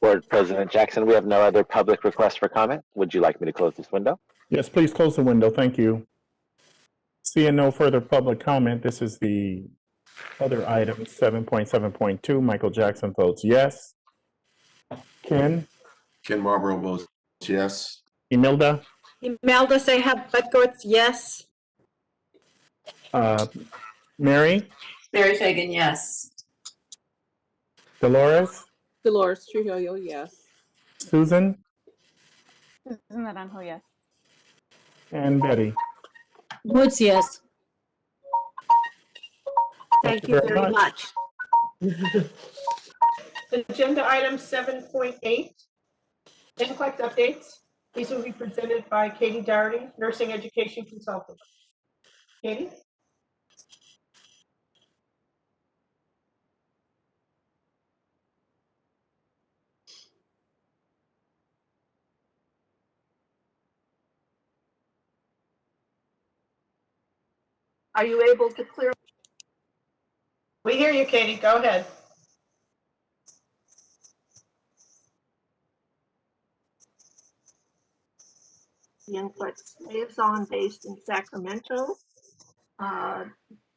Board President Jackson, we have no other public requests for comment. Would you like me to close this window? Yes, please close the window. Thank you. Seeing no further public comment, this is the other item, 7.7.2. Michael Jackson votes yes. Ken? Ken Marlborough votes yes. Imelda? Imelda Sehab Bedgood, yes. Mary? Mary Fagan, yes. Dolores? Dolores Trujillo, yes. Susan? Susan Naranjo, yes. And Betty? Woods, yes. Thank you you very very much. much. Agenda item 7.8, NCLEX updates. These will be presented by Katie Dougherty, Nursing Education Consultant. Katie? Are you able to clear? We hear you, Katie. Go ahead. The NCLEX liaison based in Sacramento.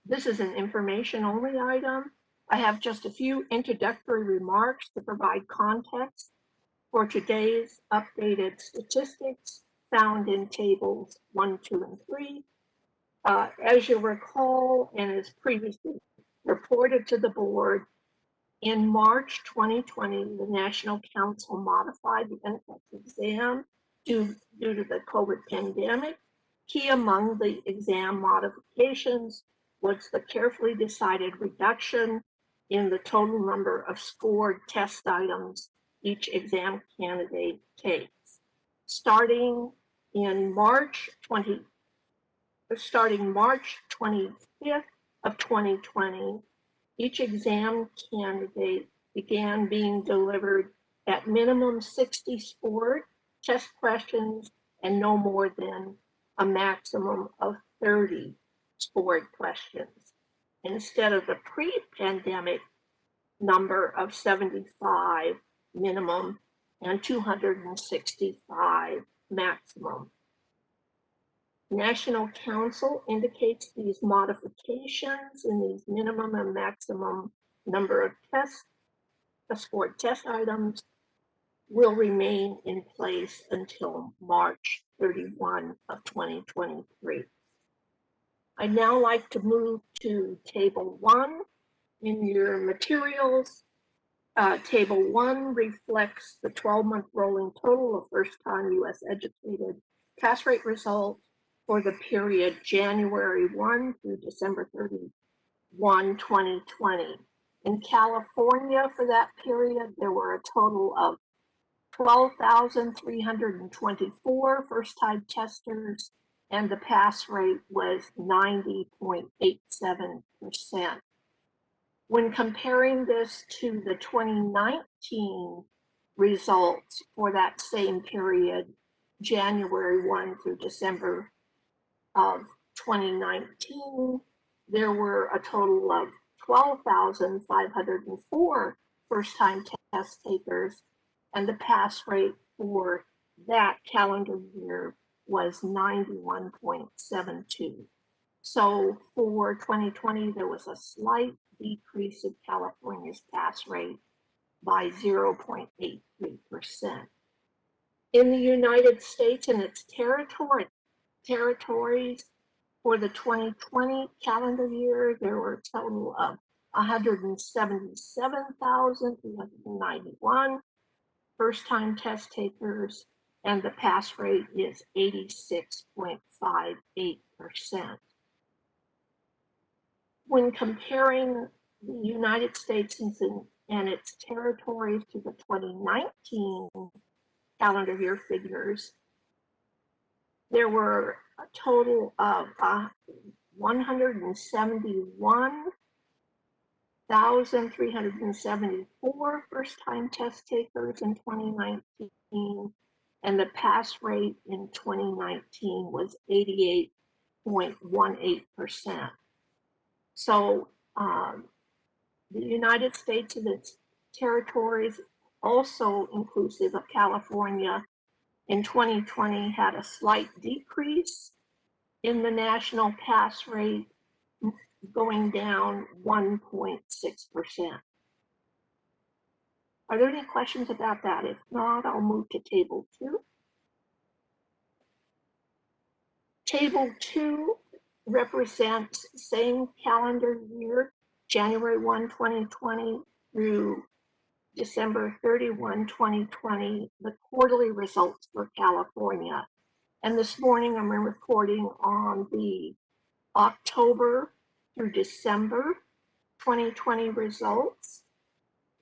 This is an information-only item. I have just a few introductory remarks to provide context for today's updated statistics found in tables 1, 2, and 3. As you recall, and as previously reported to the board, in March 2020, the National Council modified the NCLEX exam due to the COVID pandemic. Key among the exam modifications was the carefully decided reduction in the total number of scored test items each exam candidate takes. Starting March 25th of 2020, each exam candidate began being delivered at minimum 60 scored test questions and no more than a maximum of 30 scored questions, instead of the pre-pandemic number of 75 minimum and 265 maximum. National Council indicates these modifications in these minimum and maximum number of scored test items will remain in place until March 31 of 2023. I'd now like to move to Table 1 in your materials. Table 1 reflects the 12-month rolling total of first-time U.S. educated pass rate results for the period January 1 through December 31, 2020. In California for that period, there were a total of 12,324 first-time testers, and the pass rate was 90.87%. When comparing this to the 2019 results for that same period, January 1 through December of 2019, there were a total of 12,504 first-time test takers, and the pass rate for that calendar year was 91.72. So for 2020, there was a slight decrease in California's pass rate by 0.83%. In the United States and its territories for the 2020 calendar year, there were a total of 177,391 first-time test takers, and the pass rate is 86.58%. When comparing the United States and its territories to the 2019 calendar year figures, there were a total of 171,374 first-time test takers in 2019, and the pass rate in 2019 was 88.18%. So the United States and its territories, also inclusive of California, in 2020 had a slight decrease in the national pass rate, going down 1.6%. Are there any questions about that? If not, I'll move to Table 2. Table 2 represents same calendar year, January 1, 2020 through December 31, 2020, the quarterly results for California. And this morning I'm reporting on the October through December 2020 results,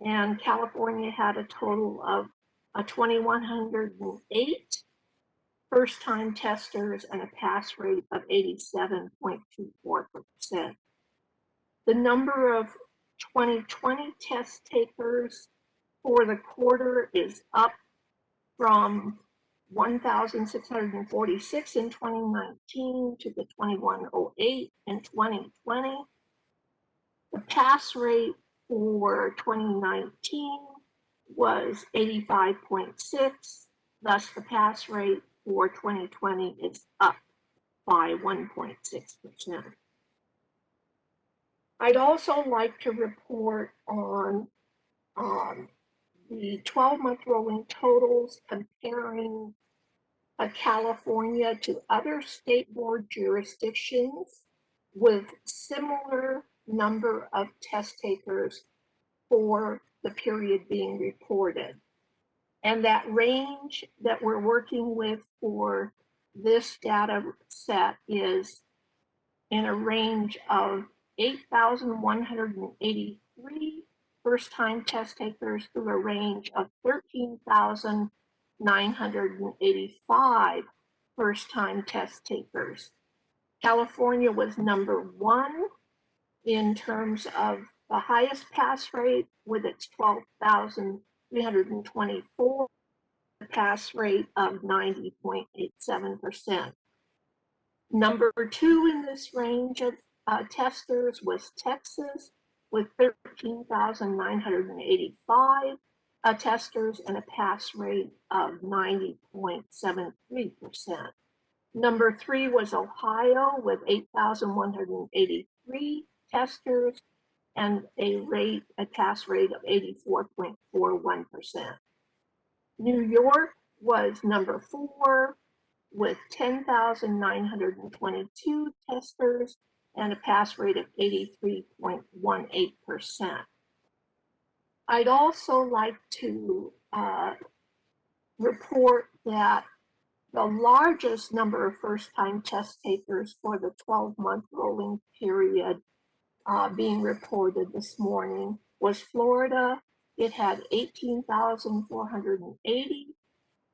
and California had a total of 2,108 first-time testers and a pass rate of 87.24%. The number of 2020 test takers for the quarter is up from 1,646 in 2019 to the 2,108 in 2020. The pass rate for 2019 was 85.6, thus the pass rate for 2020 is up by 1.6%. I'd also like to report on the 12-month rolling totals comparing California to other state board jurisdictions with similar number of test takers for the period being reported. And that range that we're working with for this data set is in a range of 8,183 first-time test takers through a range of 13,985 first-time test takers. California was number 1 in terms of the highest pass rate with its 12,324, a pass rate of 90.87%. Number 2 in this range of testers was Texas with 13,985 testers and a pass rate of 90.73%. Number 3 was Ohio with 8,183 testers and a pass rate of 84.41%. New York was number 4 with 10,922 testers and a pass rate of 83.18%. I'd also like to report that the largest number of first-time test takers for the 12-month rolling period being reported this morning was Florida. It had 18,480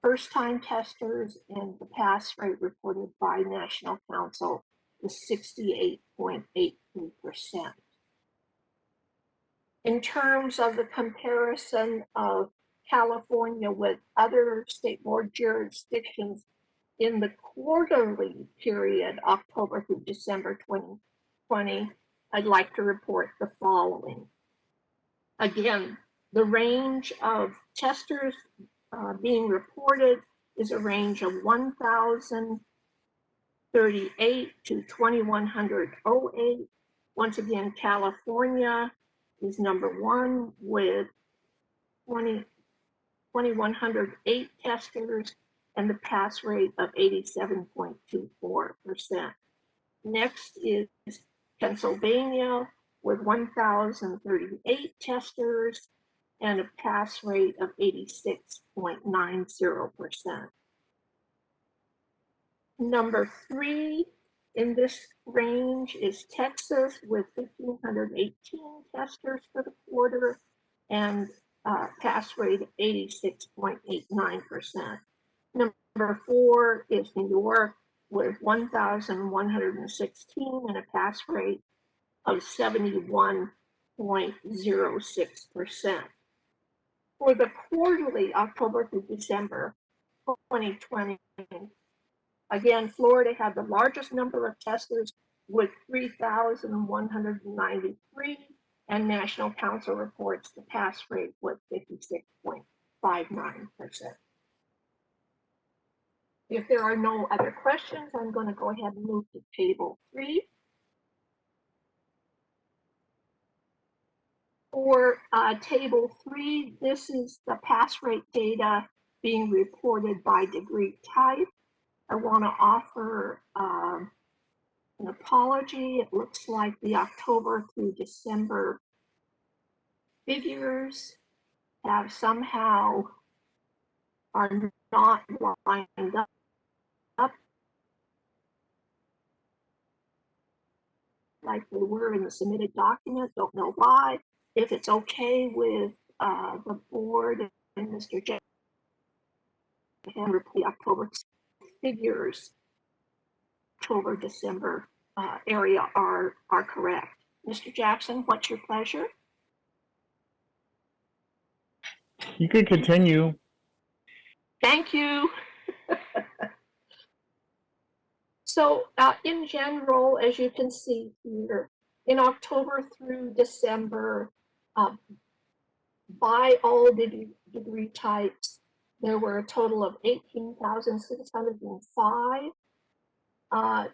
first-time testers, and the pass rate reported by National Council is 68.83%. In terms of the comparison of California with other state board jurisdictions in the quarterly period, October through December 2020, I'd like to report the following. Again, the range of testers being reported is a range of 1,038 to 2,108. Once again, California is number 1 with 2,108 testers and the pass rate of 87.24%. Next is Pennsylvania with 1,038 testers and a pass rate of 86.90%. Number 3 in this range is Texas with 1,518 testers for the quarter and pass rate of 86.89%. Number 4 is New York with 1,116 and a pass rate of 71.06%. For the quarterly October through December 2020, again, Florida had the largest number of testers with 3,193, and National Council reports the pass rate was 56.59%. If there are no other questions, I'm going to go ahead and move to table 3. For table 3, this is the pass rate data being reported by degree type. I want to offer an apology. It looks like the October through December figures have somehow are not lined up. like they were in the submitted document. Don't know why. If it's okay with the board and Mr. J. The October figures, October, December area are correct. Mr. Jackson, what's your pleasure? You can continue. Thank you. So in general, as you can see here, in October through December, by all degree types, there were a total of 18,605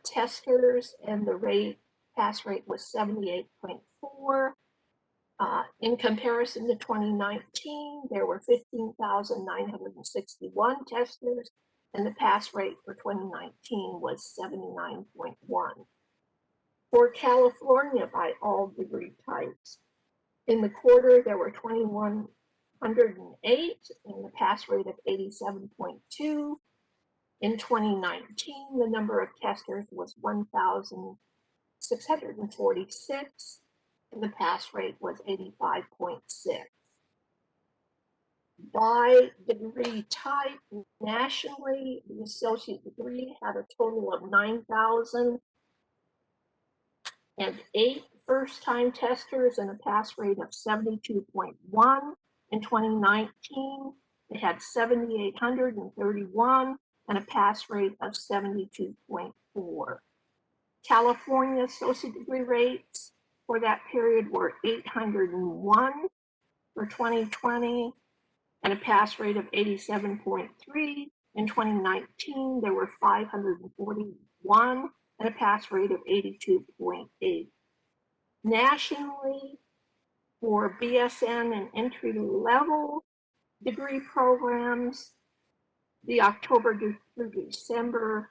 testers, and the pass rate was 78.4. In comparison to 2019, there were 15,961 testers, and the pass rate for 2019 was 79.1. For California, by all degree types, in the quarter, there were 2,108 and the pass rate of 87.2. In 2019, the number of testers was 1,646 and the pass rate was 85.6. By degree type, nationally, the associate degree had a total of 9,008 first-time testers and a pass rate of 72.1. In 2019, they had 7,831 and a pass rate of 72.4. California associate degree rates for that period were 801 for 2020 and a pass rate of 87.3. In 2019, there were 541 and a pass rate of 82.8. Nationally, for BSN and entry-level degree programs, the October through December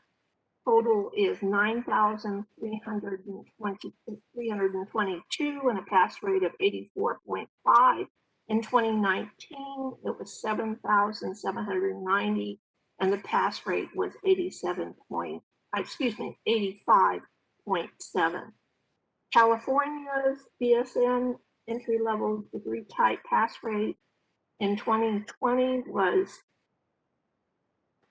total is 9,322 and a pass rate of 84.5. In 2019, it was 7,790 and the pass rate was 85.7. California's BSN entry-level degree type pass rate in 2020 was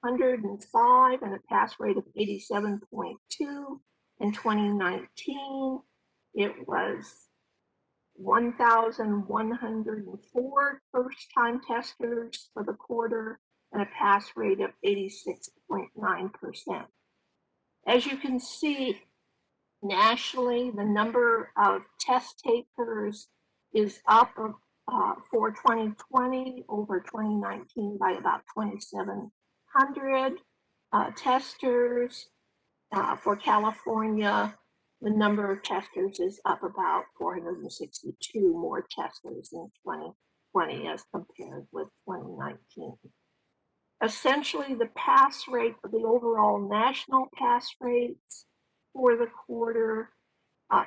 105 and a pass rate of 87.2. In 2019, it was 1,104 first-time testers for the quarter and a pass rate of 86.9%. As you can see, nationally, the number of test takers is up for 2020 over 2019 by about 2,700 testers. For California, the number of testers is up about 462 more testers in 2020 as compared with 2019. Essentially, the pass rate for the overall national pass rates for the quarter,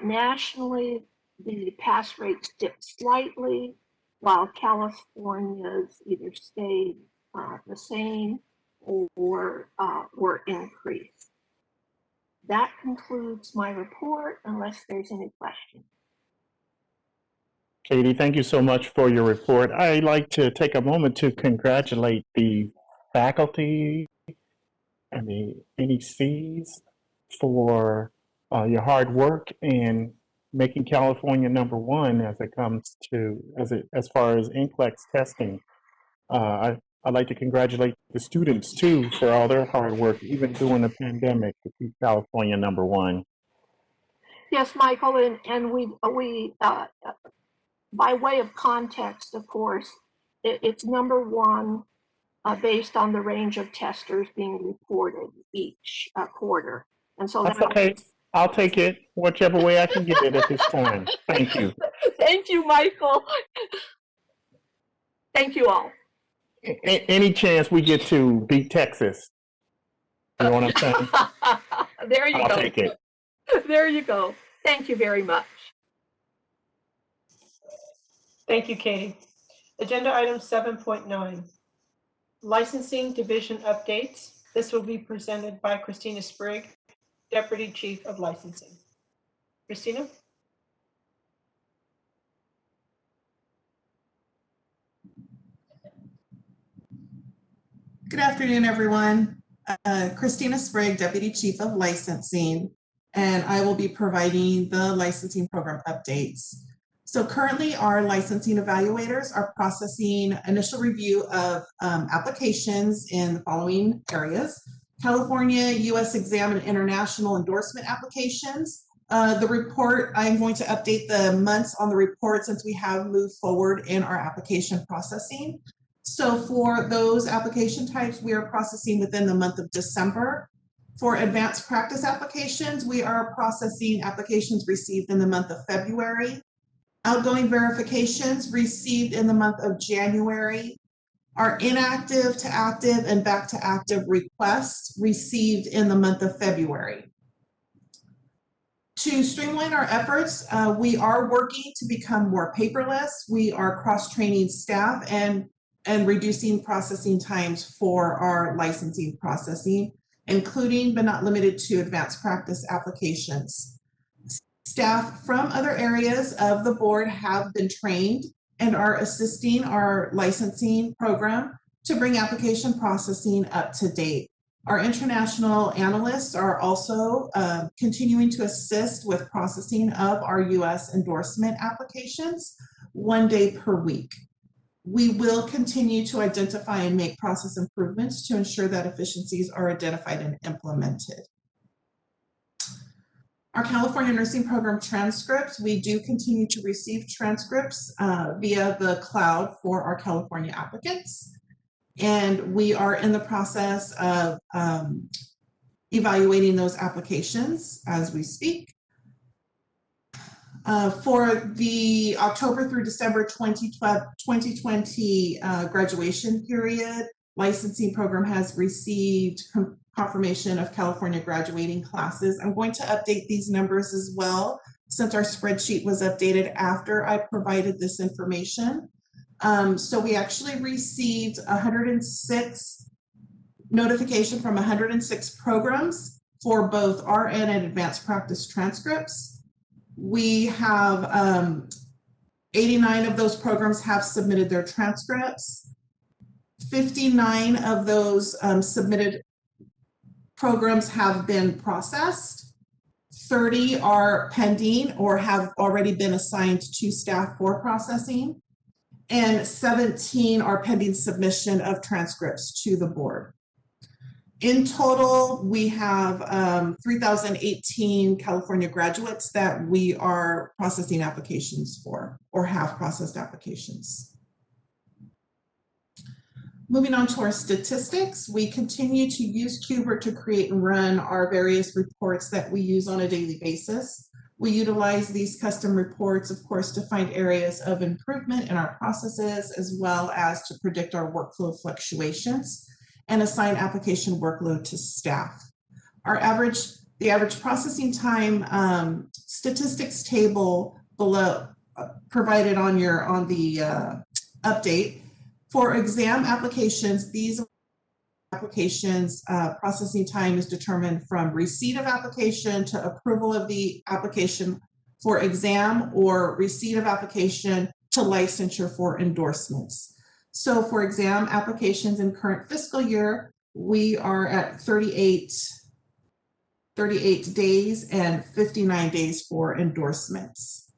nationally, the pass rates dipped slightly, while California's either stayed the same or were increased. That concludes my report, unless there's any questions. Katie, thank you so much for your report. I'd like to take a moment to congratulate the faculty and the NECs for your hard work in making California #1 as it comes to as far as NCLEX testing. I'd like to congratulate the students too for all their hard work, even during the pandemic, to keep California #1. Yes, Michael, and we by way of context, of course, it's #1 based on the range of testers being reported each quarter. And so that's okay. I'll take it whichever way I can get it at this time. Thank you. Thank you, Michael. Thank you all. Any chance we get to beat Texas? You know what I'm saying? There you go. I'll take it. There you go. Thank you very much. Thank you, Katie. Agenda item 7.9, licensing division updates. This will be presented by Christina Sprigg, Deputy Chief of Licensing. Christina? Good afternoon, everyone. Christina Sprague, Deputy Chief of Licensing, and I will be providing the licensing program updates. So currently our licensing evaluators are processing initial review of applications in the following areas: California, U.S. exam and international endorsement applications. The report, I'm going to update the months on the report since we have moved forward in our application processing. So for those application types, we are processing within the month of December. For advanced practice applications, we are processing applications received in the month of February. Outgoing verifications received in the month of January. Our inactive to active and back to active requests received in the month of February. To streamline our efforts, we are working to become more paperless. We are cross-training staff and reducing processing times for our licensing processing, including but not limited to advanced practice applications. Staff from other areas of the board have been trained and are assisting our licensing program to bring application processing up to date. Our international analysts are also continuing to assist with processing of our U.S. endorsement applications 1 day per week. We will continue to identify and make process improvements to ensure that efficiencies are identified and implemented. Our California Nursing Program transcripts, we do continue to receive transcripts via the cloud for our California applicants. And we are in the process of evaluating those applications as we speak. For the October through December 2020 graduation period, licensing program has received confirmation of California graduating classes. I'm going to update these numbers as well, since our spreadsheet was updated after I provided this information. So we actually received 106 notification from 106 programs for both RN and advanced practice transcripts. We have 89 of those programs have submitted their transcripts. 59 of those submitted programs have been processed. 30 are pending or have already been assigned to staff for processing. And 17 are pending submission of transcripts to the board. In total, we have 3,018 California graduates that we are processing applications for or have processed applications. Moving on to our statistics, we continue to use Qbert to create and run our various reports that we use on a daily basis. We utilize these custom reports, of course, to find areas of improvement in our processes, as well as to predict our workflow fluctuations and assign application workload to staff. The average processing time statistics table below provided on the update. For exam applications, these applications processing time is determined from receipt of application to approval of the application for exam or receipt of application to licensure for endorsements. So for exam applications in current fiscal year, we are at 38 days and 59 days for endorsements.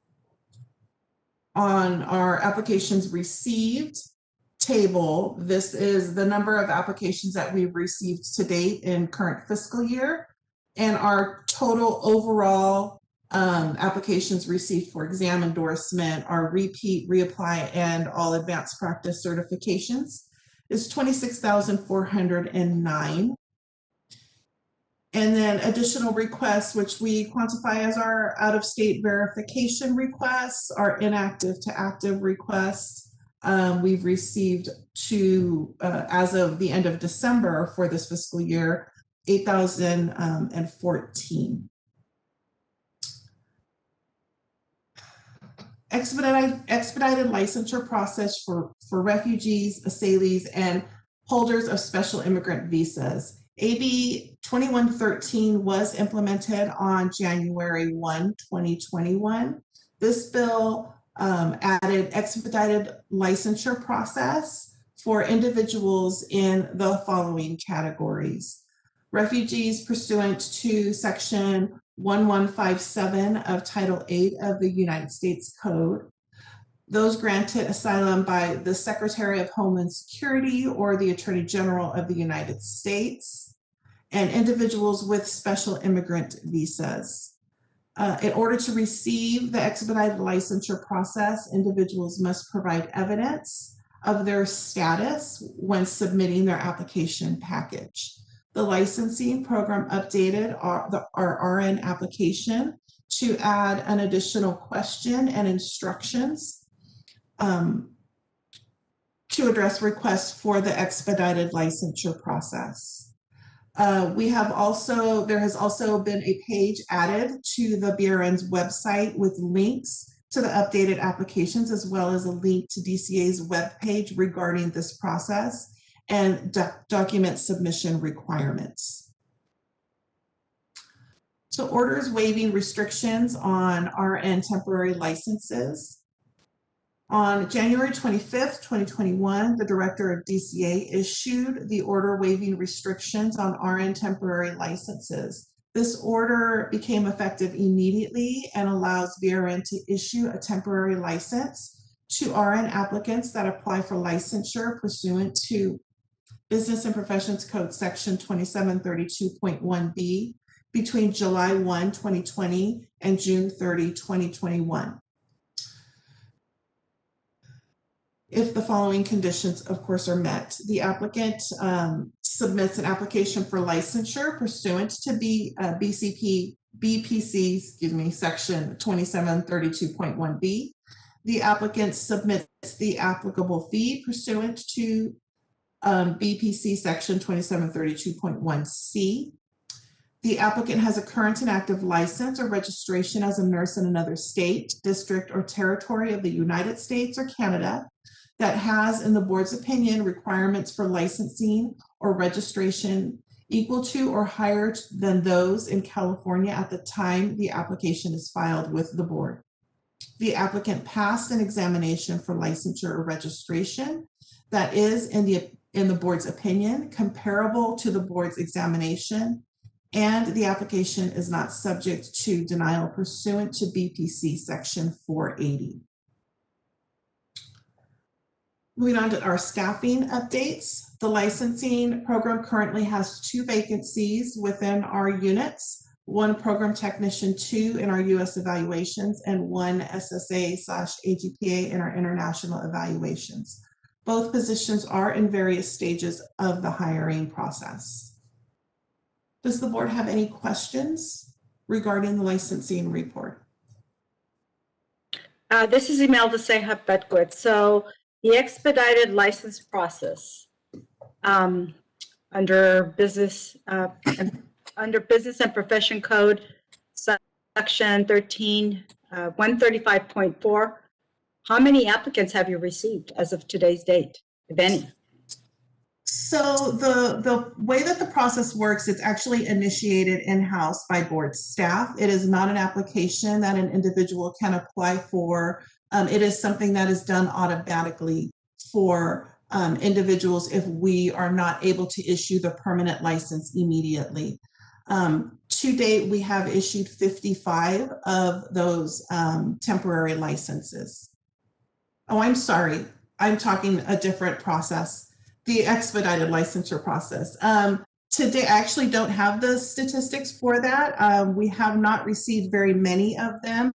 On our applications received table, this is the number of applications that we've received to date in current fiscal year, and our total overall applications received for exam endorsement, our repeat, reapply, and all advanced practice certifications is 26,409. And then additional requests, which we quantify as our out-of-state verification requests, our inactive to active requests, we've received as of the end of December for this fiscal year, 8,014. Expedited licensure process for refugees, asylees, and holders of special immigrant visas. AB 2113 was implemented on January 1, 2021. This bill added expedited licensure process for individuals in the following categories. Refugees pursuant to Section 1157 of Title 8 of the United States Code. Those granted asylum by the Secretary of Homeland Security or the Attorney General of the United States, and individuals with special immigrant visas. In order to receive the expedited licensure process, individuals must provide evidence of their status when submitting their application package. The licensing program updated our RN application to add an additional question and instructions to address requests for the expedited licensure process. There has also been a page added to the BRN's website with links to the updated applications, as well as a link to DCA's webpage regarding this process and document submission requirements. So orders waiving restrictions on RN temporary licenses. On January 25th, 2021, the Director of DCA issued the order waiving restrictions on RN temporary licenses. This order became effective immediately and allows BRN to issue a temporary license to RN applicants that apply for licensure pursuant to Business and Professions Code Section 2732.1b between July 1, 2020 and June 30, 2021. If the following conditions, of course, are met. The applicant submits an application for licensure pursuant to BPC, Section 2732.1b. The applicant submits the applicable fee pursuant to BPC Section 2732.1c. The applicant has a current and active license or registration as a nurse in another state, district, or territory of the United States or Canada that has, in the board's opinion, requirements for licensing or registration equal to or higher than those in California at the time the application is filed with the board. The applicant passed an examination for licensure or registration that is, in the board's opinion, comparable to the board's examination, and the application is not subject to denial pursuant to BPC Section 480. Moving on to our staffing updates. The licensing program currently has 2 vacancies within our units, 1 program technician 2 in our US evaluations and 1 SSA/AGPA in our international evaluations. Both positions are in various stages of the hiring process. Does the board have any questions regarding the licensing report? This is Imelda Seha Bedgood. So the expedited license process under business and profession code section 135.4. How many applicants have you received as of today's date, if any? So the way that the process works, it's actually initiated in-house by board staff. It is not an application that an individual can apply for. It is something that is done automatically for individuals if we are not able to issue the permanent license immediately. To date, we have issued 55 of those temporary licenses. Oh, I'm sorry. I'm talking a different process. The expedited licensure process. Today, I actually don't have the statistics for that. We have not received very many of them.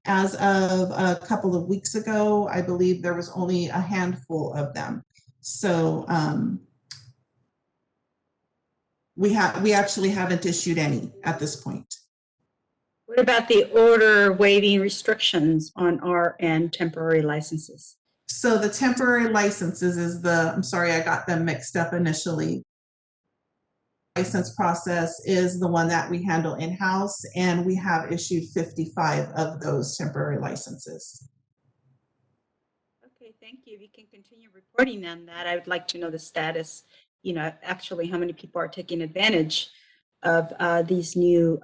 As of a couple of weeks ago, I believe there was only a handful of them. So we actually haven't issued any at this point. What about the order waiving restrictions on RN temporary licenses? So the temporary licenses is I'm sorry, I got them mixed up initially. License process is the one that we handle in-house, and we have issued 55 of those temporary licenses. Okay, thank you. If you can continue reporting on that, I would like to know the status actually how many people are taking advantage of these new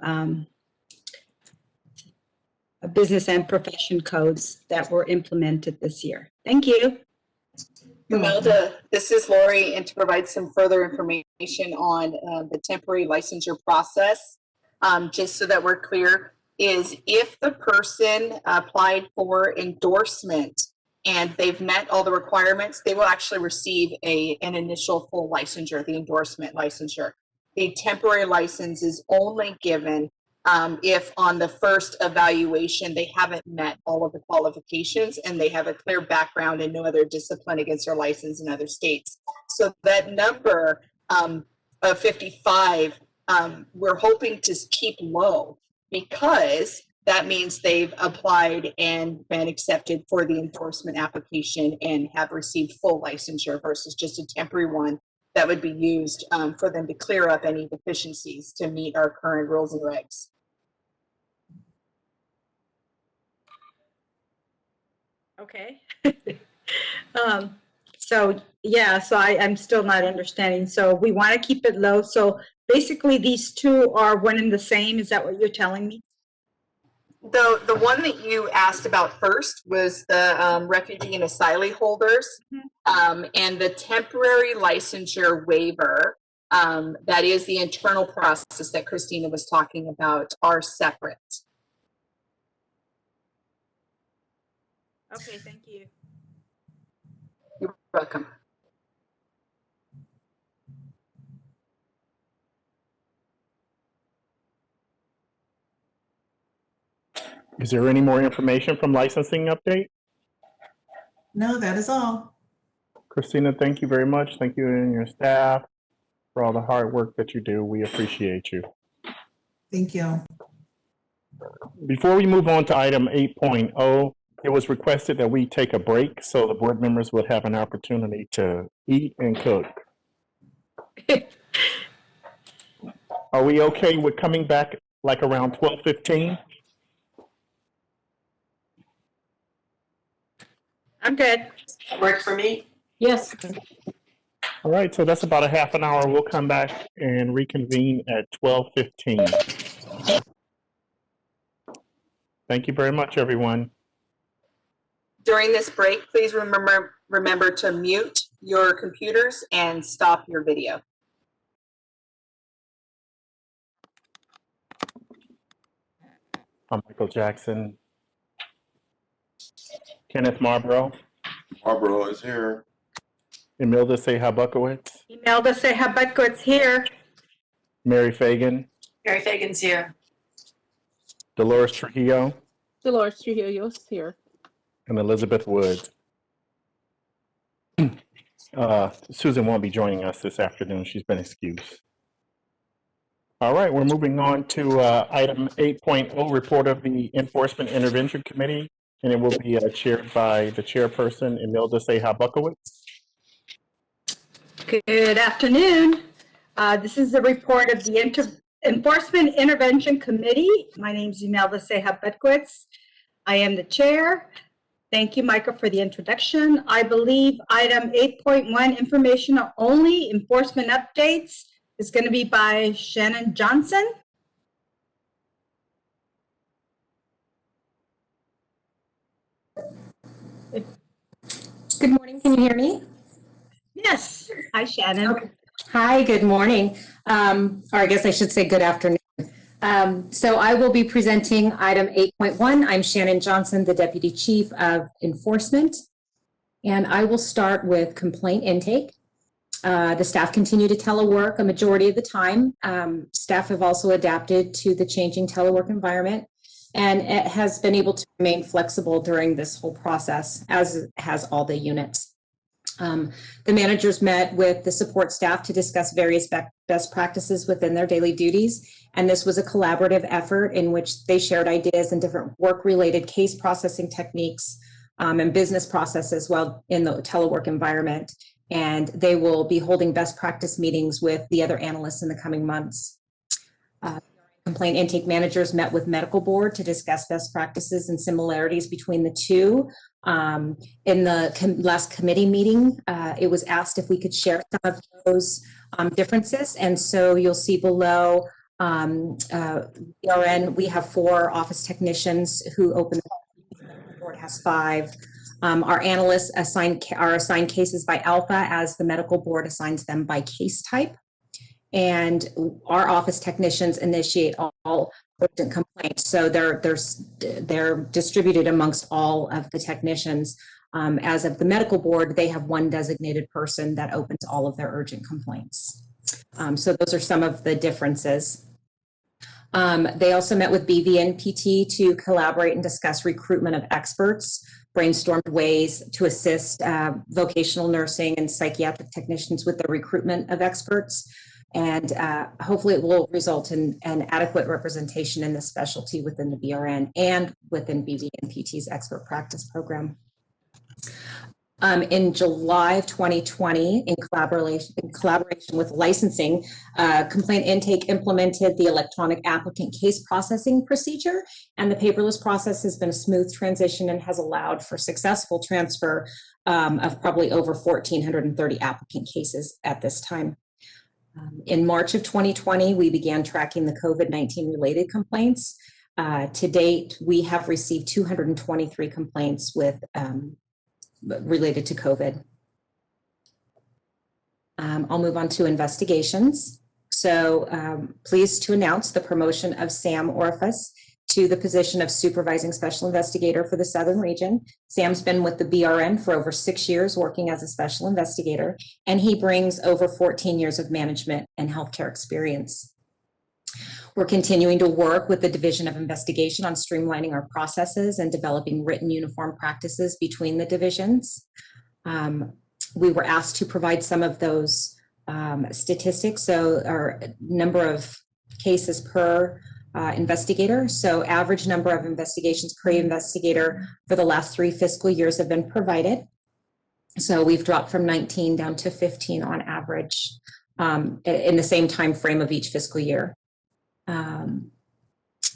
business and profession codes that were implemented this year. Thank you. Imelda, this is Lori, and to provide some further information on the temporary licensure process, just so that we're clear, is if the person applied for endorsement and they've met all the requirements, they will actually receive an initial full licensure, the endorsement licensure. The temporary license is only given if on the first evaluation they haven't met all of the qualifications and they have a clear background and no other discipline against their license in other states. So that number of 55, we're hoping to keep low, because that means they've applied and been accepted for the endorsement application and have received full licensure versus just a temporary one that would be used for them to clear up any deficiencies to meet our current rules and regs. Okay. So I'm still not understanding. So we want to keep it low. So basically these two are one and the same. Is that what you're telling me? The one that you asked about first was the refugee and asylee holders, and the temporary licensure waiver, that is the internal process that Christina was talking about, are separate. Okay, thank you. You're welcome. Is there any more information from licensing update? No, that is all. Christina, thank you very much. Thank you and your staff for all the hard work that you do. We appreciate you. Thank you. Before we move on to item 8.0, it was requested that we take a break so the board members would have an opportunity to eat and cook. Are we okay with coming back like around 12:15? I'm good. Works for me. Yes. All right, so that's about a half an hour. We'll come back and reconvene at 12:15. Thank you very much, everyone. During this break, please remember to mute your computers and stop your video. I'm Michael Jackson. Kenneth Marlborough. Marlborough is here. Imelda Seha-Buckowitz. Imelda Seha-Buckowitz here. Mary Fagan. Mary Fagan's here. Dolores Trujillo. Dolores Trujillo's here. And Elizabeth Woods. Susan won't be joining us this afternoon. She's been excused. All right, we're moving on to item 8.0, report of the Enforcement Intervention Committee, and it will be chaired by the chairperson, Imelda Seha-Buckowitz. Good afternoon. This is the report of the Enforcement Intervention Committee. My name is Imelda Seha-Buckowitz. I am the chair. Thank you, Michael, for the introduction. I believe item 8.1, information only, enforcement updates, is going to be by Shannon Johnson. Good morning, can you hear me? Yes. Hi, Shannon. Okay. Hi, good morning. Or I guess I should say good afternoon. So I will be presenting item 8.1. I'm Shannon Johnson, the Deputy Chief of Enforcement. And I will start with complaint intake. The staff continue to telework a majority of the time. Staff have also adapted to the changing telework environment, and it has been able to remain flexible during this whole process, as has all the units. The managers met with the support staff to discuss various best practices within their daily duties, and this was a collaborative effort in which they shared ideas and different work-related case processing techniques and business processes while in the telework environment. And they will be holding best practice meetings with the other analysts in the coming months. complaint intake managers met with medical board to discuss best practices and similarities between the two. In the last committee meeting, it was asked if we could share some of those differences. And so you'll see below PRN, we have 4 office technicians who open, the board has 5. Our analysts are assigned cases by alpha as the medical board assigns them by case type. And our office technicians initiate all urgent complaints. So they're distributed amongst all of the technicians. As of the medical board, they have 1 designated person that opens all of their urgent complaints. So those are some of the differences. They also met with BVNPT to collaborate and discuss recruitment of experts, brainstormed ways to assist vocational nursing and psychiatric technicians with the recruitment of experts. And hopefully it will result in an adequate representation in the specialty within the BRN and within BVNPT's expert practice program. In July of 2020, in collaboration with licensing, complaint intake implemented the electronic applicant case processing procedure, and the paperless process has been a smooth transition and has allowed for successful transfer of probably over 1,430 applicant cases at this time. In March of 2020, we began tracking the COVID-19 related complaints. To date, we have received 223 complaints with related to COVID. I'll move on to investigations. So pleased to announce the promotion of Sam Orphis to the position of Supervising Special Investigator for the Southern Region. Sam's been with the BRN for over 6 years working as a special investigator, and he brings over 14 years of management and healthcare experience. We're continuing to work with the Division of Investigation on streamlining our processes and developing written uniform practices between the divisions. We were asked to provide some of those statistics, so our number of cases per investigator. So average number of investigations per investigator for the last 3 fiscal years have been provided. So we've dropped from 19 down to 15 on average in the same time frame of each fiscal year.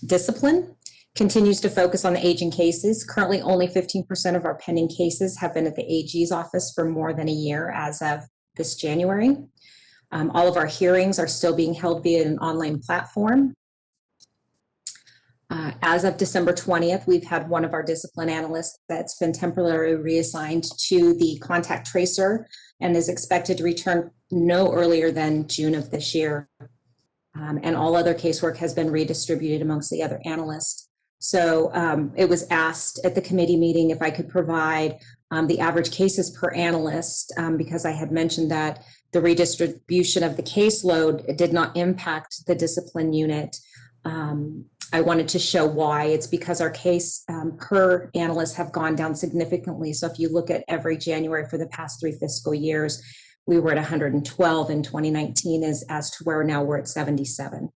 Discipline continues to focus on the aging cases. Currently, only 15% of our pending cases have been at the AG's office for more than a year as of this January. All of our hearings are still being held via an online platform. As of December 20th, we've had one of our discipline analysts that's been temporarily reassigned to the contact tracer and is expected to return no earlier than June of this year. And all other casework has been redistributed amongst the other analysts. So it was asked at the committee meeting if I could provide the average cases per analyst, because I had mentioned that the redistribution of the caseload did not impact the discipline unit. I wanted to show why. It's because our case per analyst have gone down significantly. So if you look at every January for the past 3 fiscal years, we were at 112 in 2019 as to where now we're at 77.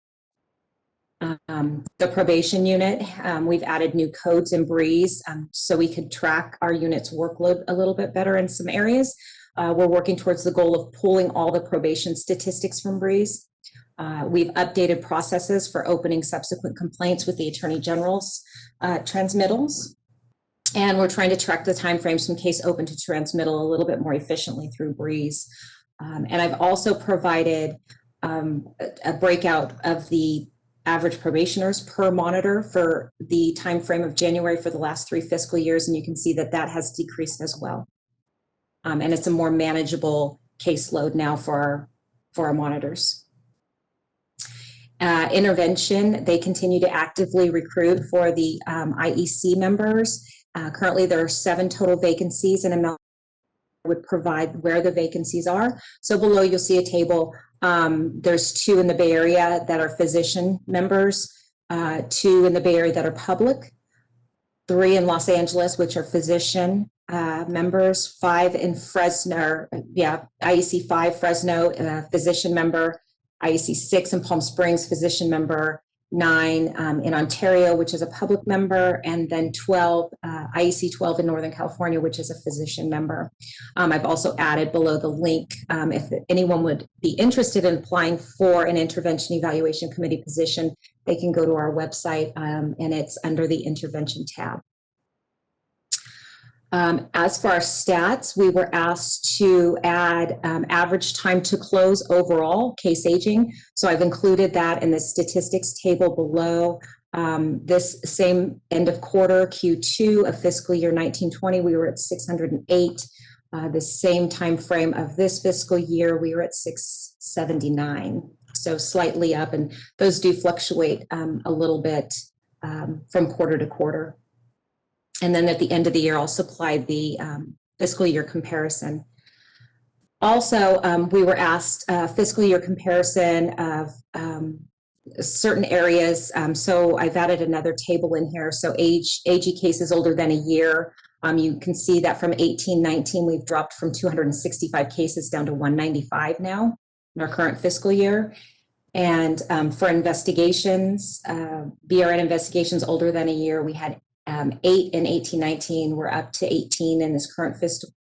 The probation unit, we've added new codes in Breeze so we could track our unit's workload a little bit better in some areas. We're working towards the goal of pulling all the probation statistics from Breeze. We've updated processes for opening subsequent complaints with the Attorney General's transmittals. And we're trying to track the timeframes from case open to transmittal a little bit more efficiently through Breeze. And I've also provided a breakout of the average probationers per monitor for the time frame of January for the last 3 fiscal years. And you can see that that has decreased as well. And it's a more manageable caseload now for our monitors. Intervention, they continue to actively recruit for the IEC members. Currently, there are 7 total vacancies, and Amel would provide where the vacancies are. So below, you'll see a table. There's 2 in the Bay Area that are physician members, 2 in the Bay Area that are public, 3 in Los Angeles, which are physician members, 5 in Fresno, IEC 5 Fresno, physician member, IEC 6 in Palm Springs, physician member, 9 in Ontario, which is a public member, and then 12, IEC 12 in Northern California, which is a physician member. I've also added below the link, if anyone would be interested in applying for an intervention evaluation committee position, they can go to our website, and it's under the intervention tab. As for our stats, we were asked to add average time to close overall, case aging. So I've included that in the statistics table below. This same end of quarter, Q2 of fiscal year 1920, we were at 608. The same time frame of this fiscal year, we were at 679. So slightly up, and those do fluctuate a little bit from quarter to quarter. And then at the end of the year, I'll supply the fiscal year comparison. Also, we were asked fiscal year comparison of certain areas. So I've added another table in here. So AG cases older than a year. You can see that from 1819, we've dropped from 265 cases down to 195 now in our current fiscal year. And for investigations, BRN investigations older than a year, we had 8 in 1819. We're up to 18 in this current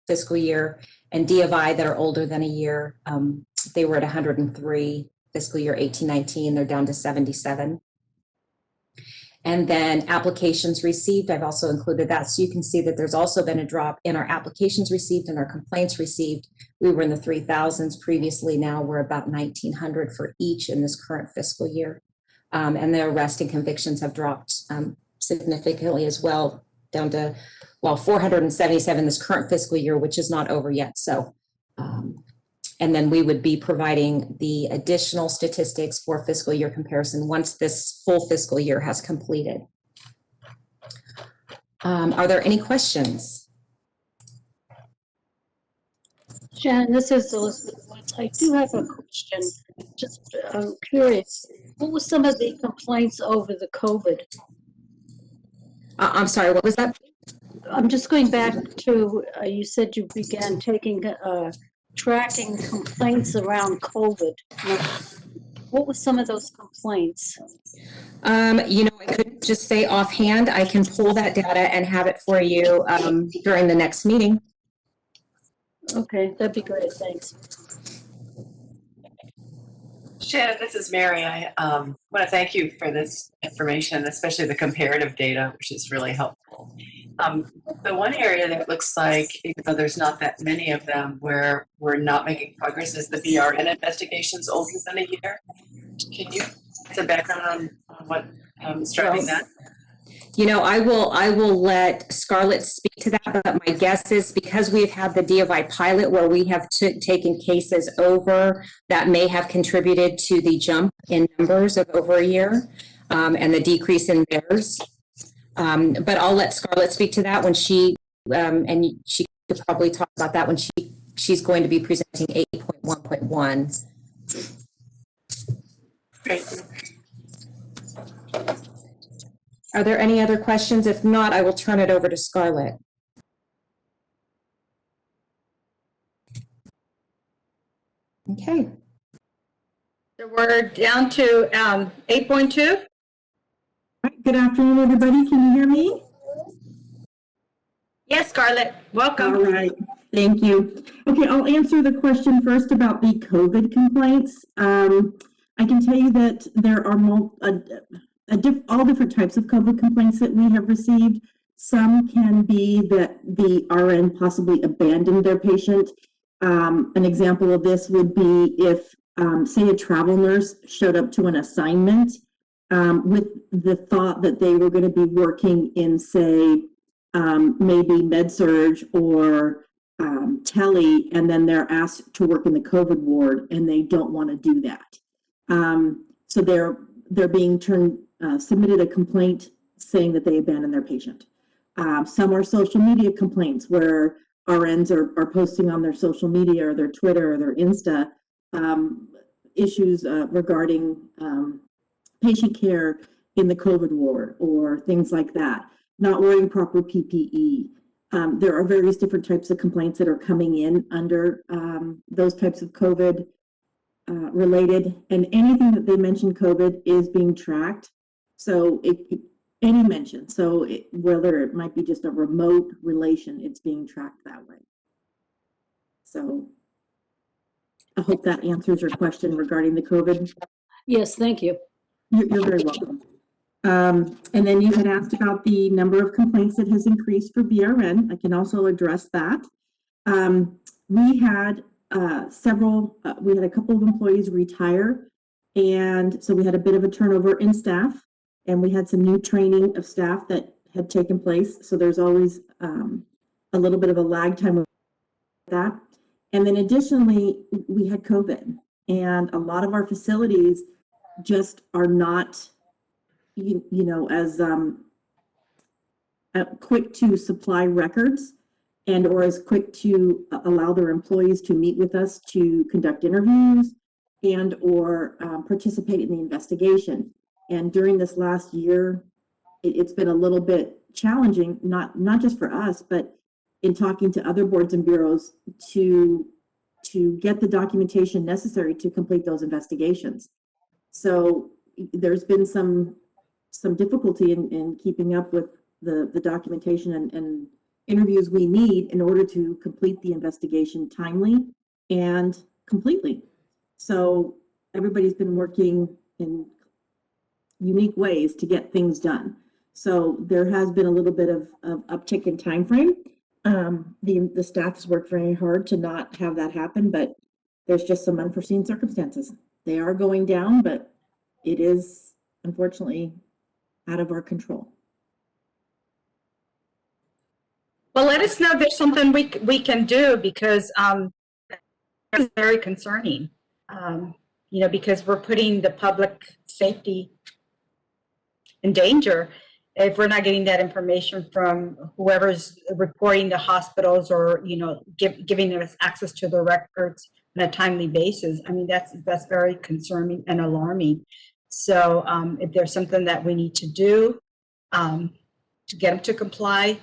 fiscal year. And D of I that are older than a year, they were at 103 fiscal year 1819. They're down to 77. And then applications received, I've also included that. So you can see that there's also been a drop in our applications received and our complaints received. We were in the 3,000s previously. Now we're about 1,900 for each in this current fiscal year. And the arrest and convictions have dropped significantly as well, down to, well, 477 this current fiscal year, which is not over yet. So, and then we would be providing the additional statistics for fiscal year comparison once this full fiscal year has completed. Are there any questions? Shannon, this is Elizabeth. I do have a question. Just curious, what were some of the complaints over the COVID? I'm sorry, what was that? I'm just going back to, you said you began taking, tracking complaints around COVID. What were some of those complaints? You know, I couldn't just say offhand. I can pull that data and have it for you during the next meeting. Okay, that'd be great. Thanks. Shannon, this is Mary. I want to thank you for this information, especially the comparative data, which is really helpful. The one area that looks like, even though there's not that many of them, where we're not making progress is the BRN investigations older than a year. Can you give some background on what is driving that? You know, I will let Scarlett speak to that, but my guess is because we've had the D of I pilot where we have taken cases over, that may have contributed to the jump in numbers of over a year and the decrease in theirs. But I'll let Scarlett speak to that when she, and she could probably talk about that when she's going to be presenting 8.1.1. Great. Are there any other questions? If not, I will turn it over to Scarlett. Okay. So we're down to 8.2. Good afternoon, everybody. Can you hear me? Yes, Scarlett. Welcome. All right. Thank you. Okay, I'll answer the question first about the COVID complaints. I can tell you that there are all different types of COVID complaints that we have received. Some can be that the RN possibly abandoned their patient. An example of this would be if, say, a travel nurse showed up to an assignment with the thought that they were going to be working in, say, maybe med-surg or tele, and then they're asked to work in the COVID ward, and they don't want to do that. So they're being submitted a complaint saying that they abandoned their patient. Some are social media complaints where RNs are posting on their social media or their Twitter or their Insta issues regarding patient care in the COVID ward or things like that, not wearing proper PPE. There are various different types of complaints that are coming in under those types of COVID related, and anything that they mention COVID is being tracked. So any mention, so whether it might be just a remote relation, it's being tracked that way. So I hope that answers your question regarding the COVID. Yes, thank you. You're very welcome. And then you had asked about the number of complaints that has increased for BRN. I can also address that. We had we had a couple of employees retire, and so we had a bit of a turnover in staff, and we had some new training of staff that had taken place. So there's always a little bit of a lag time with that. And then additionally, we had COVID, and a lot of our facilities just are not, you know, as quick to supply records and or as quick to allow their employees to meet with us to conduct interviews and or participate in the investigation. And during this last year, it's been a little bit challenging, not just for us, but in talking to other boards and bureaus to get the documentation necessary to complete those investigations. So there's been some difficulty in keeping up with the documentation and interviews we need in order to complete the investigation timely and completely. So everybody's been working in unique ways to get things done. So there has been a little bit of uptick in time frame. The staff has worked very hard to not have that happen, but there's just some unforeseen circumstances. They are going down, but it is unfortunately out of our control. Well, let us know if there's something we can do, because it's very concerning. You know, because we're putting the public safety in danger if we're not getting that information from whoever's reporting the hospitals or, you know, giving us access to the records on a timely basis. I mean, that's very concerning and alarming. So if there's something that we need to do to get them to comply,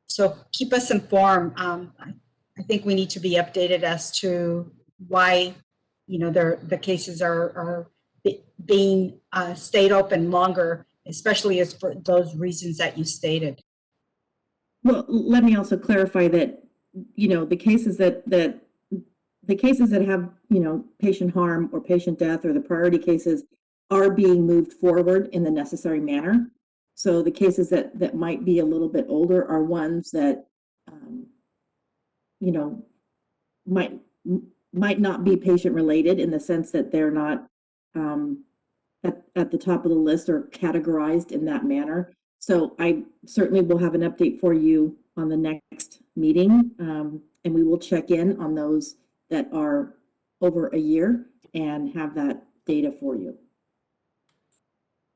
so keep us informed. I think we need to be updated as to why, you know, the cases are being stayed open longer, especially as for those reasons that you stated. Well, let me also clarify that, you know, the cases that have, you know, patient harm or patient death or the priority cases are being moved forward in the necessary manner. So the cases that might be a little bit older are ones that, you know, might not be patient related in the sense that they're not at the top of the list or categorized in that manner. So I certainly will have an update for you on the next meeting, and we will check in on those that are over a year and have that data for you.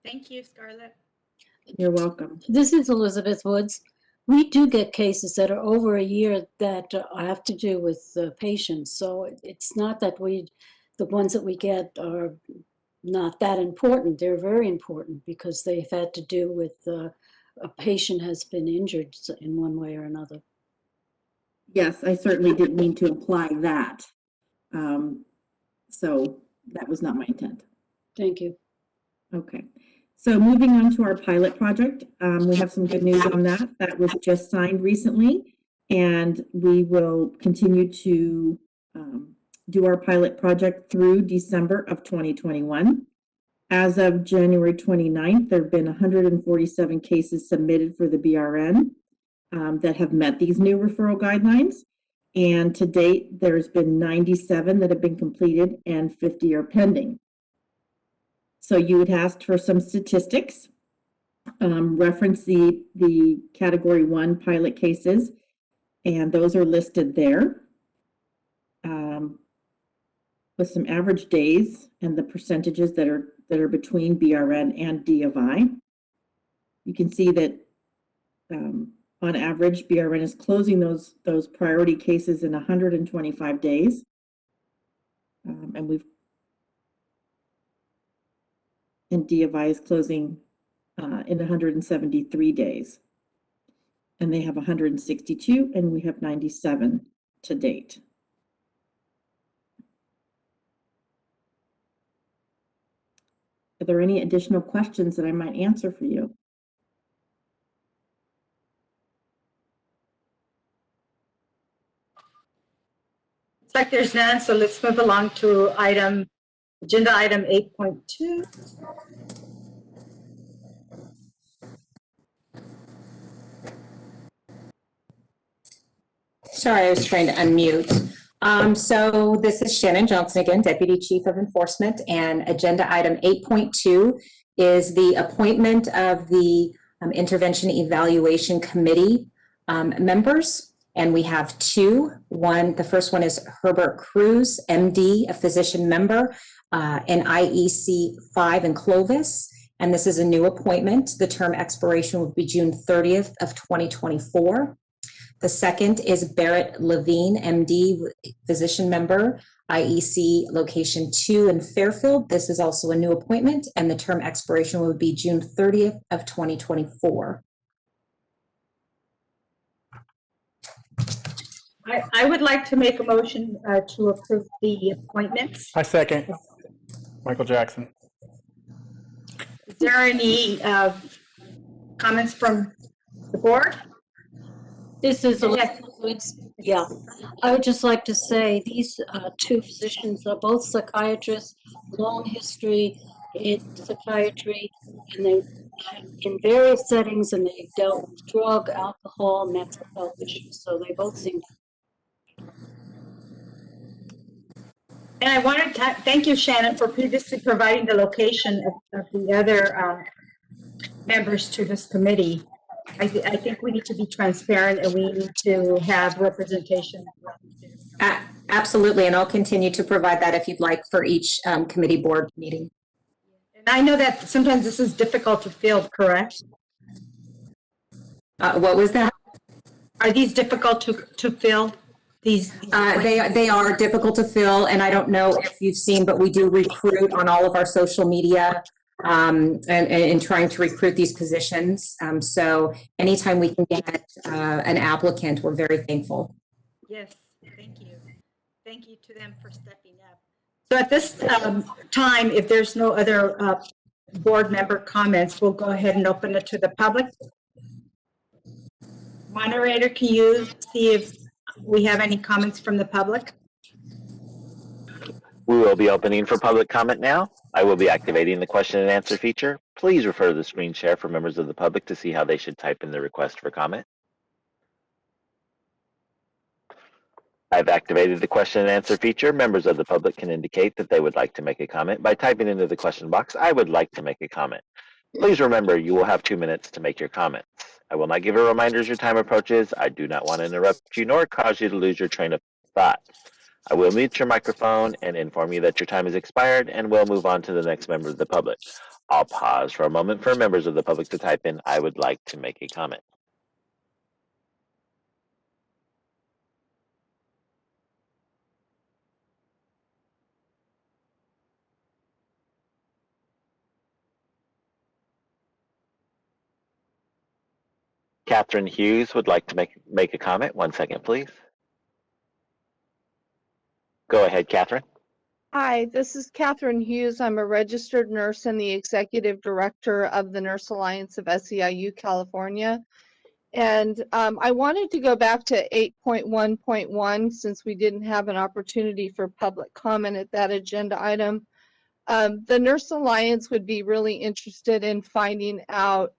Thank you, Scarlett. You're welcome. This is Elizabeth Woods. We do get cases that are over a year that have to do with patients. So it's not that the ones that we get are not that important. They're very important because they've had to do with a patient has been injured in one way or another. Yes, I certainly didn't mean to imply that. So that was not my intent. Thank you. Okay. So moving on to our pilot project, we have some good news on that. That was just signed recently, and we will continue to do our pilot project through December of 2021. As of January 29th, there have been 147 cases submitted for the BRN that have met these new referral guidelines. And to date, there's been 97 that have been completed and 50 are pending. So you would ask for some statistics, reference the category 1 pilot cases, and those are listed there with some average days and the percentages that are between BRN and D of I. You can see that on average, BRN is closing those priority cases in 125 days, and D of I is closing in 173 days. And they have 162, and we have 97 to date. Are there any additional questions that I might answer for you? It's like there's none, so let's move along to item Agenda item 8.2. Sorry, I was trying to unmute. So this is Shannon Johnson again, Deputy Chief of Enforcement, and agenda item 8.2 is the appointment of the Intervention Evaluation Committee members. And we have two. The first one is Herbert Cruz, MD, a physician member, in IEC 5 in Clovis. And this is a new appointment. The term expiration will be June 30th of 2024. The second is Barrett Levine, MD, physician member, IEC location 2 in Fairfield. This is also a new appointment, and the term expiration will be June 30th of 2024. I would like to make a motion to approve the appointments. I second. Michael Jackson. Is there any comments from the board? This is Yes. yeah. I would just like to say these two physicians are both psychiatrists, long history in psychiatry, and they in various settings, and they've dealt with drug, alcohol, mental health issues. So they both seem. And I wanted to thank you, Shannon, for previously providing the location of the other members to this committee. I think we need to be transparent, and we need to have representation. Absolutely, and I'll continue to provide that if you'd like for each committee board meeting. And I know that sometimes this is difficult to fill, correct? What was that? Are these difficult to fill? These they are difficult to fill, and I don't know if you've seen, but we do recruit on all of our social media and trying to recruit these positions. So anytime we can get an applicant, we're very thankful. Yes, thank you. Thank you to them for stepping up. So at this time, if there's no other board member comments, we'll go ahead and open it to the public. Moderator, can you see if we have any comments from the public? We will be opening for public comment now. I will be activating the question and answer feature. Please refer to the screen share for members of the public to see how they should type in their request for comment. I've activated the question and answer feature. Members of the public can indicate that they would like to make a comment by typing into the question box, "I would like to make a comment." Please remember, you will have 2 minutes to make your comments. I will not give a reminder as your time approaches. I do not want to interrupt you nor cause you to lose your train of thought. I will mute your microphone and inform you that your time has expired, and we'll move on to the next member of the public. I'll pause for a moment for members of the public to type in, "I would like to make a comment." Catherine Hughes would like to make a comment. 1 second, please. Go ahead, Catherine. Hi, this is Catherine Hughes. I'm a registered nurse and the executive director of the Nurse Alliance of SEIU California. And I wanted to go back to 8.1.1 since we didn't have an opportunity for public comment at that agenda item. The Nurse Alliance would be really interested in finding out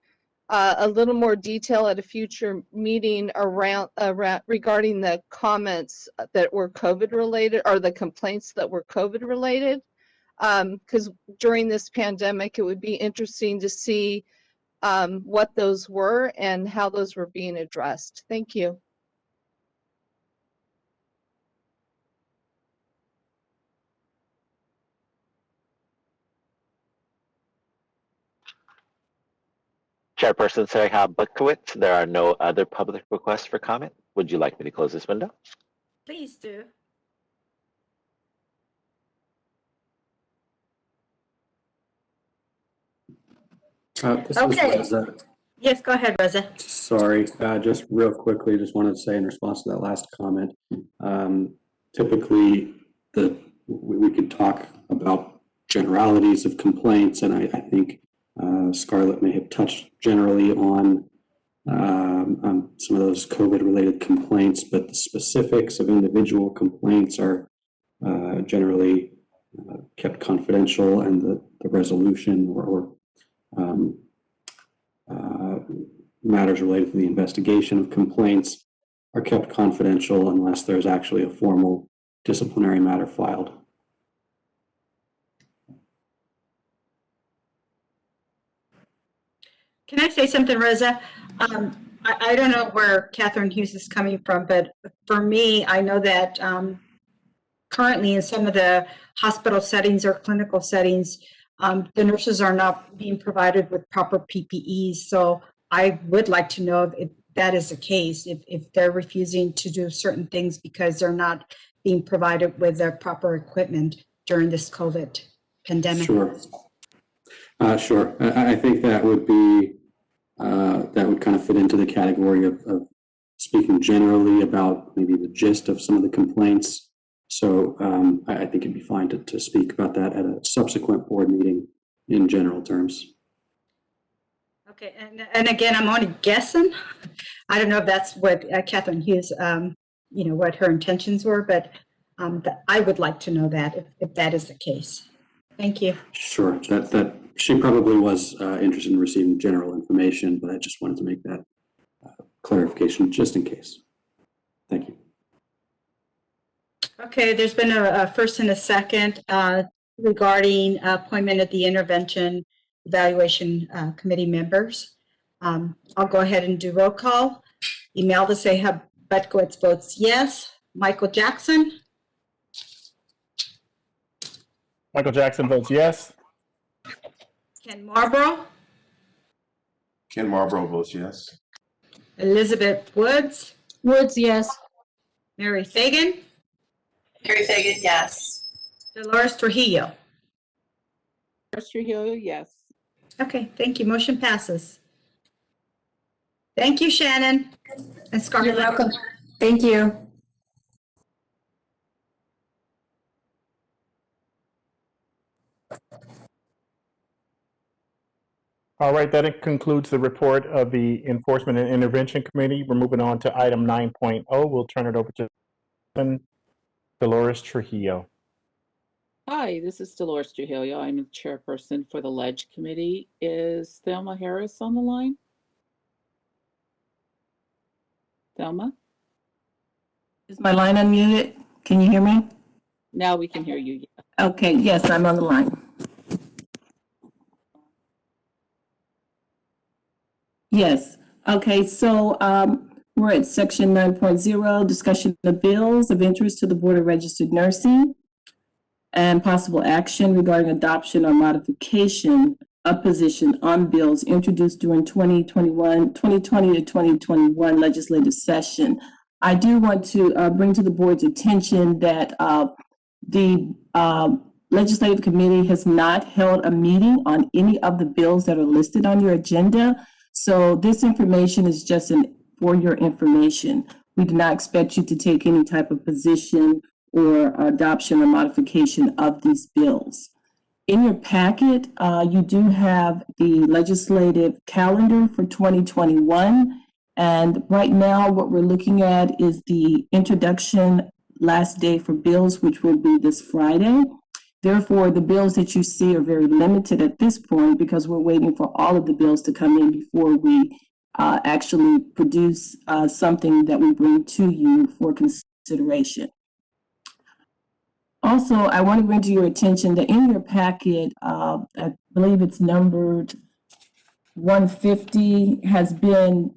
a little more detail at a future meeting around regarding the comments that were COVID related, or the complaints that were COVID related. Because during this pandemic, it would be interesting to see what those were and how those were being addressed. Thank you. Chairperson Sarah Buckowitz, there are no other public requests for comment. Would you like me to close this window? Please do. Okay. Yes, go ahead, Reza. Sorry, just real quickly, just wanted to say in response to that last comment, typically we could talk about generalities of complaints, and I think Scarlett may have touched generally on some of those COVID-related complaints, but the specifics of individual complaints are generally kept confidential, and the resolution or matters related to the investigation of complaints are kept confidential unless there's actually a formal disciplinary matter filed. Can I say something, Reza? I don't know where Catherine Hughes is coming from, but for me, I know that currently in some of the hospital settings or clinical settings, the nurses are not being provided with proper PPEs. So I would like to know if that is the case, if they're refusing to do certain things because they're not being provided with the proper equipment during this COVID pandemic. Sure. Sure. I think that would be, that would kind of fit into the category of speaking generally about maybe the gist of some of the complaints. So I think it'd be fine to speak about that at a subsequent board meeting in general terms. Okay, and again, I'm only guessing. I don't know if that's what Catherine Hughes, what her intentions were, but I would like to know that if that is the case. Thank you. Sure. That she probably was interested in receiving general information, but I just wanted to make that clarification just in case. Thank you. Okay, there's been a first and a second regarding appointment of the intervention evaluation committee members. I'll go ahead and do roll call. Imelda Sehab Butkowitz votes yes. Michael Jackson? Michael Jackson votes yes. Ken Marlborough? Ken Marlborough votes yes. Elizabeth Woods? Woods, yes. Mary Fagan? Mary Fagan, yes. Dolores Trujillo? Dolores Trujillo, yes. Okay, thank you. Motion passes. Thank you, Shannon and Scarlett. You're welcome. Thank you. All right, that concludes the report of the Enforcement and Intervention Committee. We're moving on to item 9.0. We'll turn it over to Dolores Trujillo. Hi, this is Dolores Trujillo. I'm the chairperson for the Ledge Committee. Is Thelma Harris on the line? Thelma? Is my line unmuted? Can you hear me? Now we can hear you. Okay, yes, I'm on the line. Yes. Okay, so we're at section 9.0, discussion of bills of interest to the Board of Registered Nursing and possible action regarding adoption or modification of position on bills introduced during 2020 to 2021 legislative session. I do want to bring to the board's attention that the legislative committee has not held a meeting on any of the bills that are listed on your agenda. So this information is just for your information. We do not expect you to take any type of position or adoption or modification of these bills. In your packet, you do have the legislative calendar for 2021. And right now, what we're looking at is the introduction last day for bills, which will be this Friday. Therefore, the bills that you see are very limited at this point because we're waiting for all of the bills to come in before we actually produce something that we bring to you for consideration. Also, I want to bring to your attention that in your packet, I believe it's numbered 150 has been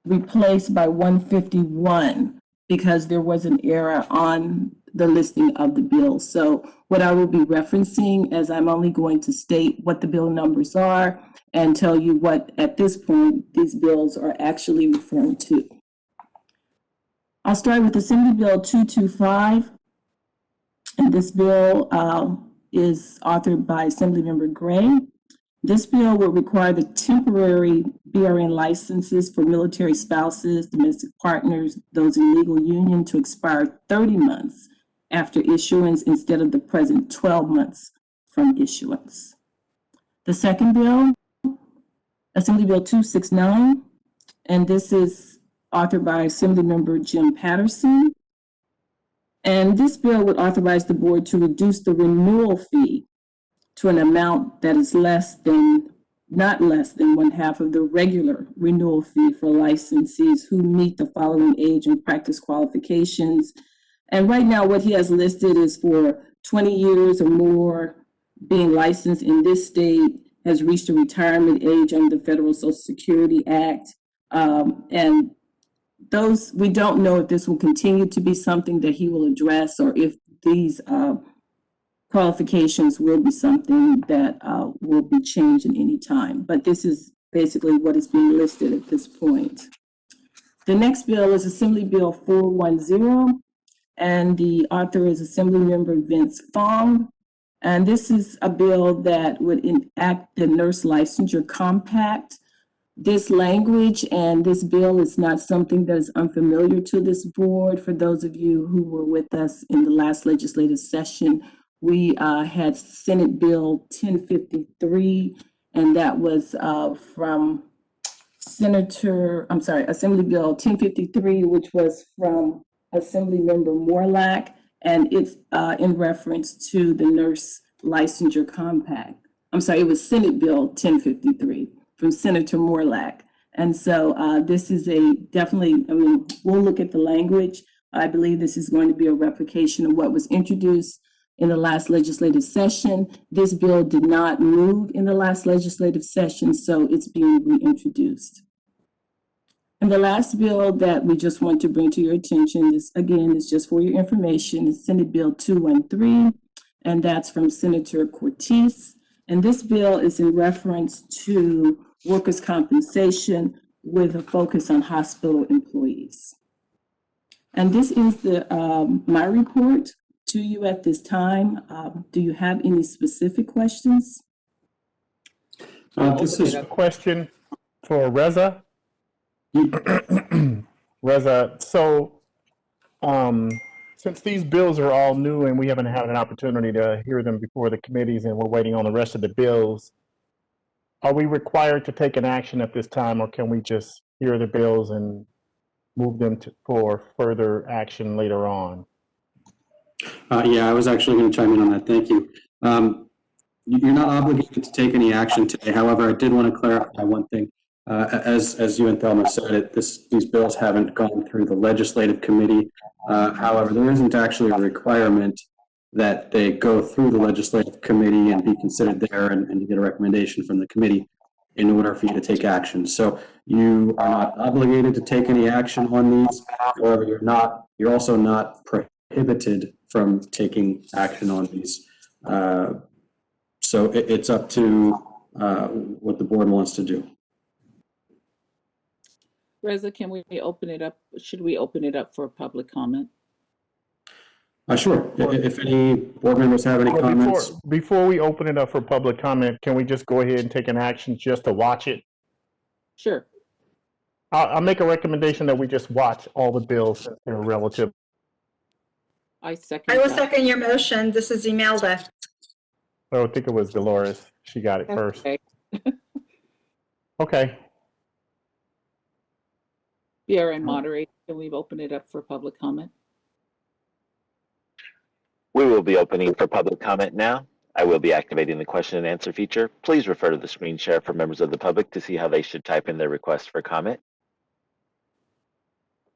replaced by 151 because there was an error on the listing of the bills. So what I will be referencing as I'm only going to state what the bill numbers are and tell you what at this point these bills are actually referring to. I'll start with Assembly Bill 225. And this bill is authored by Assemblymember Gray. This bill will require the temporary BRN licenses for military spouses, domestic partners, those in legal union to expire 30 months after issuance instead of the present 12 months from issuance. The second bill, Assembly Bill 269, and this is authored by Assemblymember Jim Patterson. And this bill would authorize the board to reduce the renewal fee to an amount that is not less than 1/2 of the regular renewal fee for licensees who meet the following age and practice qualifications. And right now, what he has listed is for 20 years or more, being licensed in this state, has reached a retirement age under the Federal Social Security Act. And those, we don't know if this will continue to be something that he will address, or if these qualifications will be something that will be changed in any time. But this is basically what is being listed at this point. The next bill is Assembly Bill 410, and the author is Assemblymember Vince Fong. And this is a bill that would enact the Nurse Licensure Compact. This language and this bill is not something that is unfamiliar to this board. For those of you who were with us in the last legislative session, we had Senate Bill 1053, and that was from Assembly Bill 1053, which was from Assemblymember Morlack, and it's in reference to the Nurse Licensure Compact. It was Senate Bill 1053 from Senator Morlack. And so this is definitely, we'll look at the language. I believe this is going to be a replication of what was introduced in the last legislative session. This bill did not move in the last legislative session, so it's being reintroduced. And the last bill that we just want to bring to your attention is, again, is just for your information, is Senate Bill 213, and that's from Senator Cortez. And this bill is in reference to workers' compensation with a focus on hospital employees. And this is my report to you at this time. Do you have any specific questions? This is a question for Reza. Reza, so since these bills are all new and we haven't had an opportunity to hear them before the committees and we're waiting on the rest of the bills, are we required to take an action at this time, or can we just hear the bills and move them for further action later on? Yeah, I was actually going to chime in on that. Thank you. You're not obligated to take any action today. However, I did want to clarify one thing. As you and Thelma said, these bills haven't gone through the legislative committee. However, there isn't actually a requirement that they go through the legislative committee and be considered there and you get a recommendation from the committee in order for you to take action. So you are not obligated to take any action on these. However, you're also not prohibited from taking action on these. So it's up to what the board wants to do. Reza, can we open it up? Should we open it up for public comment? Sure. If any board members have any comments. Before we open it up for public comment, can we just go ahead and take an action just to watch it? Sure. I'll make a recommendation that we just watch all the bills since they're relative. I will second your motion. This is Imelda. I think it was Dolores. She got it first. Okay. Okay. BRN moderator, can we open it up for public comment? We will be opening for public comment now. I will be activating the question and answer feature. Please refer to the screen share for members of the public to see how they should type in their request for comment.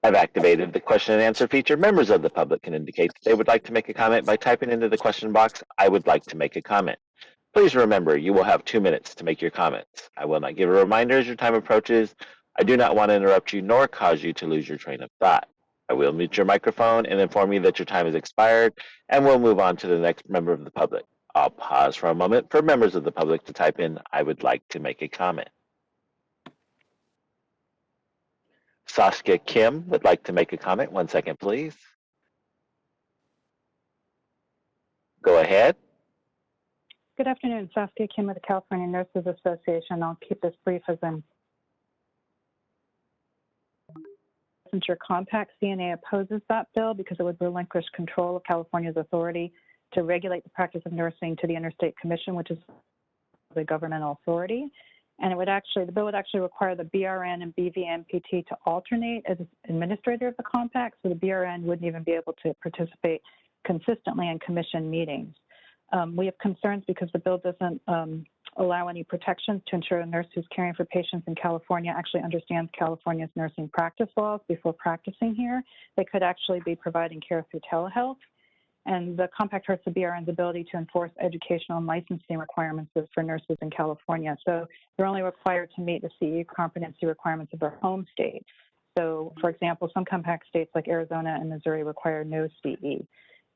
I've activated the question and answer feature. Members of the public can indicate that they would like to make a comment by typing into the question box, "I would like to make a comment." Please remember, you will have 2 minutes to make your comments. I will not give a reminder as your time approaches. I do not want to interrupt you nor cause you to lose your train of thought. I will mute your microphone and inform you that your time has expired, and we'll move on to the next member of the public. I'll pause for a moment for members of the public to type in, "I would like to make a comment." Saskia Kim would like to make a comment. 1 second, please. Go ahead. Good afternoon, Saskia Kim with the California Nurses Association. I'll keep this brief as I'm Licensure Compact. CNA opposes that bill because it would relinquish control of California's authority to regulate the practice of nursing to the Interstate Commission, which is the governmental authority. And the bill would actually require the BRN and BVMPT to alternate as administrator of the compact, so the BRN wouldn't even be able to participate consistently in commission meetings. We have concerns because the bill doesn't allow any protections to ensure a nurse who's caring for patients in California actually understands California's nursing practice laws before practicing here. They could actually be providing care through telehealth. And the compact hurts the BRN's ability to enforce educational and licensing requirements for nurses in California. So they're only required to meet the CE competency requirements of their home state. So, for example, some compact states like Arizona and Missouri require no CE.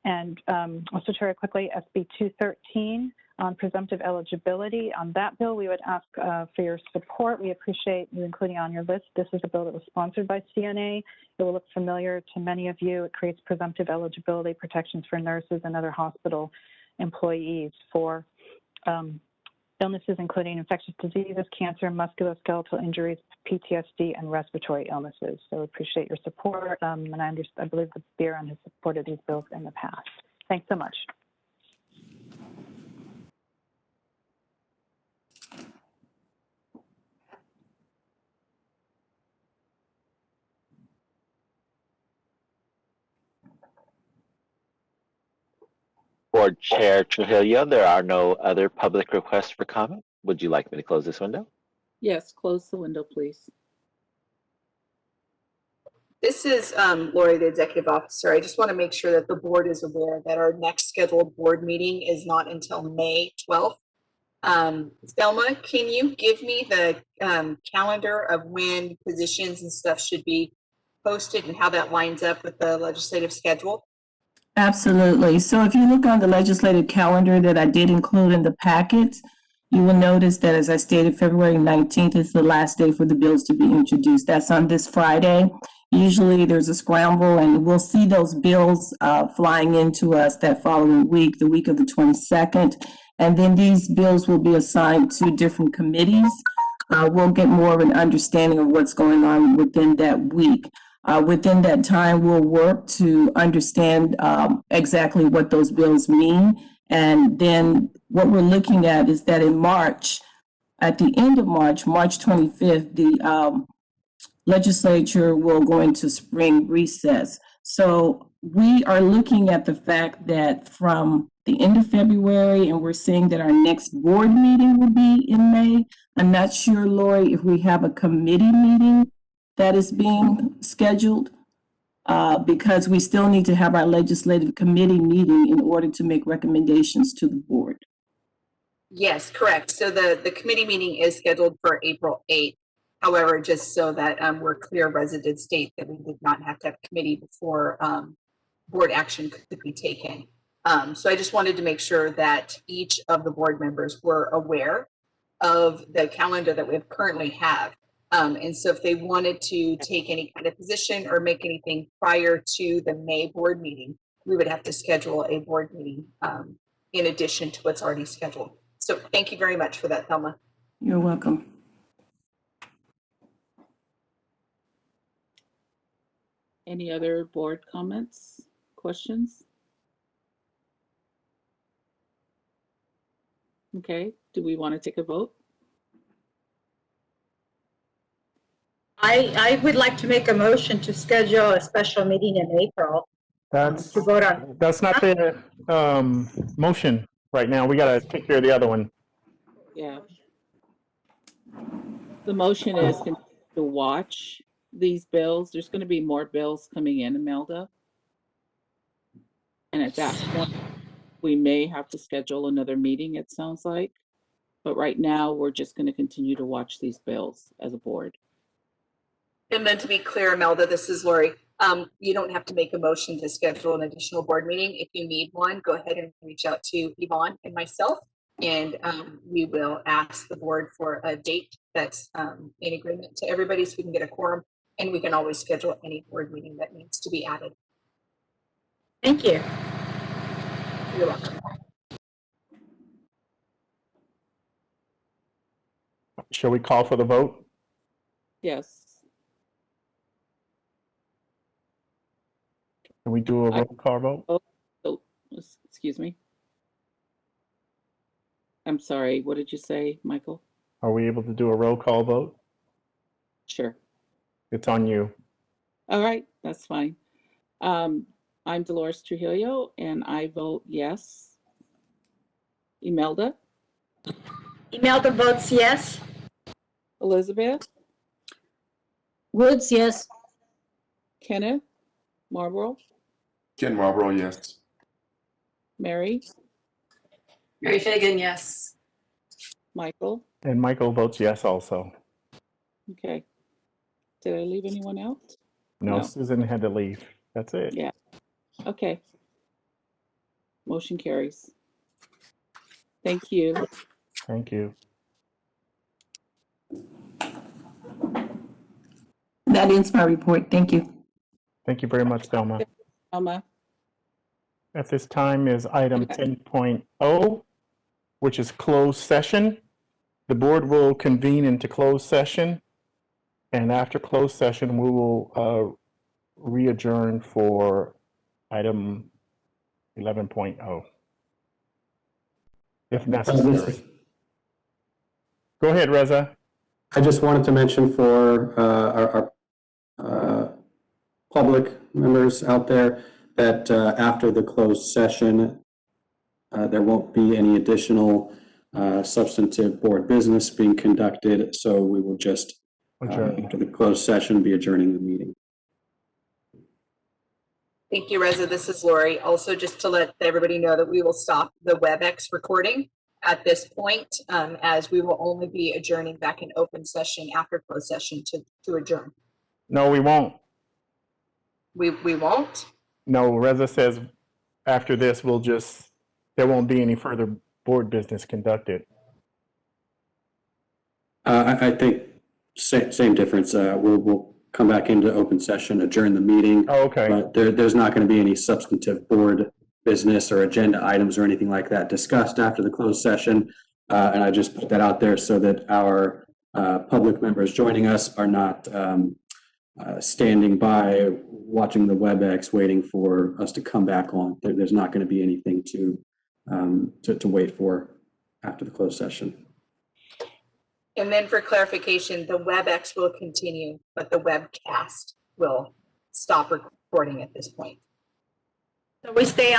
And also very quickly, SB 213 on presumptive eligibility. On that bill, we would ask for your support. We appreciate you including on your list. This is a bill that was sponsored by CNA. It will look familiar to many of you. It creates presumptive eligibility protections for nurses and other hospital employees for illnesses including infectious diseases, cancer, musculoskeletal injuries, PTSD, and respiratory illnesses. So appreciate your support, and I believe the BRN has supported these bills in the past. Thanks so much. Board Chair Trujillo, there are no other public requests for comment. Would you like me to close this window? Yes, close the window, please. This is Lori, the executive officer. I just want to make sure that the board is aware that our next scheduled board meeting is not until May 12th. Thelma, can you give me the calendar of when positions and stuff should be posted and how that lines up with the legislative schedule? Absolutely. So if you look on the legislative calendar that I did include in the packets, you will notice that, as I stated, February 19th is the last day for the bills to be introduced. That's on this Friday. Usually there's a scramble, and we'll see those bills flying into us that following week, the week of the 22nd. And then these bills will be assigned to different committees. We'll get more of an understanding of what's going on within that week. Within that time, we'll work to understand exactly what those bills mean. And then what we're looking at is that in March, at the end of March, March 25th, the legislature will go into spring recess. So we are looking at the fact that from the end of February, and we're seeing that our next board meeting will be in May. I'm not sure, Lori, if we have a committee meeting that is being scheduled, because we still need to have our legislative committee meeting in order to make recommendations to the board. Yes, correct. So the committee meeting is scheduled for April 8th. However, just so that we're clear, resident state that we did not have to have committee before board action could be taken. So I just wanted to make sure that each of the board members were aware of the calendar that we currently have. And so if they wanted to take any kind of position or make anything prior to the May board meeting, we would have to schedule a board meeting in addition to what's already scheduled. So thank you very much for that, Thelma. You're welcome. Any other board comments, questions? Okay, do we want to take a vote? I would like to make a motion to schedule a special meeting in April to vote on. That's not the motion right now. We got to take care of the other one. Yeah. The motion is to watch these bills. There's going to be more bills coming in, Imelda. And at that point, we may have to schedule another meeting, it sounds like. But right now, we're just going to continue to watch these bills as a board. And then to be clear, Imelda, this is Lori. You don't have to make a motion to schedule an additional board meeting. If you need one, go ahead and reach out to Yvonne and myself, and we will ask the board for a date that's in agreement to everybody so we can get a quorum, and we can always schedule any board meeting that needs to be added. Thank you. You're welcome. Shall we call for the vote? Yes. Can we do a roll call vote? Oh, excuse me. I'm sorry, what did you say, Michael? Are we able to do a roll call vote? Sure. It's on you. All right, that's fine. I'm Dolores Trujillo, and I vote yes. Imelda? Imelda votes yes. Elizabeth? Woods, yes. Kenneth? Marlboro? Ken Marlboro, yes. Mary? Mary Fagan, yes. Michael? And Michael votes yes also. Okay. Did I leave anyone out? No, Susan had to leave. That's it. Yeah. Okay. Motion carries. Thank you. Thank you. That ends my report. Thank you. Thank you very much, Thelma. Alma? At this time is item 10.0, which is closed session. The board will convene into closed session, and after closed session, we will re-adjourn for item 11.0, if necessary. Go ahead, Reza. I just wanted to mention for our public members out there that after the closed session, there won't be any additional substantive board business being conducted, so we will just, after the closed session, be adjourning the meeting. Thank you, Reza. This is Lori. Also, just to let everybody know that we will stop the WebEx recording at this point, as we will only be adjourning back in open session after closed session to adjourn. No, we won't. We won't? No, Reza says after this, there won't be any further board business conducted. I think same difference. We'll come back into open session, adjourn the meeting. Oh, okay. But there's not going to be any substantive board business or agenda items or anything like that discussed after the closed session. And I just put that out there so that our public members joining us are not standing by watching the WebEx waiting for us to come back on. There's not going to be anything to wait for after the closed session. And then for clarification, the WebEx will continue, but the webcast will stop recording at this point. So we stay on.